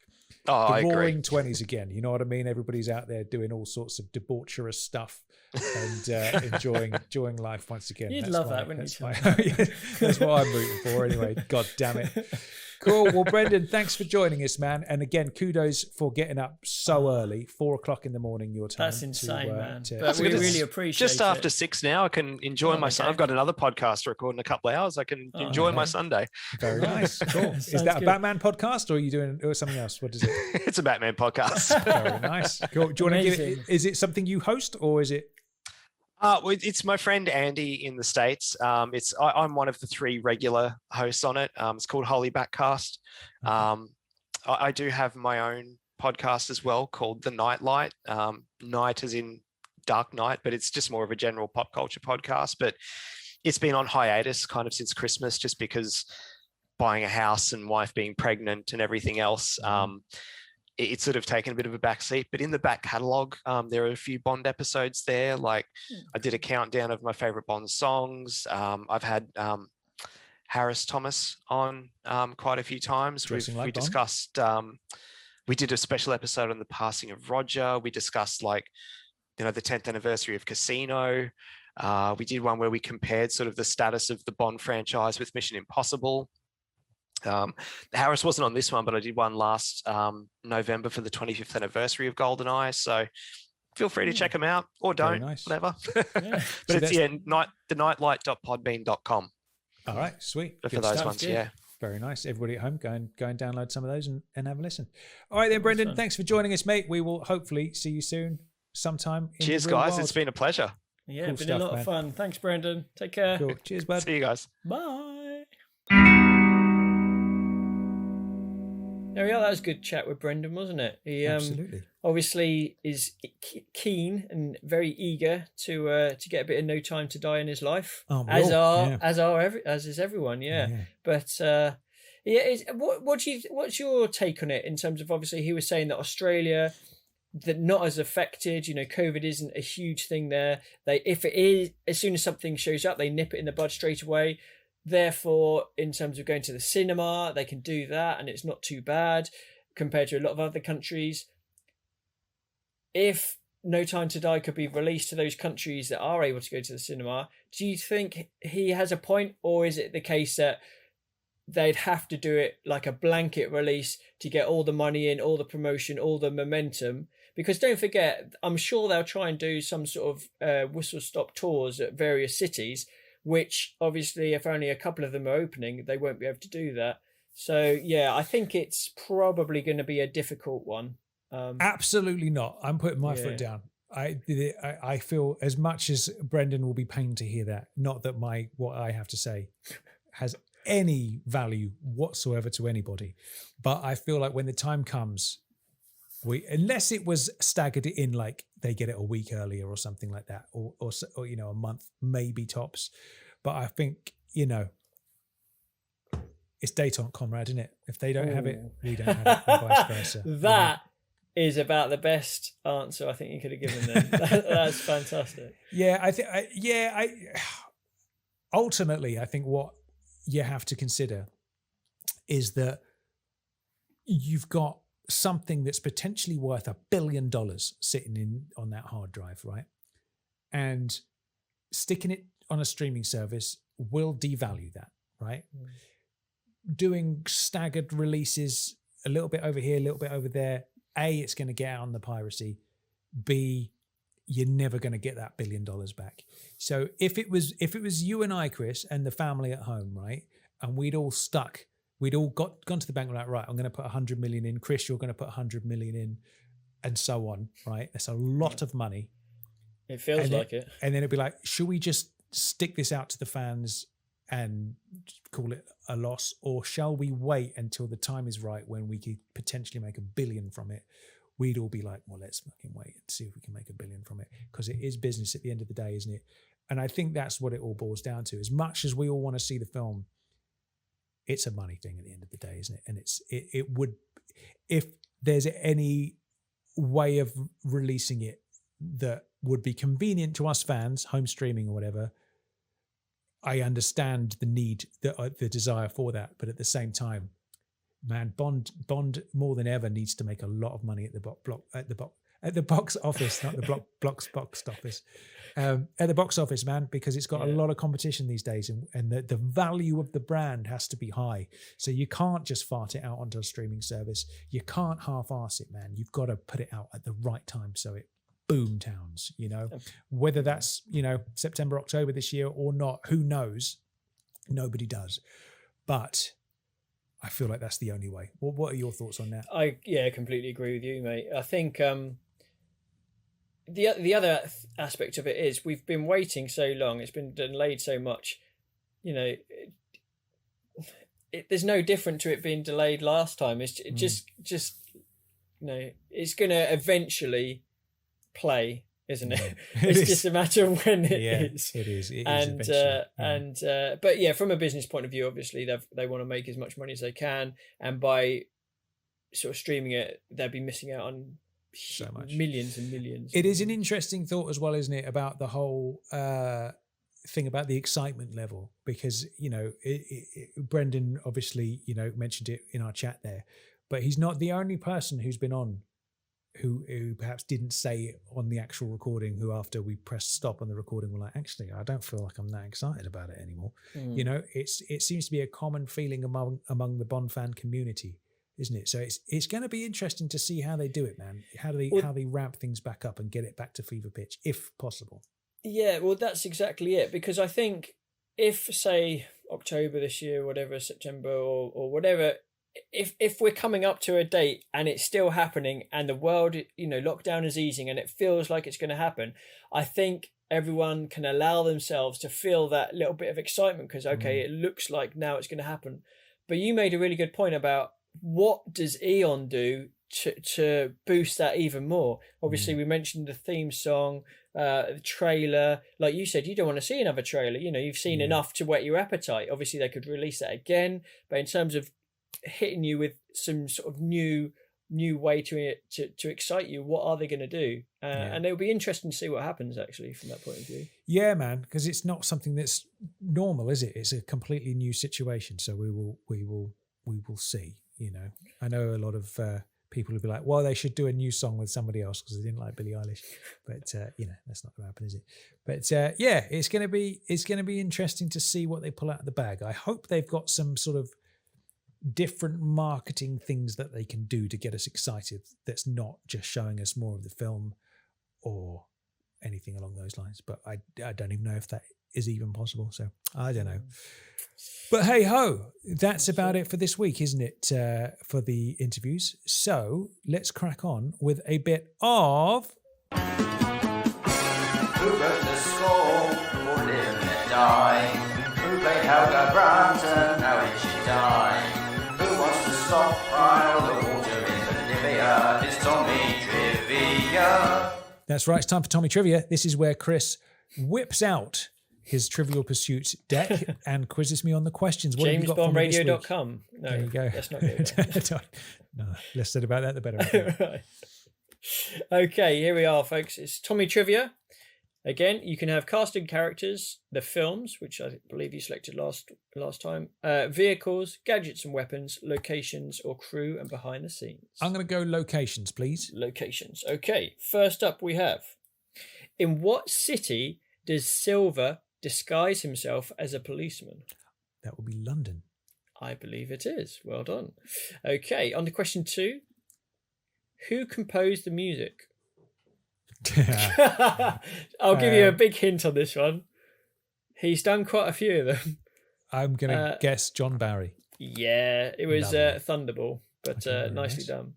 the roaring 20s again, you know what I mean? Everybody's out there doing all sorts of debaucherous stuff and enjoying life once again. You'd love that, wouldn't you? That's what I'm rooting for anyway. God damn it. Cool. Well, Brendan, thanks for joining us, man. And again, kudos for getting up so early, 4 o'clock in the morning your time. That's insane, man. But we really appreciate it. Just after 6 now, I can enjoy my Sunday. I've got another podcast to record in a couple of hours. I can enjoy my Sunday. Very nice. Cool. Is that a Batman podcast, or are you doing something else? What is it? It's a Batman podcast. Very nice. Cool. Do you want to give it? Is it something you host, or is it? It's my friend Andy in the States. I'm one of the 3 regular hosts on it. It's called Holy Backcast. I do have my own podcast as well called The Nightlight. Night as in dark night, but it's just more of a general pop culture podcast. But it's been on hiatus kind of since Christmas, just because buying a house and wife being pregnant and everything else. It's sort of taken a bit of a backseat, but in the back catalogue, there are a few Bond episodes there. Like I did a countdown of my favourite Bond songs. I've had Harris Thomas on quite a few times. We discussed, we did a special episode on the passing of Roger. We discussed the 10th anniversary of Casino. We did one where we compared sort of the status of the Bond franchise with Mission Impossible. Harris wasn't on this one, but I did one last November for the 25th anniversary of GoldenEye. So feel free to check them out, or don't, whatever. Yeah. But it's thenightlight.podbean.com. All right, sweet. For those ones, yeah. Very nice. Everybody at home, go and download some of those and have a listen. All right then, Brendan, thanks for joining us, mate. We will hopefully see you soon sometime. Cheers, guys. It's been a pleasure. Yeah, cool, been a lot of fun. Thanks, Brendan. Take care. Cool. Cheers, bud. See you guys. Bye. There we are. That was a good chat with Brendan, wasn't it? He Absolutely. Obviously is keen and very eager to get a bit of No Time to Die in his life, as is everyone. Yeah. But what's your take on it in terms of, obviously he was saying that Australia, that not as affected, COVID isn't a huge thing there. If it is, as soon as something shows up, they nip it in the bud straight away. Therefore, in terms of going to the cinema, they can do that and it's not too bad compared to a lot of other countries. If No Time to Die could be released to those countries that are able to go to the cinema, do you think he has a point, or is it the case that they'd have to do it like a blanket release to get all the money in, all the promotion, all the momentum? Because don't forget, I'm sure they'll try and do some sort of whistle-stop tours at various cities, which obviously if only a couple of them are opening, they won't be able to do that. So yeah, I think it's probably going to be a difficult one. Absolutely not. I'm putting my foot down. I feel, as much as Brendan will be pained to hear that, not that what I have to say has any value whatsoever to anybody, but I feel like when the time comes, unless it was staggered in, like they get it a week earlier or something like that, or a month, maybe tops. But I think, it's détente, comrade, isn't it? If they don't have it, we don't have it, and vice versa. That is about the best answer I think you could have given them. That's fantastic. Yeah, ultimately, I think what you have to consider is that you've got something that's potentially worth $1 billion sitting on that hard drive, right? And sticking it on a streaming service will devalue that, right? Doing staggered releases, a little bit over here, a little bit over there, A, it's going to get out on the piracy. B, you're never going to get that $1 billion back. So if it was you and I, Chris, and the family at home, right, and we'd all gone to the bank and like, right, I'm going to put 100 million in. Chris, you're going to put 100 million in, and so on, right? That's a lot of money. It feels like it. And then it'd be like, should we just stick this out to the fans and call it a loss, or shall we wait until the time is right when we could potentially make $1 billion from it? We'd all be like, well, let's fucking wait and see if we can make $1 billion from it, because it is business at the end of the day, isn't it? And I think that's what it all boils down to. As much as we all want to see the film, it's a money thing at the end of the day, isn't it? And it would, if there's any way of releasing it that would be convenient to us fans, home streaming or whatever, I understand the need, the desire for that. But at the same time, man, Bond more than ever needs to make a lot of money at the box office, not the box office, at the box office, man, because it's got a lot of competition these days, and the value of the brand has to be high. So you can't just fart it out onto a streaming service. You can't half-arse it, man. You've got to put it out at the right time so it boom towns, whether that's, September, October this year or not, who knows? Nobody does. But I feel like that's the only way. What are your thoughts on that? I completely agree with you, mate. I think the other aspect of it is we've been waiting so long. It's been delayed so much. There's no different to it being delayed last time. It's just it's going to eventually play, isn't it? It's just a matter of when it is. It is. But from a business point of view, obviously they want to make as much money as they can, and by sort of streaming it, they'll be missing out on so much, millions and millions. It is an interesting thought as well, isn't it, about the whole thing about the excitement level, because Brendan obviously mentioned it in our chat there, but he's not the only person who's been on who perhaps didn't say on the actual recording, who after we pressed stop on the recording were like, actually, I don't feel like I'm that excited about it anymore. You know, it seems to be a common feeling among the Bond fan community, isn't it? So it's going to be interesting to see how they do it, man. How they ramp things back up and get it back to fever pitch, if possible. Yeah, well, that's exactly it. Because I think if, say, October this year, whatever, September or whatever, if we're coming up to a date and it's still happening and the world, you know, lockdown is easing and it feels like it's going to happen, I think everyone can allow themselves to feel that little bit of excitement because, okay, it looks like now it's going to happen. But you made a really good point about what does Eon do to boost that even more. Obviously, we mentioned the theme song, the trailer. Like you said, you don't want to see another trailer. You know, you've seen enough to whet your appetite. Obviously, they could release that again. But in terms of hitting you with some sort of new way to excite you, what are they going to do? And it'll be interesting to see what happens actually from that point of view. Yeah, man, because it's not something that's normal, is it? It's a completely new situation. So we will see. You know, I know a lot of people will be like, well, they should do a new song with somebody else because they didn't like Billie Eilish, but you know, that's not going to happen, is it? But yeah, it's going to be interesting to see what they pull out of the bag. I hope they've got some sort of different marketing things that they can do to get us excited. That's not just showing us more of the film or anything along those lines. But I don't even know if that is even possible. So I don't know. But hey ho, that's about it for this week, isn't it? For the interviews. So let's crack on with a bit of. Who wrote the score for Live and Let Die? Who played Helga Brandt? How did she die? Who wants to stop while the water is Olivia? It's Tommy Trivia. That's right, it's time for Tommy Trivia. This is where Chris whips out his Trivial Pursuit deck and quizzes me on the questions. What JamesBondRadio.com. No, there you go. That's not good. No, less said about that, the better. Right. Okay, here we are, folks. It's Tommy Trivia. Again, you can have casted characters, the films, which I believe you selected last time, vehicles, gadgets and weapons, locations or crew, and behind the scenes. I'm going to go locations, please. Locations. Okay, first up we have, in what city does Silver disguise himself as a policeman? That would be London. I believe it is. Well done. Okay, on to question 2. Who composed the music? I'll give you a big hint on this one. He's done quite a few of them. I'm going to guess John Barry. Yeah, it was Thunderball, but nicely done.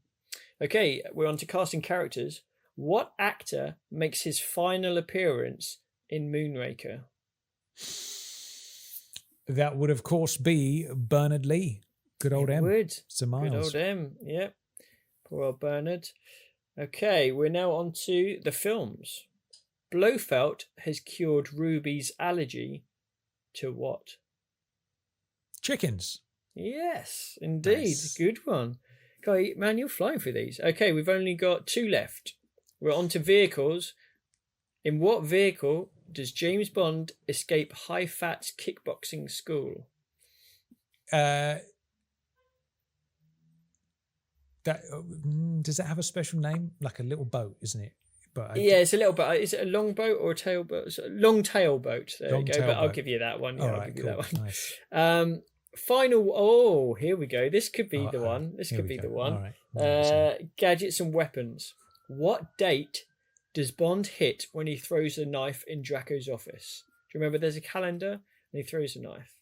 Okay, we're on to casting characters. What actor makes his final appearance in Moonraker? That would, of course, be Bernard Lee. Good old M. Would. Sir Miles. Good old M, yep. Poor old Bernard. Okay, we're now on to the films. Blofeld has cured Ruby's allergy to what? Chickens. Yes, indeed. Nice. Good one. Guy, man, you're flying through these. Okay, we've only got 2 left. We're on to vehicles. In what vehicle does James Bond escape high-fat kickboxing school? Does that have a special name? Like a little boat, isn't it? But it's a little boat. Is it a long boat or a tail boat? It's a long tail boat. There you go. But I'll give you that one. Yeah, I'll give you that one. Nice. Final. Oh, here we go. This could be the one. This could be the one. Right. Gadgets and weapons. What date does Bond hit when he throws a knife in Draco's office? Do you remember there's a calendar and he throws a knife?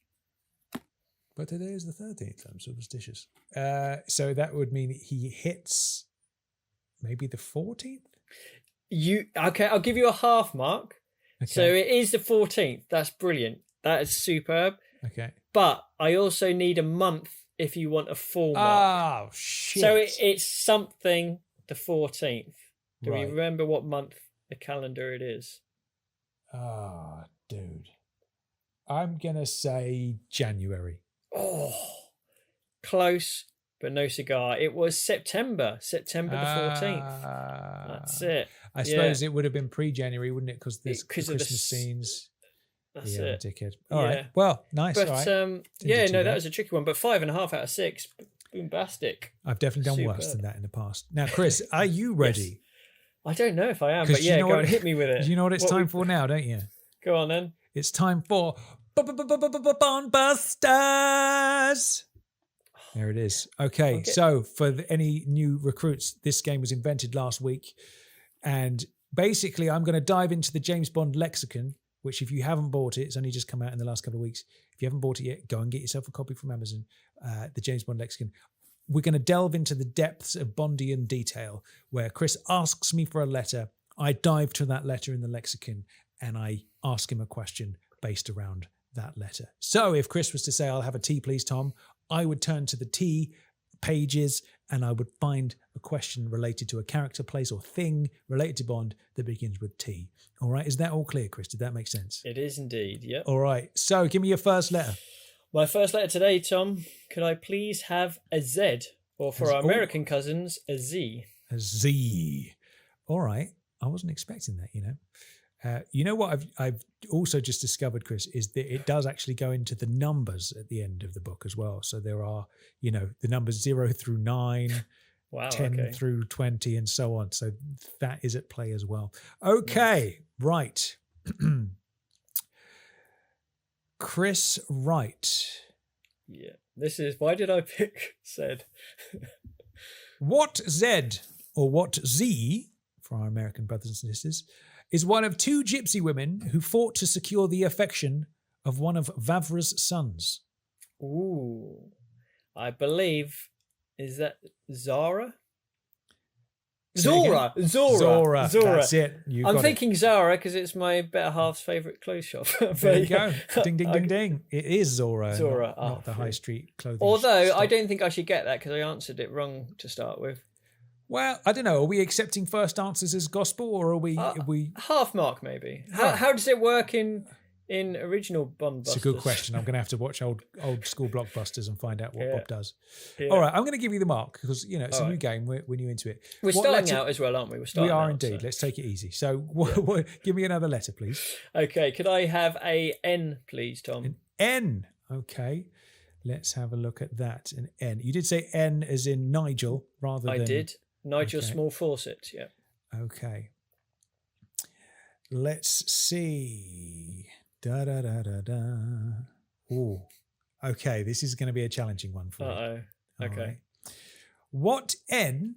But today is the 13th. I'm superstitious. So that would mean he hits maybe the 14th? Okay, I'll give you a half mark. Okay. So it is the 14th. That's brilliant. That is superb. Okay. But I also need a month if you want a full mark. Oh, shit. So it's something the 14th. Do we remember what month the calendar it is? Oh, dude. I'm going to say January. Oh, close, but no cigar. It was September the 14th. That's it. I suppose it would have been pre-January, wouldn't it? Because there's Christmas scenes. That's it. Dickhead. All right. Well, nice. But all right. that was a tricky one. But 5.5 out of 6. Boombastic. I've definitely done worse than that in the past. Now, Chris, are you ready? Yes. I don't know if I am, but yeah, go and hit me with it. You know what it's time for now, don't you? Go on then. It's time for Bond Busters. There it is. Okay, so for any new recruits, this game was invented last week. And basically, I'm going to dive into the James Bond lexicon, which if you haven't bought it, it's only just come out in the last couple of weeks. If you haven't bought it yet, go and get yourself a copy from Amazon, the James Bond lexicon. We're going to delve into the depths of Bondian detail, where Chris asks me for a letter. I dive to that letter in the lexicon, and I ask him a question based around that letter. So if Chris was to say, I'll have a tea, please, Tom, I would turn to the tea pages and I would find a question related to a character, place, or thing related to Bond that begins with T. All right. Is that all clear, Chris? Did that make sense? It is indeed. Yep. All right. So give me your first letter. My first letter today, Tom, could I please have a Z, or for our American cousins, a Z? A Z. All right. I wasn't expecting that, You know what I've also just discovered, Chris, is that it does actually go into the numbers at the end of the book as well. So there are, the numbers 0 through 9, wow, 10 through 20, and so on. So that is at play as well. Okay, right. Chris Wright. Yeah, why did I pick Z? What Z, or what Z, for our American brothers and sisters, is one of 2 gypsy women who fought to secure the affection of one of Vavra's sons. Ooh, I believe, is that Zara? Zora. That's it. I'm thinking Zara because it's my better half's favourite clothes shop. There you go. Ding, ding, ding, ding. It is Zora. Zora. Not the high street clothing. Although store. I don't think I should get that because I answered it wrong to start with. Well, I don't know. Are we accepting first answers as gospel, or are we half mark maybe? How does it work in original Bond Busters? It's a good question. I'm going to have to watch old school blockbusters and find out what Bob does. Yeah. All right, I'm going to give you the mark because it's a new game. We're new into it. We're starting out as well, aren't we? We are indeed. So. Let's take it easy. So, give me another letter, please. Okay, could I have a N, please, Tom? An N. Okay. Let's have a look at that. An N. You did say N as in Nigel rather than... I did. Nigel Small Fawcett, yeah. Okay. Let's see. Ooh. Okay, this is going to be a challenging one for you. Okay. Right. What N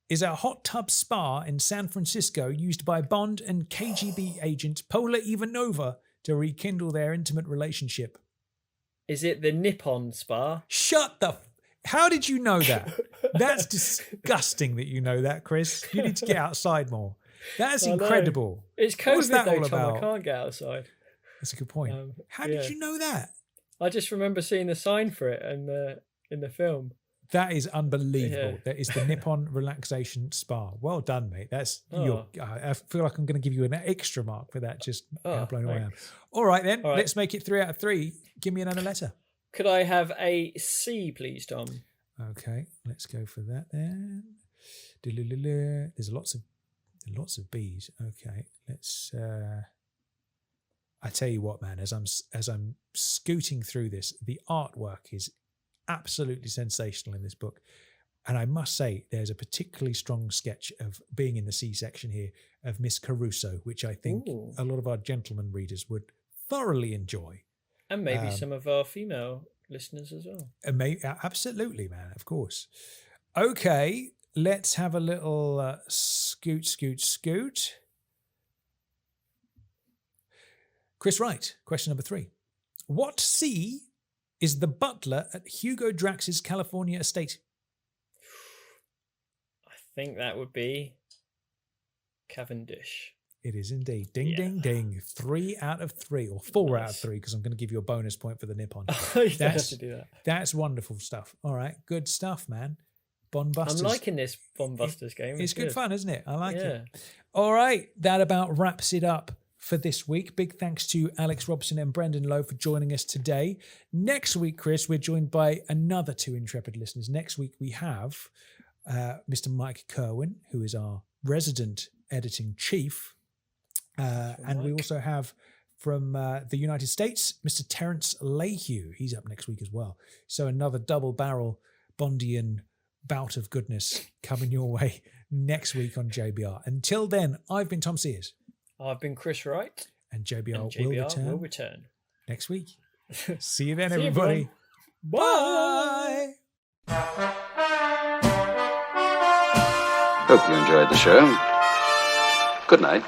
is a hot tub spa in San Francisco used by Bond and KGB agent Pola Ivanova to rekindle their intimate relationship? Is it the Nippon Spa? Shut the... How did you know that? That's disgusting that you know that, Chris. You need to get outside more. That's incredible. It's COVID, What's that all Tom, about? I can't get outside. That's a good point. How did you know that? I just remember seeing the sign for it in the film. That is unbelievable. Yeah. That is the Nippon Relaxation Spa. Well done, mate. That's I feel like I'm going to give you an extra mark for that. Just how blown away I am. All right, then. All right. Let's make it 3 out of 3. Give me another letter. Could I have a C, please, Tom? Okay, let's go for that then. There's lots of B's. Okay, let's. I tell you what, man. As I'm scooting through this, the artwork is absolutely sensational in this book, and I must say, there's a particularly strong sketch of being in the C section here of Miss Caruso, which I think a lot of our gentleman readers would thoroughly enjoy. And maybe some of our female listeners as well. Absolutely, man. Of course. Okay, let's have a little scoot. Chris Wright, question number 3. What C is the butler at Hugo Drax's California estate? I think that would be Cavendish. It is indeed. Ding, ding, ding. 3 out of 3, or 4 out of 3, because I'm going to give you a bonus point for the Nippon. You don't have to do that. That's wonderful stuff. All right. Good stuff, man. Bond Busters. I'm liking this Bond Busters game. It's good fun, isn't it? I like it. All right. That about wraps it up for this week. Big thanks to Alex Robson and Brendan Lowe for joining us today. Next week, Chris, we're joined by another 2 intrepid listeners. Next week, we have Mr. Mike Kerwin, who is our resident editing chief. And we also have from the United States, Mr. Terence Lehue. He's up next week as well. So another double barrel Bondian bout of goodness coming your way next week on JBR. Until then, I've been Tom Sears. I've been Chris Wright. And JBR will return next week. See you then, See everybody. You, bye. Hope you enjoyed the show. Good night.